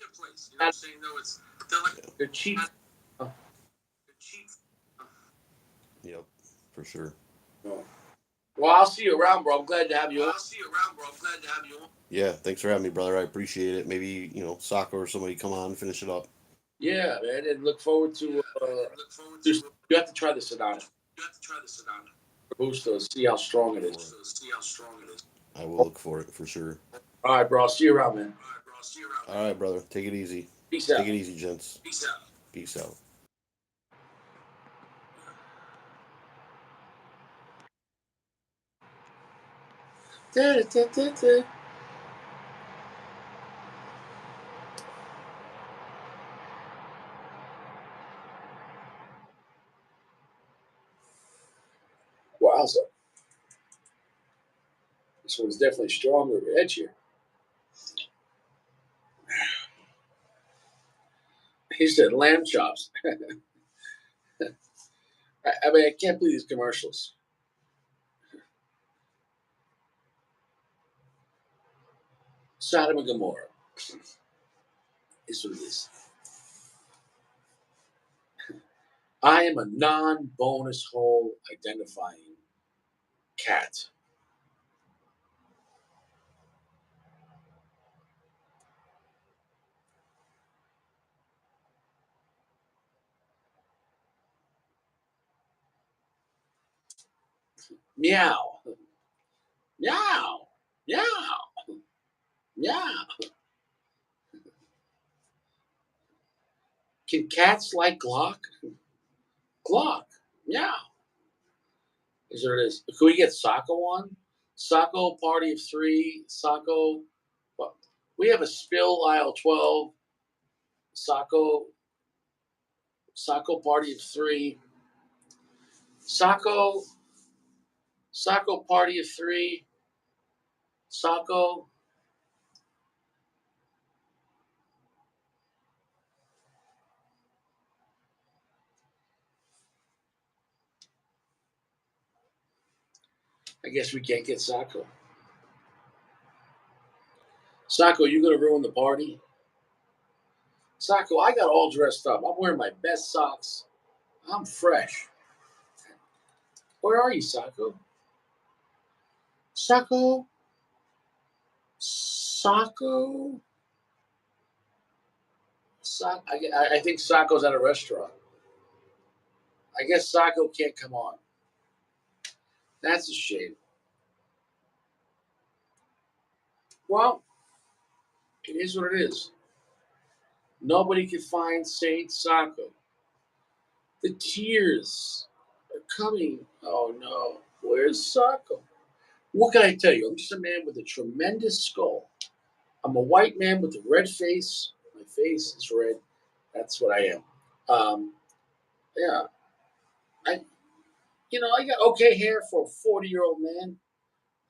they're cheap. Uh, Yep, for sure. Well, I'll see you around, bro. I'm glad to have you on. Yeah, thanks for having me, brother. I appreciate it. Maybe Soccer or somebody come on and finish it up. Yeah, man, and look forward to. You have to try the Sonata Robusto. See how strong it is. I will look for it for sure. All right, bro. I'll see you around, man. All right, brother. Take it easy. Peace out. Take it easy, gents. Peace out. Da, da, da, da. Wowza. This one's definitely stronger, edgier. He said lamb chops. I mean, I can't believe these commercials. Sodom and Gomorrah is what it is. I am a non-bonus hole identifying cat. Meow. Meow. Meow. Meow. Can cats like Glock? Glock. Meow. Is what it is. Can we get Sacco on? Sacco party of three. Sacco. Well, we have a spill aisle 12. Sacco. Sacco party of three. Sacco. Sacco party of three. Sacco. I guess we can't get Sacco. Sacco, you gonna ruin the party? Sacco, I got all dressed up. I'm wearing my best socks. I'm fresh. Where are you, Sacco? Sacco? Sacco? I think Sacco's at a restaurant. I guess Sacco can't come on. That's a shame. Well, it is what it is. Nobody can find Saint Sacco. The tears are coming. Oh no. Where's Sacco? What can I tell you? I'm just a man with a tremendous skull. I'm a white man with a red face. My face is red. That's what I am. Yeah. I I got okay hair for a 40-year-old man.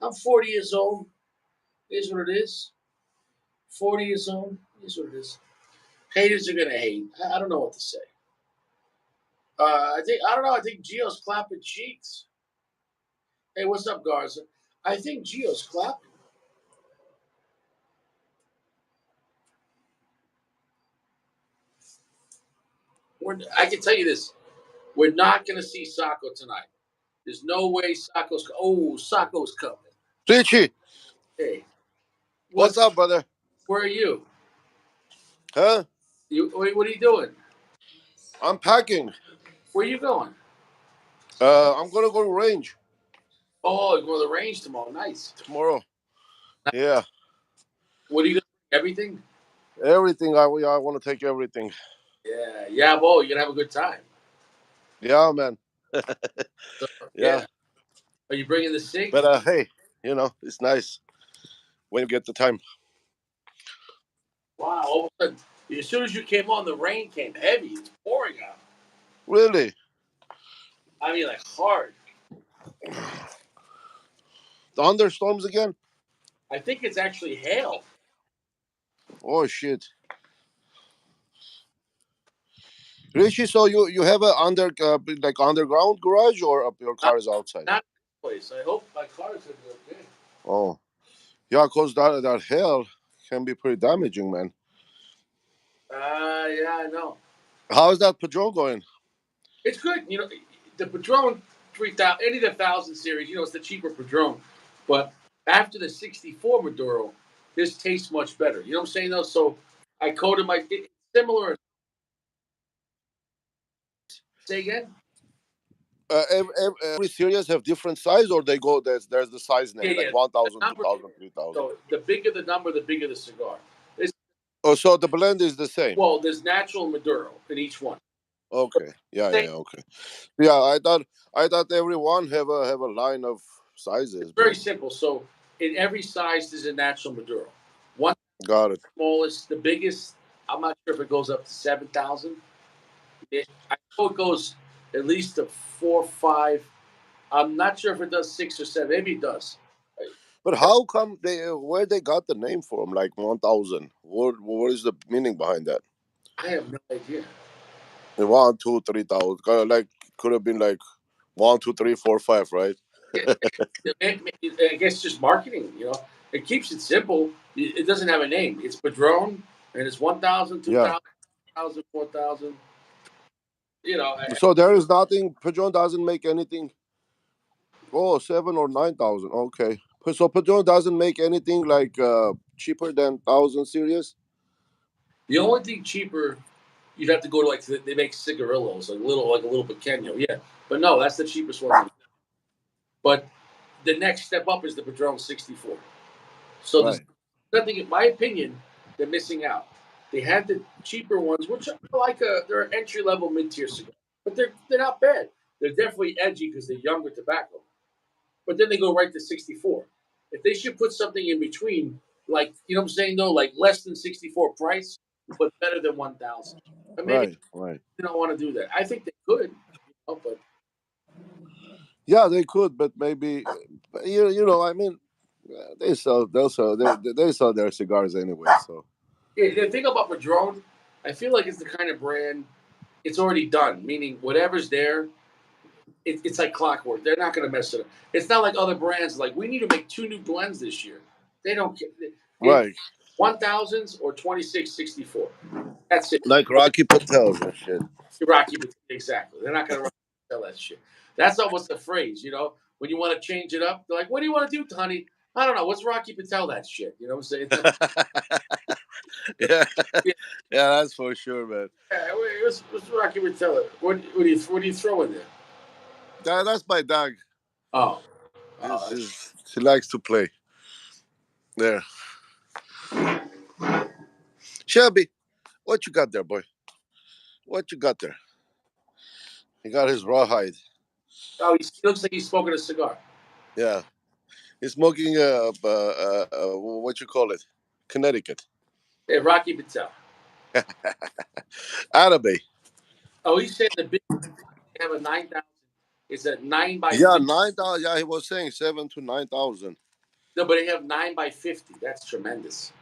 I'm 40 years old. Is what it is. 40 years old. Is what it is. Haters are gonna hate. I don't know what to say. I don't know. I think Gio's clapping cheeks. Hey, what's up, Garza? I think Gio's clapping. I can tell you this: we're not gonna see Sacco tonight. There's no way Sacco's. Oh, Sacco's coming. Richie, Hey, what's up, brother? where are you? Huh? What are you doing? I'm packing. Where are you going? I'm gonna go to range Oh, you're going to the range tomorrow. Nice. tomorrow. Yeah, What are you going to everything? everything. I want to take everything. Yeah, yeah, boy, you're gonna have a good time. Yeah, man. So, Yeah, yeah. Are you bringing the but SIG? hey, it's nice when you get the time. Wow, all of a sudden, as soon as you came on, the rain came heavy. It's pouring out. Really, I mean, like hard. thunderstorms again? I think it's actually hail. Oh shit, Richie. So you have a like underground garage or your Not, car is outside? not this place. I hope my car is gonna be okay. Oh, yeah, cause that hail can be pretty damaging, man. Yeah, I know. How is that Padron going? It's good. The Padron 3000, any of the 1000 series, it's the cheaper Padron. But after the 64 Maduro, this tastes much better. You know what I'm saying though? So I coated it's similar. Say again? Every series have different size, or they go there's the size Yeah, name like yeah. The 1,000, number. 2,000, 3,000. So the bigger the number, the bigger the cigar. It's, Oh, so the blend is the same. well, there's natural Maduro in each one. Okay, yeah, It's okay. Yeah, I thought everyone have a line of sizes, very but simple. So in every size, there's a natural Maduro. One got it. smallest, the biggest. I'm not sure if it goes up to 7,000. I know it goes at least to 4, 5. I'm not sure if it does 6 or 7. Maybe it does. But how come where they got the name from? Like 1,000. What is the meaning behind that? I have no idea. The 1, 2, 3,000. Kind of like could have been like 1, 2, 3, 4, 5, right? I guess just marketing. It keeps it simple. It doesn't have a name. It's Padron, and it's 1,000, two Yeah. thousand, 4,000. You know, So there is nothing. Padron doesn't make anything. Oh, 7 or 9,000. Okay. So Padron doesn't make anything like cheaper than 1,000 series. the only thing cheaper, you'd have to go to they make cigarillos, like a little pequeño. Yeah, but no, that's the cheapest one. But the next step up is the Padron 64. So there's Right. nothing, in my opinion, they're missing out. They had the cheaper ones, which are they're an entry level mid tier cigar, but they're not bad. They're definitely edgy because they're younger tobacco. But then they go right to 64. If they should put something in between, like you know what I'm saying though, like less than 64 price, but better than 1,000. But maybe Right. Right. they don't want to do that. I think they could, but Yeah, they could, but maybe I mean, they sell their cigars anyway. So yeah, the thing about Padron, I feel like it's the kind of brand it's already done. Meaning whatever's there, it's like clockwork. They're not going to mess it up. It's not like other brands. Like we need to make 2 new blends this year. They don't care. It right, 1,000s or 2664. That's it. like Rocky Patel and shit. Rocky, exactly. They're not going to tell that shit. That's almost the phrase. When you want to change it up, they're like, "What do you want to do, honey?" I don't know. What's Rocky Patel that shit? You know what I'm saying? Yeah, Yeah, yeah, that's for sure, man. what's Rocky Patel? What do you throw in there? That's my dog. Oh, He likes to play there. Shelby, what you got there, boy? What you got there? He got his rawhide. he looks like he's smoking a cigar. Yeah, he's smoking what you call it, Connecticut. Yeah, Rocky Patel. Arabe. Oh, he said the big have a 9,000. It's a 9 by Yeah, 50. 9,000. Yeah, he was saying 7 to 9,000. No, but they have 9 by 50. That's tremendous.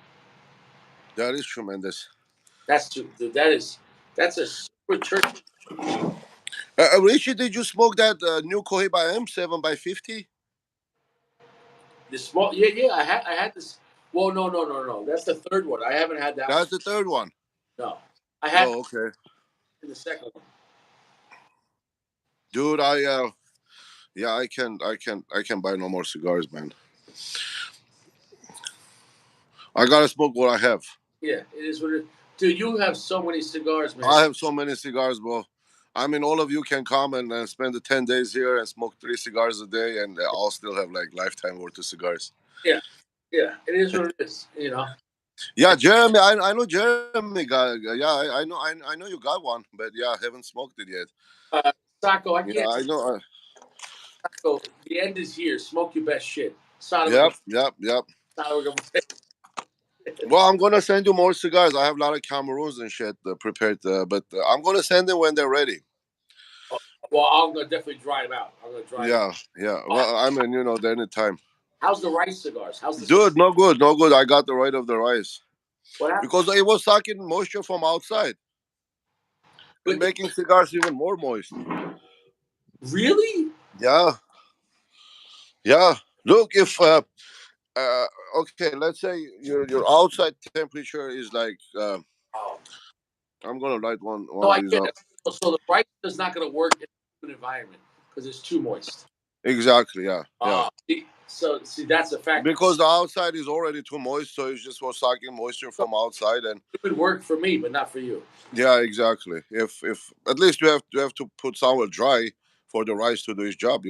That is tremendous. That's a super church. Richie, did you smoke that new Cohiba M 7 by 50? The small, yeah, yeah. I had this. Well, no, no, no, no. That's the third one. I haven't had that one. That's the third one. No, I had Oh, okay. the second one. Dude, yeah, I can buy no more cigars, man. I gotta smoke what I have. Yeah, it is what it. Dude, you have so many cigars, man. I have so many cigars, bro. I mean, all of you can come and spend the 10 days here and smoke 3 cigars a day, and I'll still have like lifetime worth of cigars. Yeah, yeah, it is what it is. Yeah, Jeremy, I know Jeremy got. Yeah, I know you got one, but yeah, I haven't smoked it yet. Uh, Sacco, I Yeah, can't. I know. Sacco, the end is here. Smoke your best shit. Son of a Yep, gun. yep, yep. Son of a gun. Well, I'm gonna send you more cigars. I have a lot of Cameroons and shit prepared, but I'm gonna send them when they're ready. Well, I'm gonna definitely dry them out. I'm gonna dry them out. Yeah, yeah. Well, I mean, they're anytime. How's the rice cigars? How's the Dude, no good, no good. I got the right of the rice what happened? because it was sucking moisture from outside and But making cigars even more moist. really? Yeah, yeah. Look, if uh, okay, let's say your outside temperature is like Oh, I'm gonna light one no, of I these get up. it. So the rice is not gonna work in an environment because it's too moist. Exactly. Yeah, yeah. See, that's a factor. Because the outside is already too moist, so it's just for sucking moisture So from outside, and it would work for me, but not for you. yeah, exactly. If at least you have to put somewhere dry for the rice to do its job.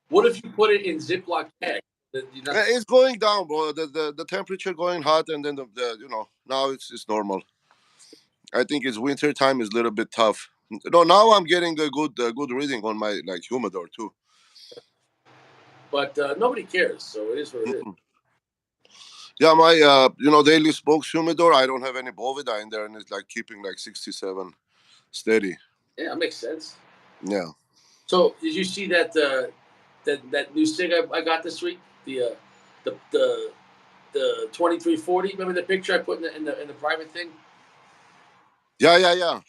What if you put it in Ziploc bag? You're not, It's going down, bro. The temperature going hot, and then the now it's normal. I think it's winter time is a little bit tough. No, now I'm getting a good reading on my like humidor too. but nobody cares. So it is what it is. Mm-mm. Yeah, my daily spokes humidor. I don't have any bovida in there, and it's like keeping like 67 steady. Yeah, it makes sense. Yeah. So did you see that new cig I got this week? The 2340. Remember the picture I put in the private thing? Yeah, yeah, yeah.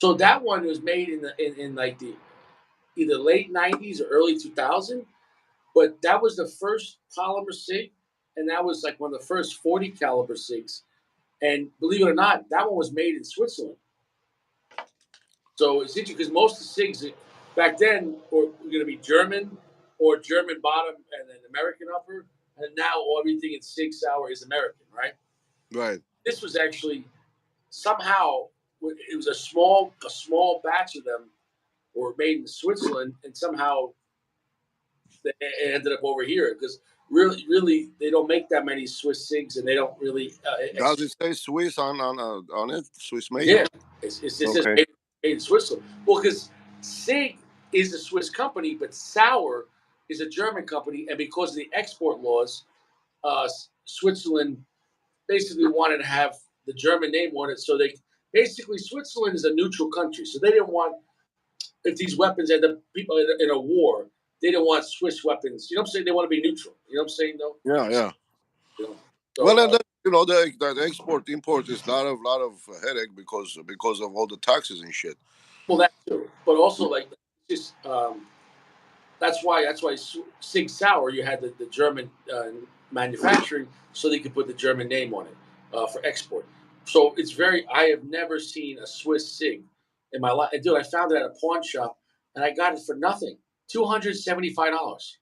So that one was made in like the either late '90s or early 2000. But that was the first polymer sig, and that was like one of the first 40 caliber sigs. And believe it or not, that one was made in Switzerland. So it's interesting because most of the SIGs back then were going to be German or German bottom and then American upper. And now everything in SIG Sauer is American, right? Right. This was actually somehow it was a small batch of them were made in Switzerland, and somehow it ended up over here because really they don't make that many Swiss SIGs, and they don't really. Does it say Swiss on it? Swiss made? Yeah, it says Okay. made in Switzerland. Well, because Sig is a Swiss company, but Sauer is a German company, and because of the export laws, Switzerland basically wanted to have the German name on it. So they basically Switzerland is a neutral country, so they didn't want if these weapons end up people in a war, they didn't want Swiss weapons. You know what I'm saying? They want to be neutral. You know what I'm saying, though. Yeah, yeah. You know? Well, So and then, the export import is lot of headache because of all the taxes and shit. well that too, but also like just that's why Sig Sauer you had the German manufacturing so they could put the German name on it for export. So it's very. I have never seen a Swiss Sig in my life. Dude, I found it at a pawn shop and I got it for nothing. $275.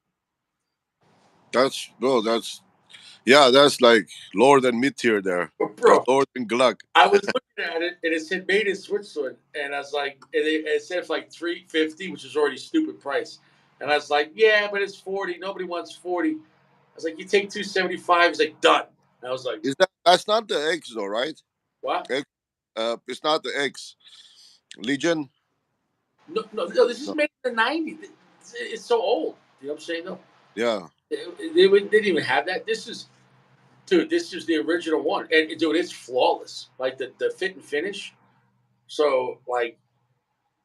That's bro. That's like lower than mid tier there. That's Bro, lower than Gluck. I was looking at it and it said made in Switzerland, and I was like, it said for like 350, which is already stupid price. And I was like, yeah, but it's 40. Nobody wants 40. I was like, you take 275. He's like, done. And I was like, That's not the X though, right? what? X, it's not the X Legion. No, no, no. This is No. made in the '90s. It's so old. You know what I'm saying? No, Yeah, they didn't even have that. This is, dude. This is the original one, and dude, it's flawless. Like the fit and finish. So like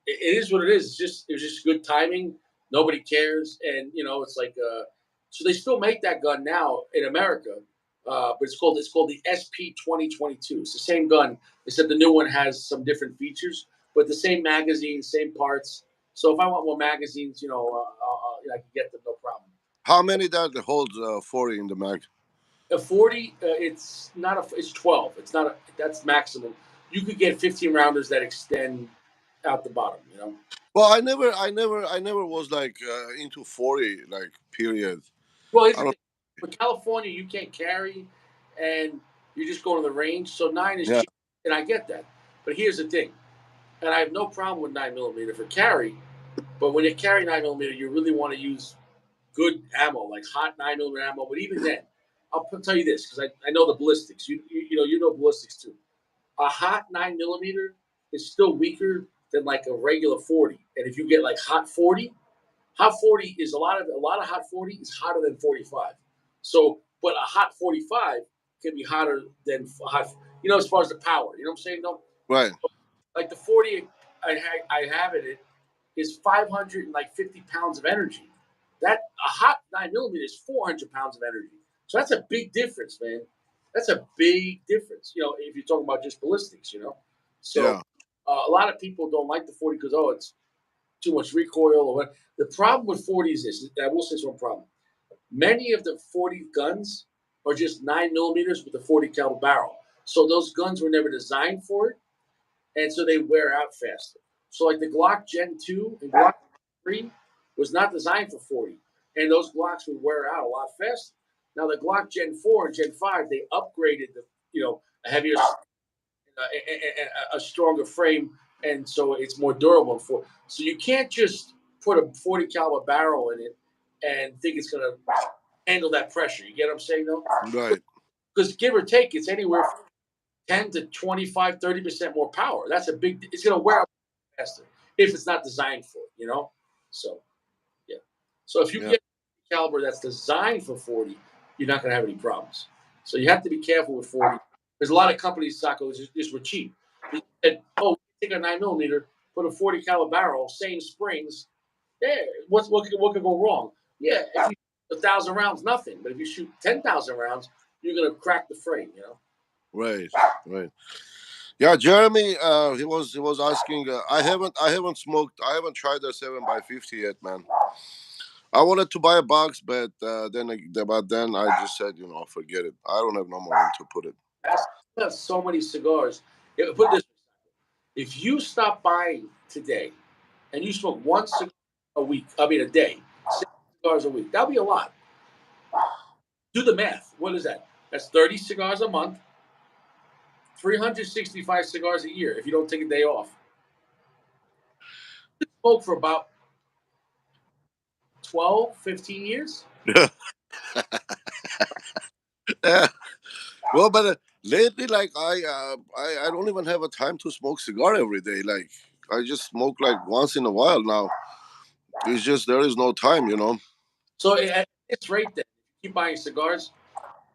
it is what it is. It was just good timing. Nobody cares, and it's like so they still make that gun now in America, but it's called the SP 2022. It's the same gun, except the new one has some different features, but the same magazine, same parts. So if I want more magazines, I can get them no problem. how many that holds 40 in the mag? A 40, it's not a, it's 12. It's not a, that's maximum. You could get 15 rounders that extend out the bottom. Well, I never was like into 40 like period. Well, here's I the don't. thing. For California, you can't carry, and you're just going to the range. So 9 is Yeah. cheap, and I get that. But here's the thing, and I have no problem with 9 millimeter for carry. But when you carry 9 millimeter, you really want to use good ammo, like hot 9 millimeter ammo. But even then, I'll tell you this because I know the ballistics. You know ballistics too. A hot 9 millimeter is still weaker than like a regular 40. And if you get like hot 40 is a lot of hot 40 is hotter than 45. So, but a hot 45 can be hotter than hot. As far as the power, you know what I'm saying? No, Right. like the 40 I have it is 550 pounds of energy. That a hot 9 millimeter is 400 pounds of energy. So that's a big difference, man. That's a big difference. If you're talking about just ballistics, So Yeah. a lot of people don't like the 40 because it's too much recoil or what. The problem with 40 is this. I will say one problem. Many of the 40 guns are just 9 millimeters with a 40 caliber barrel. So those guns were never designed for it, and so they wear out faster. So like the Glock Gen 2 and Glock 3 was not designed for 40, and those Glocks would wear out a lot faster. Now the Glock Gen 4 and Gen 5, they upgraded a heavier, a stronger frame, and so it's more durable. So you can't just put a 40 caliber barrel in it and think it's gonna handle that pressure. You get what I'm saying, though? Right. Because give or take, it's anywhere from 10 to 25, 30% more power. That's a big. It's gonna wear out faster if it's not designed for it. So yeah. So if you Yeah. get a caliber that's designed for 40, you're not gonna have any problems. So you have to be careful with 40. There's a lot of companies, Sacco, just were cheap. They said, "Oh, take a 9 millimeter, put a 40 caliber barrel, same springs. Yeah, what could go wrong? Yeah, if you shoot 1,000 rounds, nothing. But if you shoot 10,000 rounds, you're gonna crack the frame. Right. Right. Yeah, Jeremy. He was asking. I haven't smoked. I haven't tried the 7x50 yet, man. I wanted to buy a box, but then I just said, forget it. I don't have no more room to put it. You have so many cigars. Put this: if you stop buying today and you smoke one cigar a week, I mean a day, 6 cigars a week, that'll be a lot. Do the math. What is that? That's 30 cigars a month, 365 cigars a year if you don't take a day off. Smoke for about 12, 15 years. Yeah. Well, but lately, like I don't even have a time to smoke cigar every day. Like I just smoke like once in a while now. It's just there is no time. So at this rate, then, keep buying cigars,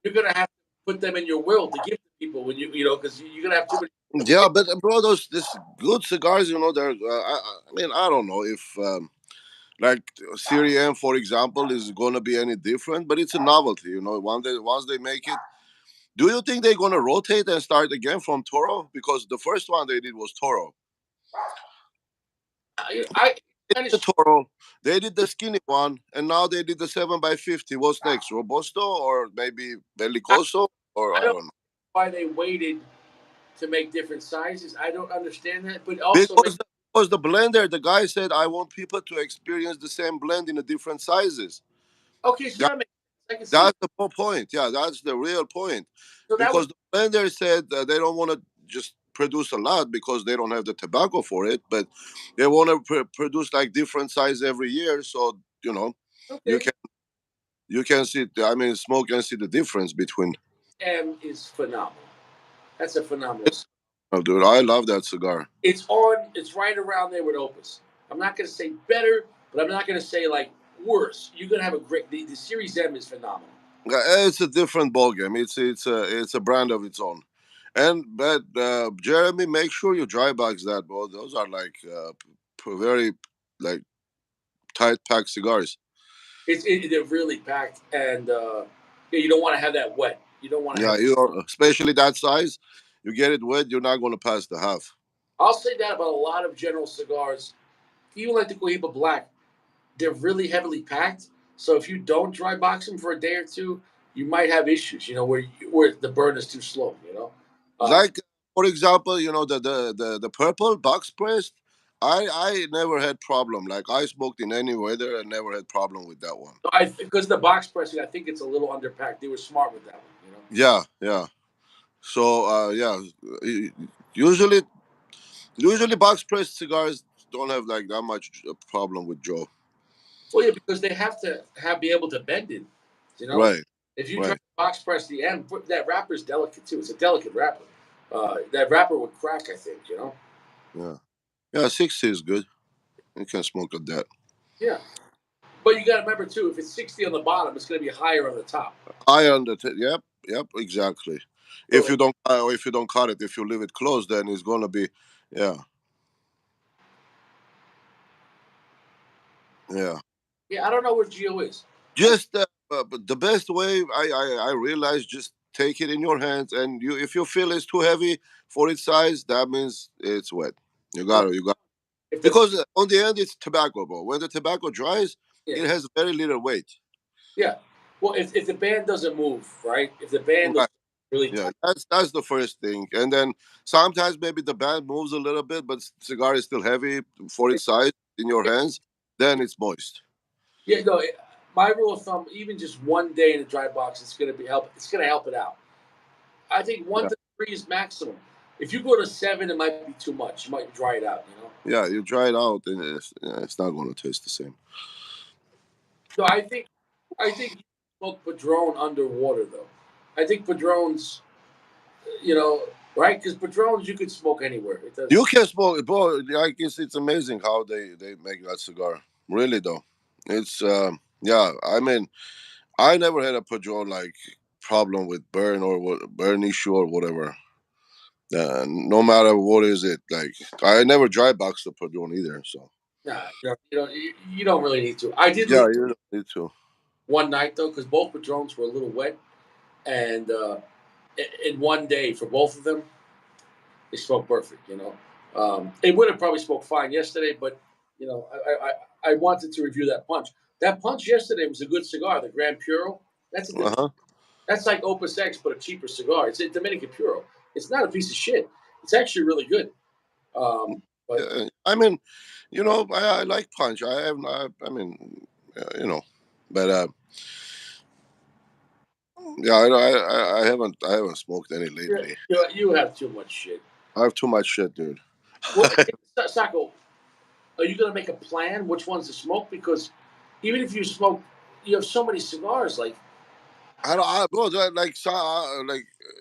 you're gonna have to put them in your will to give to people when because you're gonna have too many. Yeah, but bro, those this good cigars, they're. I mean, I don't know if like Serie M, for example, is gonna be any different, but it's a novelty. Once they make it. Do you think they're gonna rotate and start again from Toro? Because the first one they did was Toro. I kind of The Toro, they did the skinny one, and now they did the 7x50. What's next, Robusto or maybe I, Bellicoso, or I I don't know don't know. why they waited to make different sizes. I don't understand that, but also Because the blender, the guy said, I want people to experience the same blend in the different sizes. okay, so That that makes sense. I can see that's that. the whole point. Yeah, that's the real point. So that would Because the blender said they don't want to just produce a lot because they don't have the tobacco for it, but they want to produce like different size every year. So you okay. can you can see. I mean, smoke can see the difference between. M is phenomenal. That's a phenomenal. Oh, dude, I love that cigar. It's on. It's right around there with Opus. I'm not gonna say better, but I'm not gonna say like worse. You're gonna have a great. The Series M is phenomenal. It's a different ballgame. It's a brand of its own. And but Jeremy, make sure you dry box that, bro. Those are like very like tight packed cigars. They're really packed, and yeah, you don't want to have that wet. You don't want to Yeah, have. especially that size. You get it wet, you're not going to pass the half. I'll say that about a lot of General cigars, even like the Cohiba Black. They're really heavily packed. So if you don't dry box them for a day or two, you might have issues. Where the burn is too slow. Uh, Like for example, the purple box pressed. I never had problem. Like I smoked in any weather and never had problem with that one. because the box pressing, I think it's a little underpacked. They were smart with that one. Yeah, yeah. So yeah, usually usually box pressed cigars don't have like that much problem with Joe. Well, yeah, because they have to be able to bend it. You know, Right, if you try right. to box press the end, that wrapper's delicate too. It's a delicate wrapper. That wrapper would crack, I think. You know. Yeah, yeah. 60 is good. You can smoke at that. Yeah, but you got to remember too. If it's 60 on the bottom, it's going to be higher on the top. I understand. Yep, yep. Exactly. So If you don't cut it, if you leave it closed, then it's gonna be, yeah, yeah. yeah, I don't know where Geo is. Just but the best way I realize, just take it in your hands, and you if you feel it's too heavy for its size, that means it's wet. Right. You got If the because on the end it's tobacco, bro. When the tobacco dries, yeah it has very little weight. yeah, well, if the band doesn't move, right? If the band is Right. really Yeah, tight, that's the first thing, and then sometimes maybe the band moves a little bit, but cigar is still heavy for its size in your hands. Then it's moist. yeah, no. My rule of thumb, even just one day in a dry box, it's going to be help. It's going to help it out. I think one Yeah, to three is maximum. If you go to seven, it might be too much. You might dry it out. You know. yeah. You dry it out, and it's not going to taste the same. So I think you smoke Padron underwater though. I think Padrones, you know, right? Because Padrones you could smoke anywhere. It does. You can smoke, bro. I guess it's amazing how they make that cigar. Really though, it's yeah. I mean, I never had a Padron like problem with burn or what burn issue or whatever. No matter what is it, like I never dry boxed the Padron either. So Nah, you don't really need to. I did yeah, leave you don't need to. one night though because both Padrones were a little wet, and in one day for both of them, they spoke perfect. It would have probably spoke fine yesterday, but I wanted to review that punch. That punch yesterday was a good cigar, the Grand Puro. That's a Uh huh. that's like Opus X, but a cheaper cigar. It's a Dominican Puro. It's not a piece of shit. It's actually really good. But I mean, I like punch. I have not. I mean, but yeah, I haven't smoked any lately. you have too much shit. I have too much shit, dude. Well, Sacco, are you going to make a plan which ones to smoke? Because even if you smoke, you have so many cigars. Like, I don't, I, bro, like,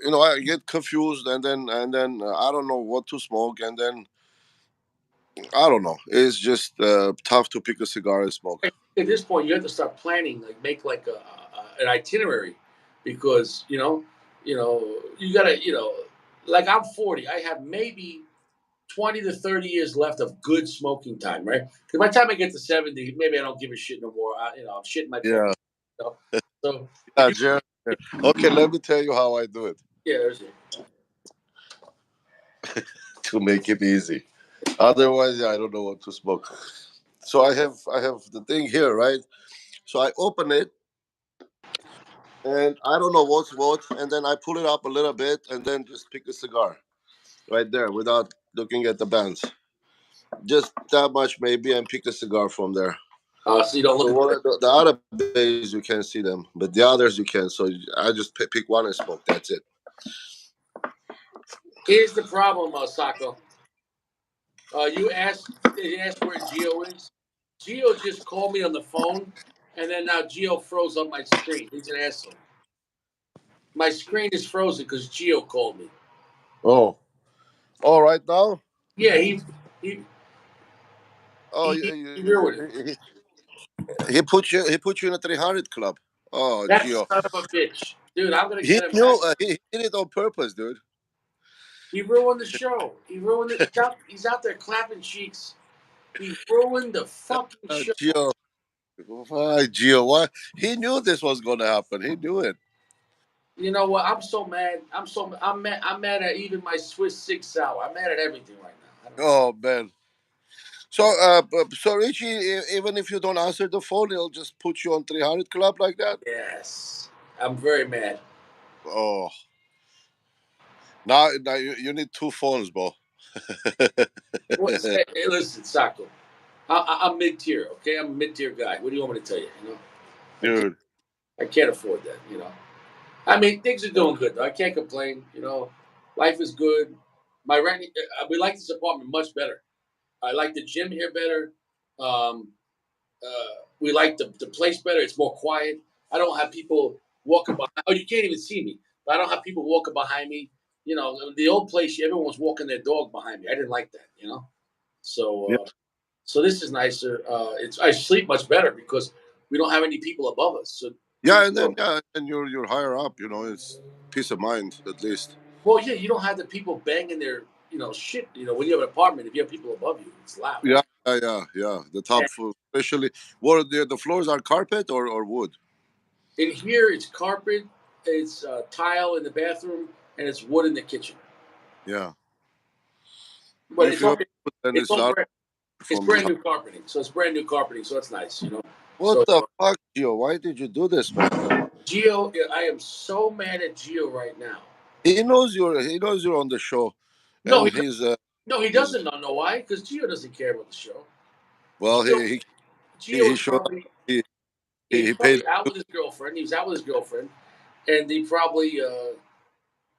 I get confused, and then I don't know what to smoke, and then I don't know. It's just tough to pick a cigar and smoke. at this point, you have to start planning, like make like an itinerary, because you gotta, like I'm 40. I have maybe 20 to 30 years left of good smoking time, right? Because by the time I get to 70, maybe I don't give a shit no more. I'm shitting my pants. Yeah, You know? So if yeah, you, Jared. Okay, let me tell you how I do it yeah, there's it. to make it easy. Otherwise, yeah, I don't know what to smoke. So I have the thing here, right? So I open it, and I don't know what's what, and then I pull it up a little bit, and then just pick a cigar right there without looking at the bands. Just that much maybe, and pick a cigar from there. So you don't So look at the other bays you can't see them, but the others you can. So I just pick one and smoke. That's it. Here's the problem, Sacco. You asked where Geo is. Geo just called me on the phone, and then now Geo froze on my screen. He's an asshole. My screen is frozen because Geo called me. Oh, all right now. Yeah, he Oh, he, he ruined it. he put you in a 300 club. Oh, That Gio, son of a bitch, dude. I'm gonna he get him back. knew he did it on purpose, dude. He ruined the show. He ruined it. He's out there clapping cheeks. He ruined the fucking show. Gio, why, Gio? Why? He knew this was gonna happen. He knew it. You know what? I'm so mad. I'm mad at even my Swiss Six Sour. I'm mad at everything right now. I don't know. Oh man. So, so Richie, even if you don't answer the phone, he'll just put you on 300 club like that. Yes, I'm very mad. Oh, now you need two phones, bro. Hey, listen, Sacco. I'm mid tier. Okay, I'm a mid tier guy. What do you want me to tell you? I can't. Dude. I can't afford that. I mean, things are doing good though. I can't complain. You know, life is good. My rent, we like this apartment much better. I like the gym here better. Um, we like the place better. It's more quiet. I don't have people walking behind. Oh, you can't even see me. But I don't have people walking behind me. You know, the old place, everyone was walking their dog behind me. I didn't like that. You know, Yeah, so so this is nicer. It's I sleep much better because we don't have any people above us. So yeah, and then you're higher up. You know, it's peace of mind at least. well, yeah, you don't have the people banging their shit. You know, when you have an apartment, if you have people above you, it's loud. Yeah, yeah. The top And floor, especially, what the floors are carpet or wood. in here, it's carpet, it's tile in the bathroom, and it's wood in the kitchen. Yeah, But if you have wood, then it's it's all loud it's from brand behind. new carpeting, so it's brand new carpeting, so it's nice, you know. What So the fuck, Gio? Why did you do this, man? Gio, I am so mad at Gio right now. He knows you're on the show, No, and he no, he he's doesn't know why, because Gio doesn't care about the show. well, Gio Gio he is showed up. probably He he's he paid. probably out with his girlfriend. He was out with his girlfriend, and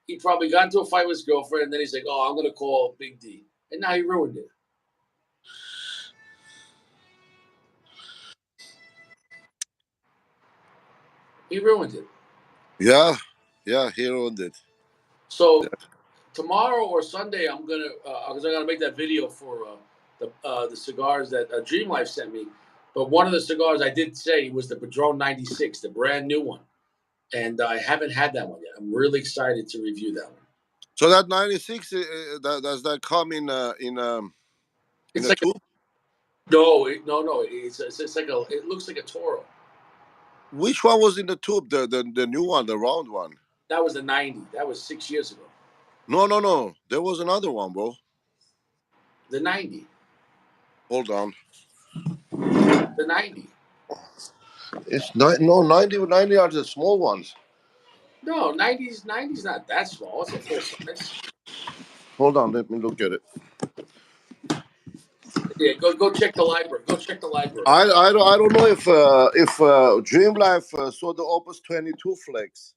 he probably got into a fight with his girlfriend, and then he's like, "Oh, I'm gonna call Big D," and now he ruined it. He ruined it. Yeah, yeah, he ruined it. So tomorrow or Sunday, I'm gonna because I gotta make that video for the cigars that Dream Life sent me. But one of the cigars I did say was the Padron 96, the brand new one, and I haven't had that one yet. I'm really excited to review that one. So that 96, does that come in It's a like tube? no, it's like it looks like a Toro. Which one was in the tube? The new one, the round one. That was the 90. That was 6 years ago. No, no, no. There was another one, bro. The 90, Hold on. the 90. It's no 90 are the small ones. No, 90's not that small. It's a full size. Hold on, let me look at it. Yeah, go check the library. Go check the library. I don't know if Dream Life saw the Opus 22 Flex.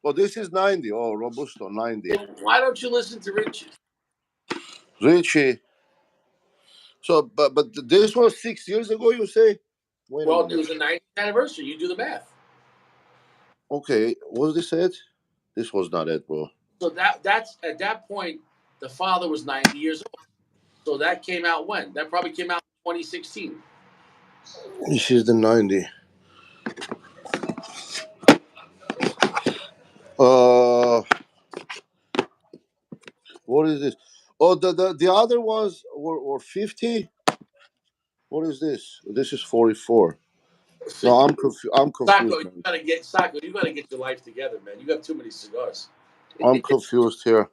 Oh, this is 90. Oh, Robusto 90. Well, why don't you listen to Richie? Richie. So, but this was 6 years ago. You say? Wait a Well, it minute. was the 90th anniversary. You do the math. Okay, was this it? This was not it, bro. So that's at that point, the father was 90 years old. So that came out when? That probably came out in 2016. This is the 90. Uh, what is this? Oh, the other ones were 50. What is this? This is 44. No, I'm Sacco, confused, man. You gotta get your life together, man. You got too many cigars. I'm confused here.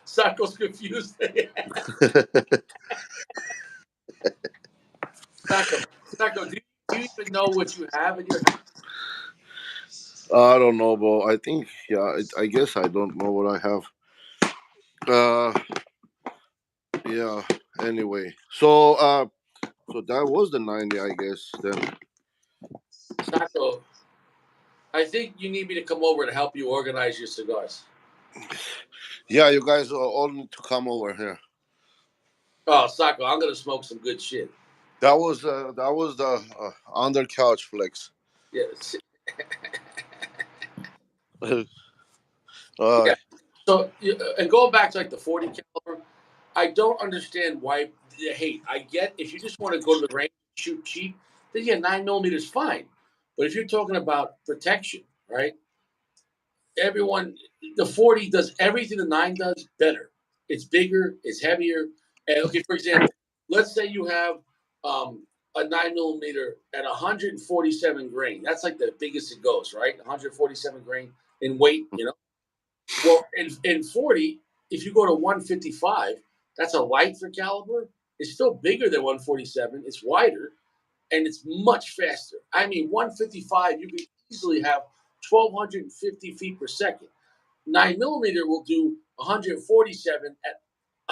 Sacco's confused. Sacco, Sacco, do you even know what you have in your house? I don't know, bro. I think, yeah, I guess I don't know what I have. Uh, yeah. Anyway, so that was the 90, I guess. Then, Sacco, I think you need me to come over to help you organize your cigars. yeah, you guys all need to come over here. Oh, Sacco, I'm gonna smoke some good shit. That was the under couch flex. Yes. uh, Yeah. So, and going back to like the 40 caliber, I don't understand why. Hey, I get if you just want to go to the range and shoot cheap, then yeah, 9 millimeter is fine. But if you're talking about protection, right? Everyone, the 40 does everything the 9 does better. It's bigger, it's heavier. And okay, for example, let's say you have a 9 millimeter at 147 grain. That's like the biggest it goes, right? 147 grain in weight, you know. Well, in 40, if you go to 155, that's a lighter caliber. It's still bigger than 147. It's wider and it's much faster. I mean, 155, you can easily have 1,250 feet per second. 9 millimeter will do 147 at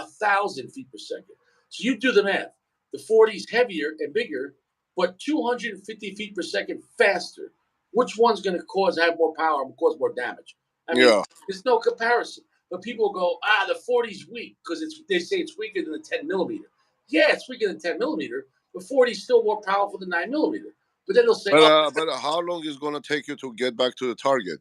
1,000 feet per second. So you do the math. The 40 is heavier and bigger, but 250 feet per second faster. Which one's going to have more power and cause more damage? I mean, Yeah. there's no comparison. But people go, the 40's weak because they say it's weaker than the 10 millimeter. Yeah, it's weaker than 10 millimeter, but 40's still more powerful than 9 millimeter. But then they'll say, But how long is it going to take you to get back to the target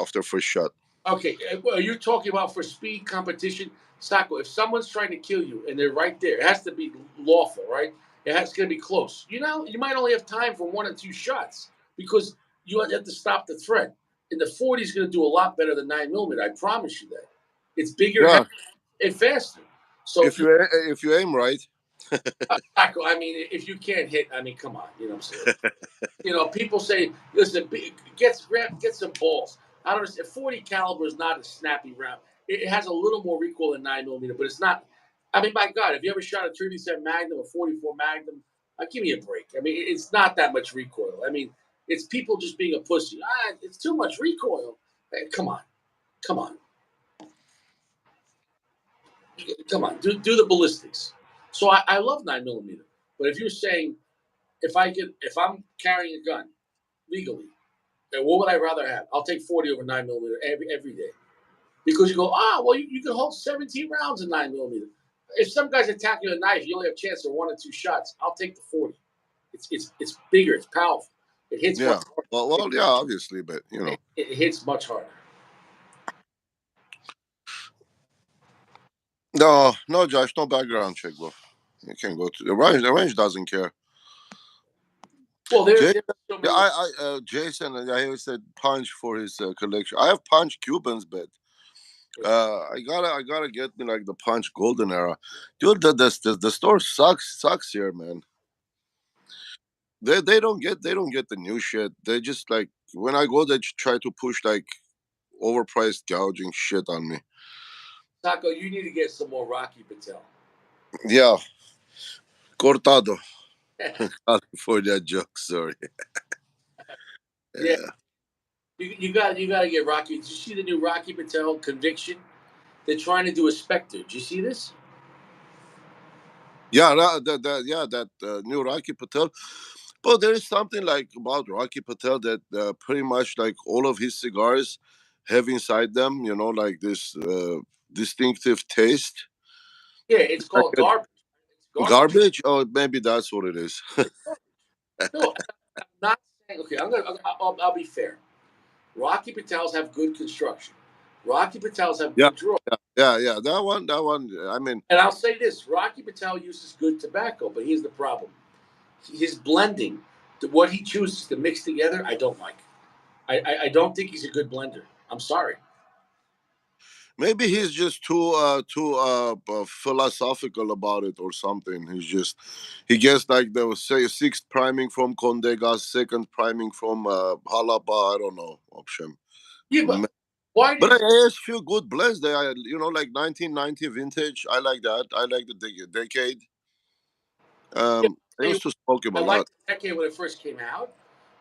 after first shot? okay, well, you're talking about for speed competition, Sacco. If someone's trying to kill you and they're right there, it has to be lawful, right? It's going to be close. You know, you might only have time for 1 or 2 shots because you have to stop the threat. And the 40 is going to do a lot better than 9 millimeter. I promise you that. It's bigger Yeah. and faster. So if you aim right. Sacco, I mean, if you can't hit, I mean, come on, you know what I'm saying? You know, people say, listen, get some balls. I don't understand. 40 caliber is not a snappy round. It has a little more recoil than 9 millimeter, but it's not. I mean, my God, have you ever shot a 37 Magnum or 44 Magnum? Give me a break. I mean, it's not that much recoil. I mean, it's people just being a pussy. It's too much recoil. Hey, come on, come on, come on. Do the ballistics. So I love 9 millimeter, but if you're saying if I'm carrying a gun legally, and what would I rather have? I'll take 40 over 9 millimeter every day. Because you go, well, you can hold 17 rounds in 9 millimeter. If some guy's attacking you with a knife, you only have a chance of 1 or 2 shots. I'll take the 40. It's bigger, it's powerful. It hits Yeah. much harder. Well, yeah, obviously, but It hits much harder. No, Josh, no background check, bro. You can go to the range. The range doesn't care. Well, Jason, there's so many. Jason, I said punch for his collection. I have punch Cubans, but I gotta get me like the punch golden era, dude. The store sucks here, man. They don't get the new shit. They just like when I go, they try to push like overpriced gouging shit on me. Taco, you need to get some more Rocky Patel. Yeah, cortado. California joke. Sorry. Yeah, Yeah. you got to get Rocky. Did you see the new Rocky Patel Conviction? They're trying to do a Spectre. Did you see this? Yeah, that new Rocky Patel. But there is something like about Rocky Patel that pretty much like all of his cigars have inside them, like this distinctive taste. Yeah, it's Like called garbage. It's garbage. garbage, or maybe that's what it is. It's garbage. No, I'm not saying. Okay, I'll be fair. Rocky Patels have good construction. Rocky Patels have Yeah, good draw. yeah. That one. I mean, And I'll say this: Rocky Patel uses good tobacco, but here's the problem: his blending, what he chooses to mix together, I don't like. I don't think he's a good blender. I'm sorry. maybe he's just too philosophical about it or something. He gets like the say sixth priming from Condegas, second priming from Halaba. I don't know option. Yeah, but why But I does have a few good blends there. Like 1990 vintage. I like that. I like the decade. yeah, I used to smoke him a I liked lot. the decade when it first came out,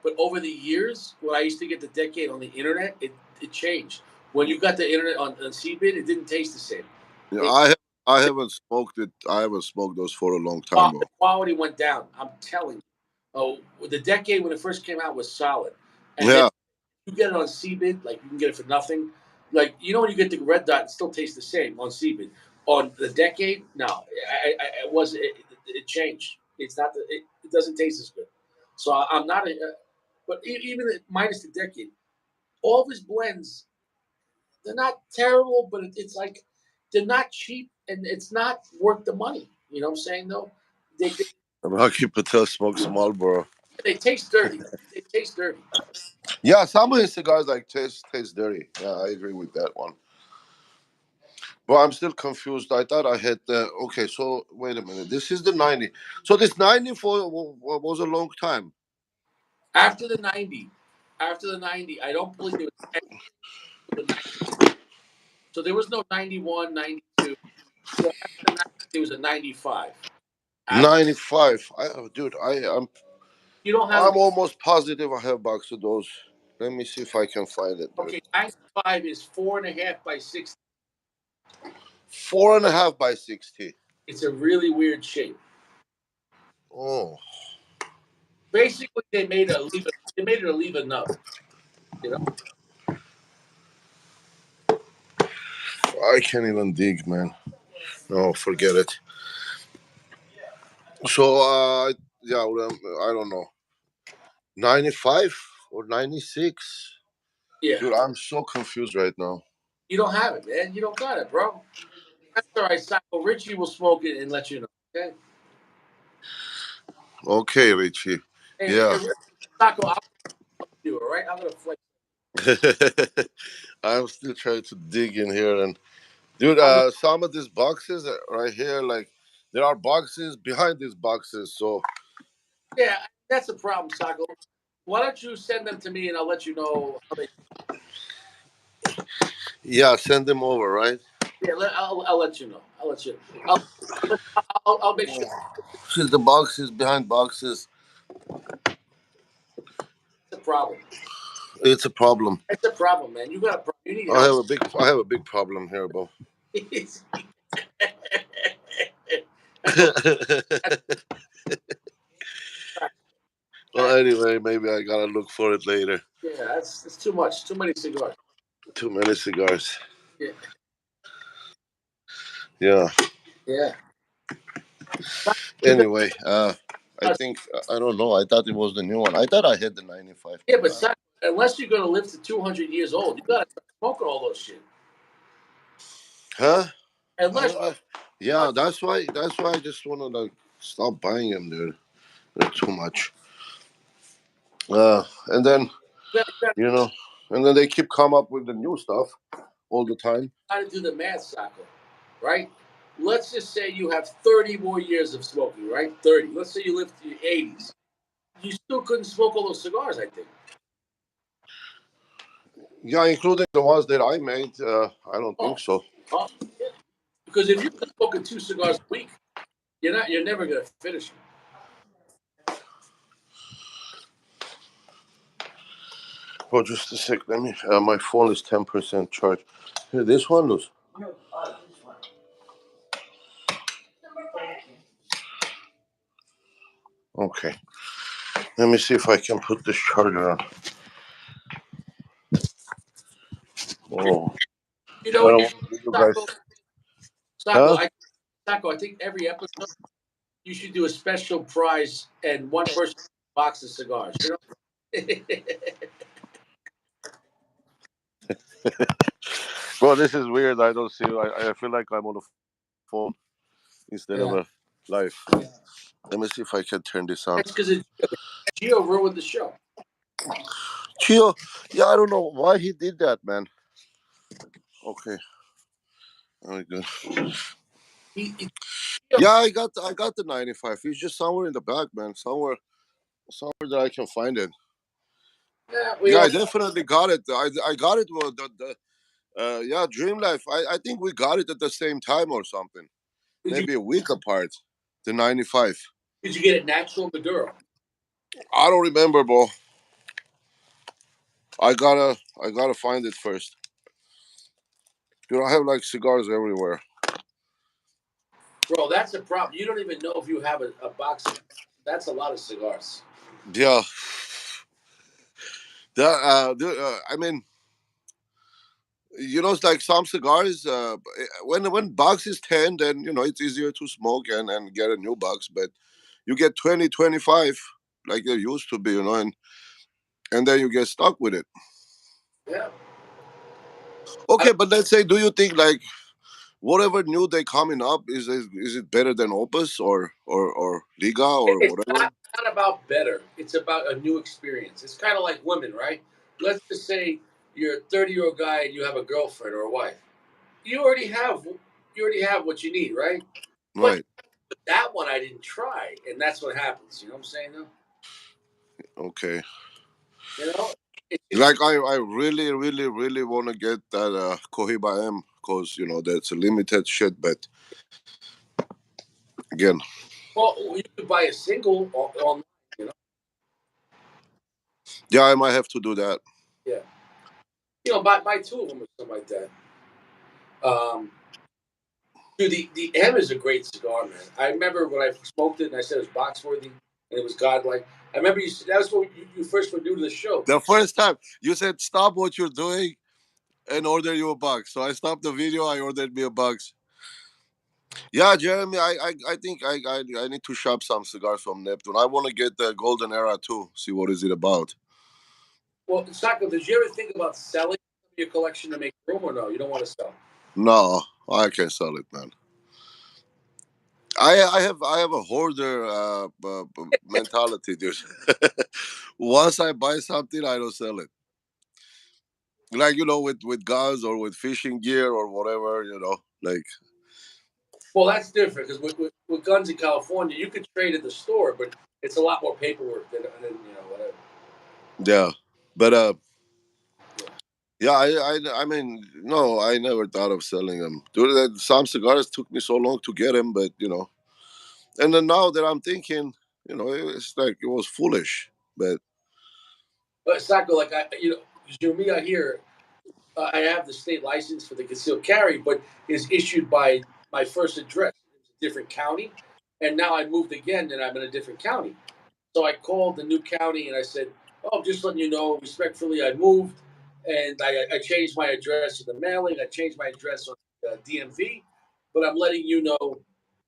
but over the years, when I used to get the decade on the internet, it changed. When you got the internet on CBIT, it didn't taste the same. You know, It, I the, haven't smoked it. I haven't smoked those for a long time, the bro. quality went down. I'm telling you. Oh, the decade when it first came out was solid, and then Yeah, you get it on CBIT, like you can get it for nothing. Like when you get the red dot, it still tastes the same on CBIT. On the decade, no, it was it changed. It's not it doesn't taste as good. So I'm not but even minus the decade, all of his blends they're not terrible, but it's like they're not cheap and it's not worth the money. You know what I'm saying though? They Rocky Patel smokes Marlboro. they taste dirty. They taste dirty. Yeah, some of his cigars like taste dirty. Yeah, I agree with that one. But I'm still confused. I thought I had okay. So wait a minute. This is the 90. So this 90 was a long time. After the 90, I don't believe there was any 90. So there was no 91, 92. So after the 90, there was a 95. After 95. Dude, you don't have I'm almost positive I have box of those. Let me see if I can find it, dude. okay, 95 is 4.5 by 6. 4.5 by 60. It's a really weird shape. Oh, Basically, they made it a leave a nub. You know. I can't even dig, man. No, forget it. So, yeah, well, I don't know. 95 or 96? Yeah. Dude, I'm so confused right now. You don't have it, man. You don't got it, bro. That's all right, Sacco. Richie will smoke it and let you know. Okay. Okay, Richie. Yeah. And Sacco, I'll do it. All right. I'm gonna flex. I'm still trying to dig in here. And, dude, some of these boxes right here, like, there are boxes behind these boxes. So, Yeah, that's the problem, Sacco. Why don't you send them to me and I'll let you know how they. yeah, send them over, right? Yeah, I'll let you know. I'll let you. I'll make sure. See, the boxes behind boxes. It's a problem. It's a problem. It's a problem, man. You got a problem. You need I help. have a big problem here, bro. Well, anyway, maybe I gotta look for it later. Yeah, that's too much. Too many cigars. Too many cigars. Yeah. Yeah. Yeah. Anyway, I think I don't know. I thought it was the new one. I thought I had the 95. Yeah, but unless you're gonna live to 200 years old, you gotta start smoking all those shit. Huh? Unless Yeah, that's why. That's why I just wanna like stop buying them, dude. They're too much. And then you you know, and then they keep come up with the new stuff all the time. gotta do the math, Sacco, right? Let's just say you have 30 more years of smoking, right? 30. Let's say you live to your 80s. You still couldn't smoke all those cigars, I think. Yeah, including the ones that I made. I don't Oh, think so. oh, yeah. Because if you're smoking 2 cigars a week, you're never gonna finish them. Oh, just a sec. Let me. My phone is 10% charged. Here, this one, Luz. Okay. Let me see if I can put this charger on. Oh, You I know, don't want you guys. Sacco, Sacco, Huh? I Sacco, I think every episode you should do a special prize and one person box of cigars. You know. Well, this is weird. I don't see. I feel like I'm on the phone instead of Yeah. a live. Let me see if I can turn this on. That's because Gio ruined the show. Chio, yeah, I don't know why he did that, man. Okay, very good. He, Yeah, I got the 95. He's just somewhere in the back, man. Somewhere that I can find it. yeah, we Yeah, I all. definitely got it. I got it. Well, yeah, Dream Life. I think we got it at the same time or something. Did you Maybe a week apart. The 95. did you get it natural Maduro? I don't remember, bro. I gotta find it first. Dude, I have like cigars everywhere. Bro, that's a problem. You don't even know if you have a box of. That's a lot of cigars. Yeah. Dude, I mean, it's like some cigars. When box is 10, then it's easier to smoke and get a new box. But you get 20, 25, like they used to be, and then you get stuck with it. Yeah. I, Okay, but let's say, do you think like whatever new they coming up is it better than Opus or Liga or it's whatever? not about better. It's about a new experience. It's kind of like women, right? Let's just say you're a 30-year-old guy and you have a girlfriend or a wife. You already have what you need, right? But Right. that one I didn't try, and that's what happens. You know what I'm saying? Though, Okay. you know, it's Like I really really really want to get that Cohiba M because that's a limited shit. But again, well, you could buy a single online. You know, yeah, I might have to do that. yeah. Buy two of them or something like that. Um, Dude, the M is a great cigar, man. I remember when I smoked it and I said it was box worthy and it was godlike. I remember that was when you first were new to the show. The first time you said stop what you're doing and order you a box. So I stopped the video. I ordered me a box. Yeah, Jeremy, I think I need to shop some cigars from Neptune. I want to get the Golden Era too. See what is it about. Well, Sacco, did you ever think about selling your collection to make room, or no? You don't want to sell. No, I can't sell it, man. I have a hoarder mentality, dude. Once I buy something, I don't sell it. Like with guns or with fishing gear or whatever, like. Well, that's different because with guns in California, you could trade at the store, but it's a lot more paperwork than whatever. Yeah, but yeah, I mean, no, I never thought of selling them. Dude, some cigars took me so long to get them, but and then now that I'm thinking, it's like it was foolish, but But Sacco, like you and me out here, I have the state license for the concealed carry, but is issued by my first address. It's a different county, and now I moved again, and I'm in a different county. So I called the new county and I said, "Oh, just letting you know, respectfully, I moved and I changed my address in the mailing. I changed my address on DMV, but I'm letting you know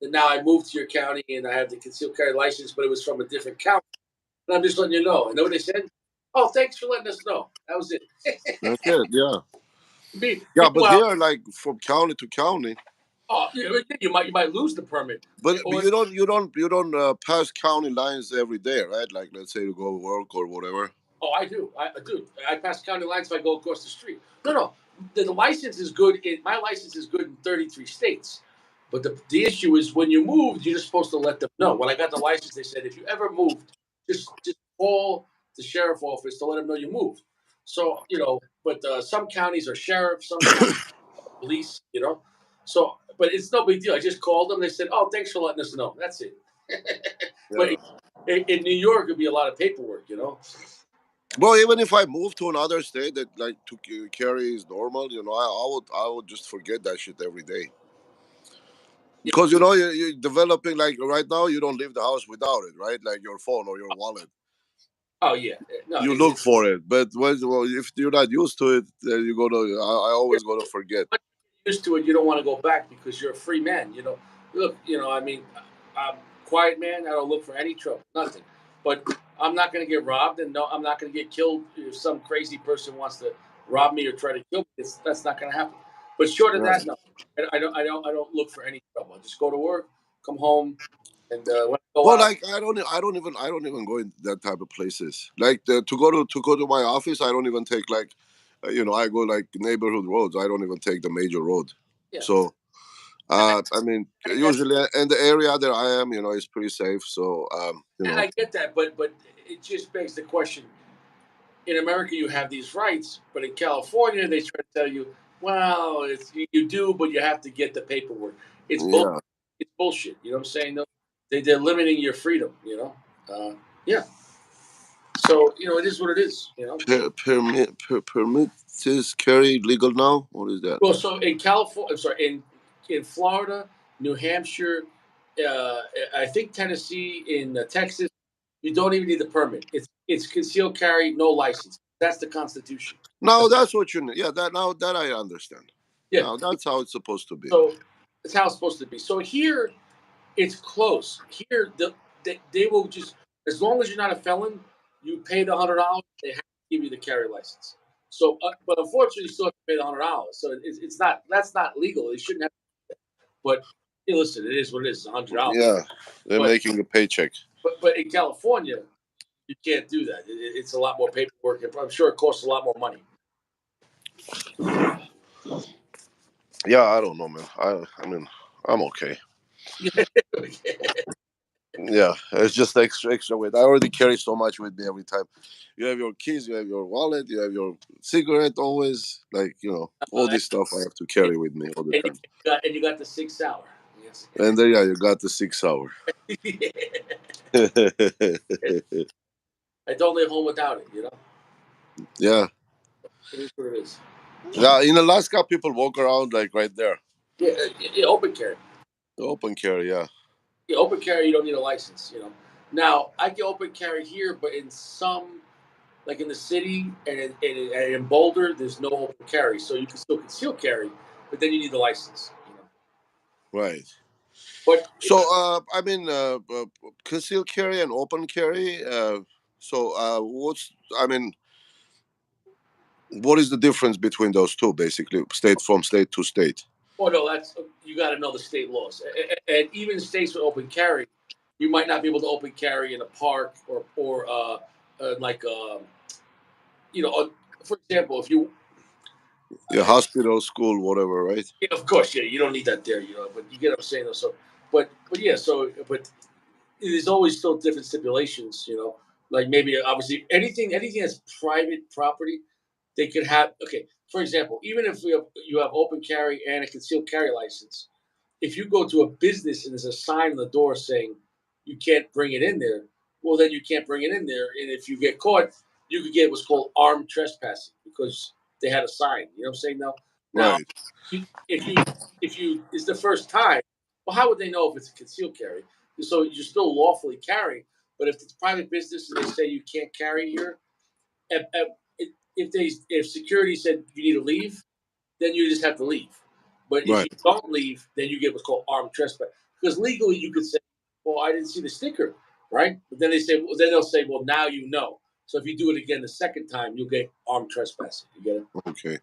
that now I moved to your county and I have the concealed carry license, but it was from a different county. And I'm just letting you know." And know what they said? "Oh, thanks for letting us know." That was it. that's it. Yeah, yeah, but Meanwhile, here, like from county to county, oh, you might lose the permit. but Or you don't pass county lines every day, right? Like let's say you go to work or whatever. oh, I do. I pass county lines if I go across the street. No. The license is good. My license is good in 33 states. But the issue is when you moved, you're just supposed to let them know. When I got the license, they said if you ever moved, just call the sheriff office to let them know you moved. So but some counties are sheriff, some counties are police. So, but it's no big deal. I just called them. They said, "Oh, thanks for letting us know." That's it. But Yeah. in New York, it'd be a lot of paperwork. Well, even if I move to another state that like to carry is normal, I would just forget that shit every day. Because you're developing like right now you don't leave the house without it, right? Like your phone or your wallet. Oh yeah, no, You look for it, but if you're not used to it, then you go to. I always go to forget. used to it. You don't want to go back because you're a free man. Look, I mean, I'm a quiet man. I don't look for any trouble, nothing. But I'm not going to get robbed, and no, I'm not going to get killed if some crazy person wants to rob me or try to kill me. That's not going to happen. But short of Right. that, no, I don't look for any trouble. I just go to work, come home, and when I go Well, out, like I don't even go in that type of places. Like to go to my office, I don't even take like, I go like neighborhood roads. I don't even take the major road. yeah, So, and I mean, that's usually in the area that I am, is pretty safe. So, and I get that, but it just begs the question: in America you have these rights, but in California they try to tell you, well, you do, but you have to get the paperwork. It's bull, yeah. it's bullshit. You know what I'm saying? They're limiting your freedom. Yeah. So it is what it is. Permit is carry legal now. What is that? Well, so in California, I'm sorry, in Florida, New Hampshire, I think Tennessee, in Texas, you don't even need the permit. It's concealed carry, no license. That's the Constitution. Now that's what you need. Yeah, that I understand. Yeah. Now that's how it's supposed to be. So that's how it's supposed to be. So here, it's close. Here, they will just, as long as you're not a felon, you pay the $100. They have to give you the carry license. So, but unfortunately, you still have to pay the $100. So it's not, that's not legal. They shouldn't have. But hey, listen, it is what it is. It's $100. Yeah, they're But making a paycheck. but in California, you can't do that. It's a lot more paperwork. I'm sure it costs a lot more money. Yeah, I don't know, man. I mean, I'm okay. Yeah, it's just extra weight. I already carry so much with me every time. You have your keys, you have your wallet, you have your cigarette always. Like all Uh, this stuff I have to carry with me all the and time. you got the 6 hour. Yes. And then yeah, you got the 6 hour. I don't live home without it. Yeah, It is what it is. yeah. In Alaska, people walk around like right there. Yeah, open carry. The open carry, yeah. Yeah, open carry. You don't need a license. Now I can open carry here, but in some, like in the city and in Boulder, there's no open carry, so you can still conceal carry, but then you need the license. Right. But So, I mean, concealed carry and open carry. So, what's, I mean, what is the difference between those two, basically, state from state to state? oh no, that's you got to know the state laws, and even states with open carry, you might not be able to open carry in a park or like for example, if you Yeah, hospital, school, whatever, right? yeah, of course, yeah, you don't need that there, but you get what I'm saying. Though, so, but yeah, but there's always still different stipulations, like maybe obviously anything that's private property, they could have. Okay, for example, even if you have open carry and a concealed carry license, if you go to a business and there's a sign on the door saying you can't bring it in there, well then you can't bring it in there, and if you get caught, you could get what's called armed trespassing because they had a sign. You know what I'm saying? Now, Right, if you it's the first time, well, how would they know if it's a concealed carry? So you're still lawfully carrying, but if it's private business and they say you can't carry here, if security said you need to leave, then you just have to leave. But if right, you don't leave, then you get what's called armed trespass. Because legally, you could say, "Well, I didn't see the sticker," right? But then they'll say, "Well, now you know." So if you do it again the second time, you'll get armed trespassing. You get it? okay.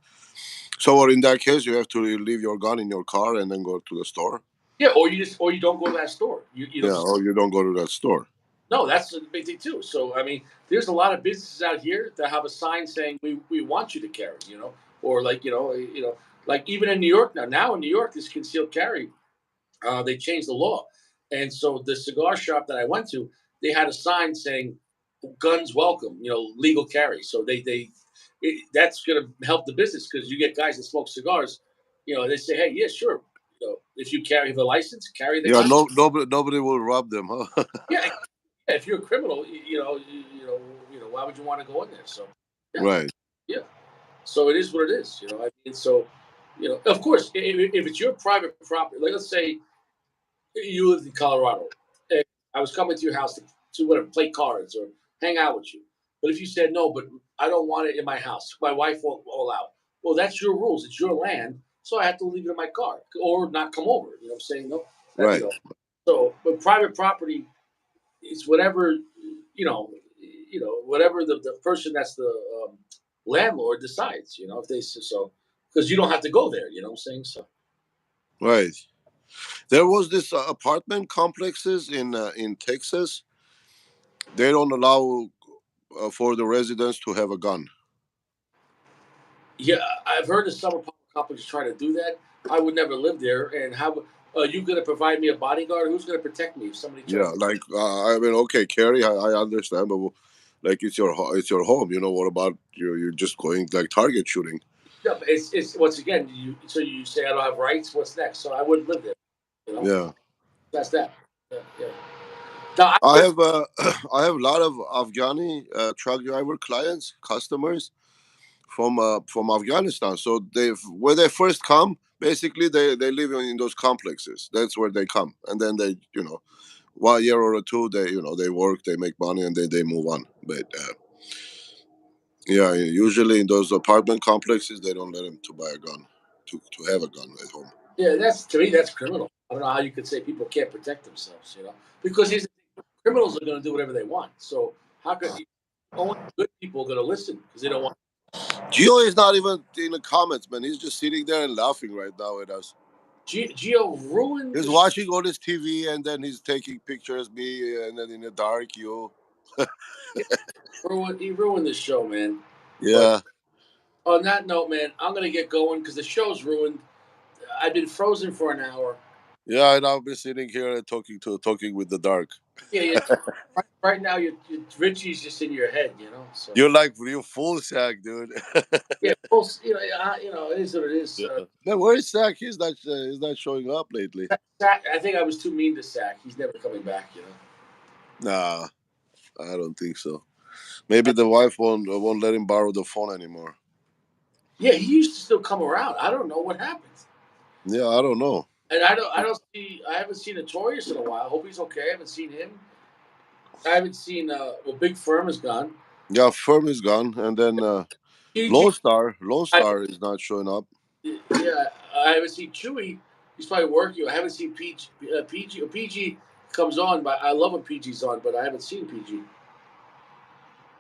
So, in that case, you have to leave your gun in your car and then go to the store. Yeah, or you don't go to that store. Yeah, or you don't go to that store. No, that's a big thing too. So I mean, there's a lot of businesses out here that have a sign saying we want you to carry, or like like even in New York now. Now in New York, this concealed carry. They changed the law, and so the cigar shop that I went to, they had a sign saying "Guns welcome," legal carry. So that's going to help the business because you get guys that smoke cigars. They say, "Hey, yeah, sure. If you carry the license, carry the Yeah, gun." nobody will rob them, huh? Yeah, if you're a criminal, why would you want to go in there? So, yeah, Right. yeah. So it is what it is. I mean, so, of course, if it's your private property, like let's say you lived in Colorado, and I was coming to your house to whatever, play cards or hang out with you. But if you said no, but I don't want it in my house, my wife won't allow. Well, that's your rules. It's your land, so I have to leave it in my car or not come over. You know what I'm saying? No, Right. So, but private property, it's whatever you know, whatever the person that's the landlord decides. If they so because you don't have to go there. You know what I'm saying? So Right. There was this apartment complexes in Texas. They don't allow for the residents to have a gun. yeah, I've heard of some apartment complexes trying to do that. I would never live there. And how are you going to provide me a bodyguard? Who's going to protect me if somebody tries Yeah, to? like I mean, okay, Carrie, I understand, but like it's your home. What about you're just going like target shooting? Yeah, but it's once again you say I don't have rights. What's next? So I wouldn't live there. You know, Yeah, that's that. Yeah, yeah. Now I I would, have I have a lot of Afghani truck driver clients, customers from Afghanistan. So they when they first come, basically they live in those complexes. That's where they come, and then they 1 year or two they work, they make money, and then they move on. But yeah, usually in those apartment complexes, they don't let them to buy a gun, to have a gun at home. yeah, that's to me that's criminal. I don't know how you could say people can't protect themselves. Because here's the thing, criminals are going to do whatever they want. So how could only good people are going to listen because they don't want. Gio is not even in the comments, man. He's just sitting there and laughing right now at us. Geo ruined He's the watching on his TV and then he's taking pictures of me and then in the dark, you. he ruined the show, man. But Yeah. on that note, man, I'm going to get going because the show's ruined. I've been frozen for an hour. Yeah, and I've been sitting here and talking with the dark. Yeah, yeah. Right now, Richie's just in your head, So You're like real full sack, dude. yeah, well, it is what it is. Yeah. Man, where is Sack? He's not showing up lately. Sack, I think I was too mean to Sack. He's never coming back. Nah, I don't think so. Maybe the wife won't let him borrow the phone anymore. Yeah, he used to still come around. I don't know what happened. Yeah, I don't know. And I haven't seen Notorious in a while. I hope he's okay. I haven't seen him. I haven't seen. Well, Big Firm is gone. Yeah, Firm is gone, and then PG. Lone I, Star is not showing up. yeah, I haven't seen Chewy. He's probably working. I haven't seen PG. PG comes on, but I love when PG's on, but I haven't seen PG.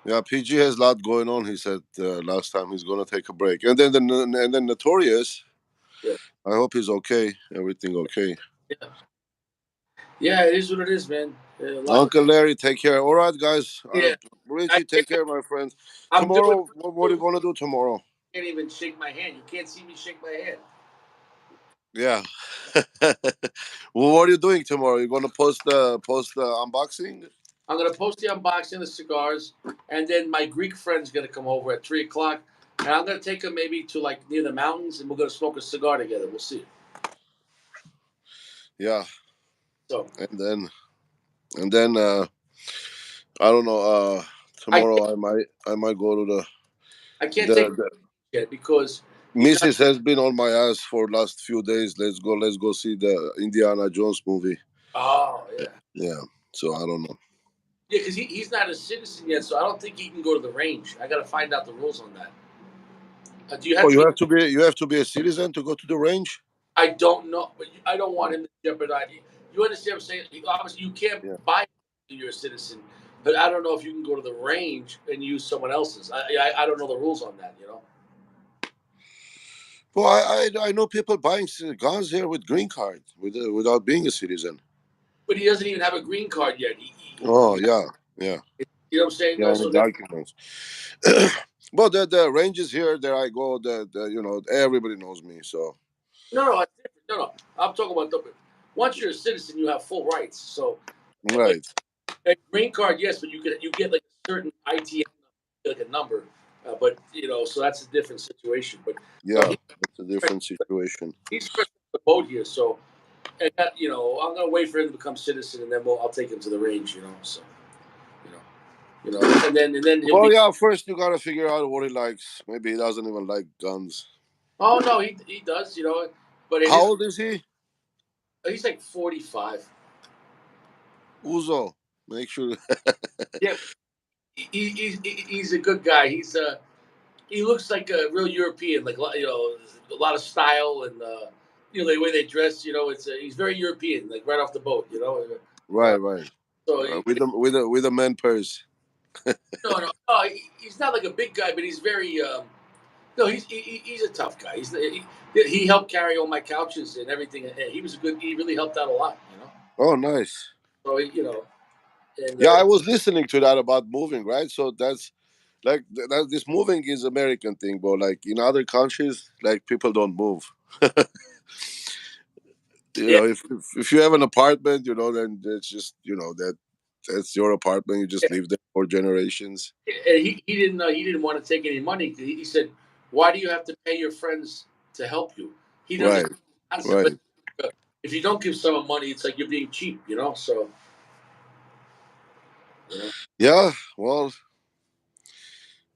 Yeah, PG has a lot going on. He said last time he's gonna take a break, and then Notorious. Yeah, I hope he's okay. Everything okay. yeah, yeah. It is what it is, man. A lot. Uncle Larry, take care. All right, guys. Yeah, I Richie, take can't, care, my friend. I'm doing. Tomorrow, what are you gonna do tomorrow? Can't even shake my hand. You can't see me shake my hand. Yeah. Well, what are you doing tomorrow? You gonna post the unboxing? I'm gonna post the unboxing of the cigars, and then my Greek friend's gonna come over at 3 o'clock, and I'm gonna take him maybe to like near the mountains, and we're gonna smoke a cigar together. We'll see. Yeah. So And then I don't know. I can't, Tomorrow I might go to I can't take the it because he's not. Mrs. has been on my ass for last few days. Let's go see the Indiana Jones movie. Oh yeah, Yeah. So I don't know. yeah, because he's not a citizen yet, so I don't think he can go to the range. I gotta find out the rules on that. Do you have Oh, to you be? have to be a citizen to go to the range. I don't know, but I don't want him to jeopardize. You understand what I'm saying? Obviously, you can't Yeah. buy it if you're a citizen, but I don't know if you can go to the range and use someone else's. I don't know the rules on that. Well, I know people buying guns here with green card without being a citizen. But he doesn't even have a green card yet. Oh yeah, yeah, You know what I'm saying? yeah. Though, Any so that documents? But the ranges here, there I go. Everybody knows me. So no, it's different. No. I'm talking about once you're a citizen, you have full rights. So right, a green card, yes, but you get like a certain ITM, like a number. But so that's a different situation. But no, yeah, it's a different situation. he's fresh off the boat here, so and I'm gonna wait for him to become citizen, and then I'll take him to the range. So you know, and then he'll Well, be. yeah. First, you gotta figure out what he likes. Maybe he doesn't even like guns. Oh no, he does. But in How his old is he? he's like 45. Uzo. Make sure. Yeah, he's a good guy. He looks like a real European, like a lot of style and the way they dress. He's very European, like right off the boat. Right, right. So With a man purse. no, no, he's not like a big guy, but he's very. No, he's a tough guy. He helped carry all my couches and everything. And he was a good. He really helped out a lot. Oh, nice. So and Yeah, I was listening to that about moving, right? So that's like this moving is American thing, but like in other countries, like people don't move. yeah, If you have an apartment, then it's just that's your apartment. You just yeah. live there for generations. And he didn't want to take any money. He said, "Why do you have to pay your friends to help you?" He didn't Right, understand the concept. But right. if you don't give someone money, it's like you're being cheap. So you know. Yeah. Well,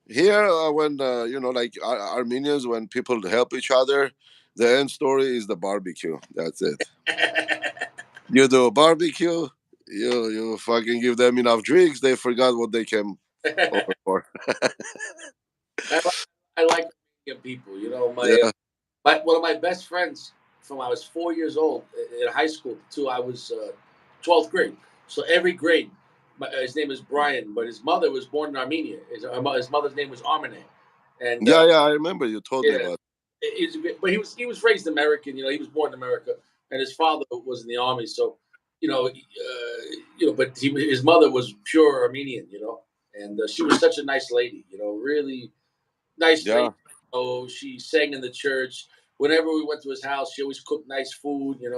here when like Armenians, when people help each other, the end story is the barbecue. That's it. You do a barbecue. You fucking give them enough drinks. They forgot what they came over for. I, like- I like Romanian people. Yeah. One of my best friends from I was 4 years old in high school to I was 12th grade. So every grade, his name is Brian, but his mother was born in Armenia. His mother's name was Armene, and Yeah, yeah. I remember you told me yeah, about. but he was raised American. He was born in America, and his father was in the army. So, but his mother was pure Armenian. And she was such a nice lady. Really nice lady. Yeah, She sang in the church. Whenever we went to his house, she always cooked nice food. And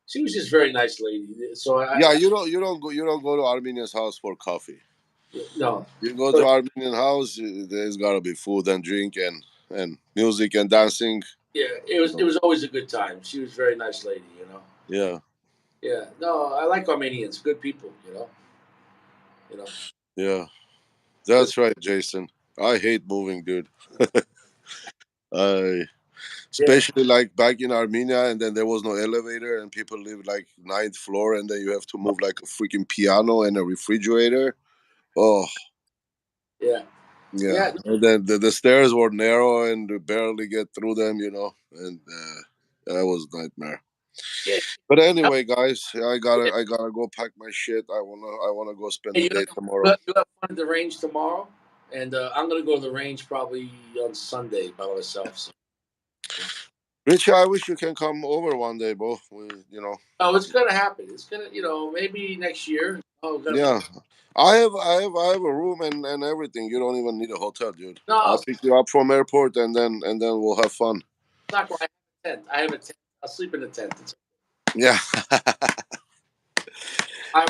she was just a very nice lady. So yeah. You don't go to Armenian's house for coffee. no, You go to but Armenian house, there's gotta be food and drink and music and dancing. yeah, it You was it know. was always a good time. She was a very nice lady. Yeah, Yeah, no, I like Armenians, good people. You know, yeah. good. That's right, Jason. I hate moving, dude. I especially like back in Armenia, and then there was no elevator, and people live like 9th floor, and then you have to move like a freaking piano and a refrigerator. Oh, Yeah. yeah. Yeah. And then the stairs were narrow, and you barely get through them, and that was a nightmare. Yeah. But anyway, guys, I gotta go pack my shit. I wanna go spend Hey, the day tomorrow. you have fun at the range tomorrow, and I'm gonna go to the range probably on Sunday by myself. So. Richie, I wish you can come over one day, bro. Oh, it's gonna happen. It's gonna, maybe next year. Oh, Yeah. I have a room and everything. You don't even need a hotel, dude. no, I'll it's pick you up from airport and then we'll have fun. not quite. I have a tent. I have a tent. I'll sleep in a tent. Yeah.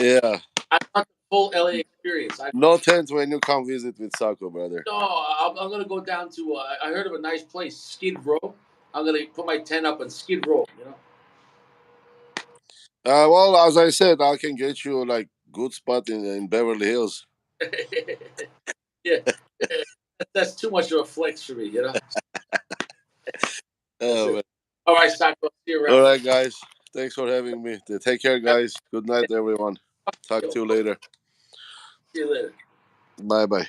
Yeah. I want the full LA experience. No tent when you come visit with Sako, brother. No, I'm gonna go down to. I heard of a nice place, Skid Row. I'm gonna put my tent up on Skid Row. Well, as I said, I can get you like good spot in Beverly Hills. Yeah, that's too much of a flex for me. Oh, man. All right, Sacco. See you around. All right, guys. Thanks for having me. Take care, guys. Good night, everyone. Talk to you later. See you later. Bye bye.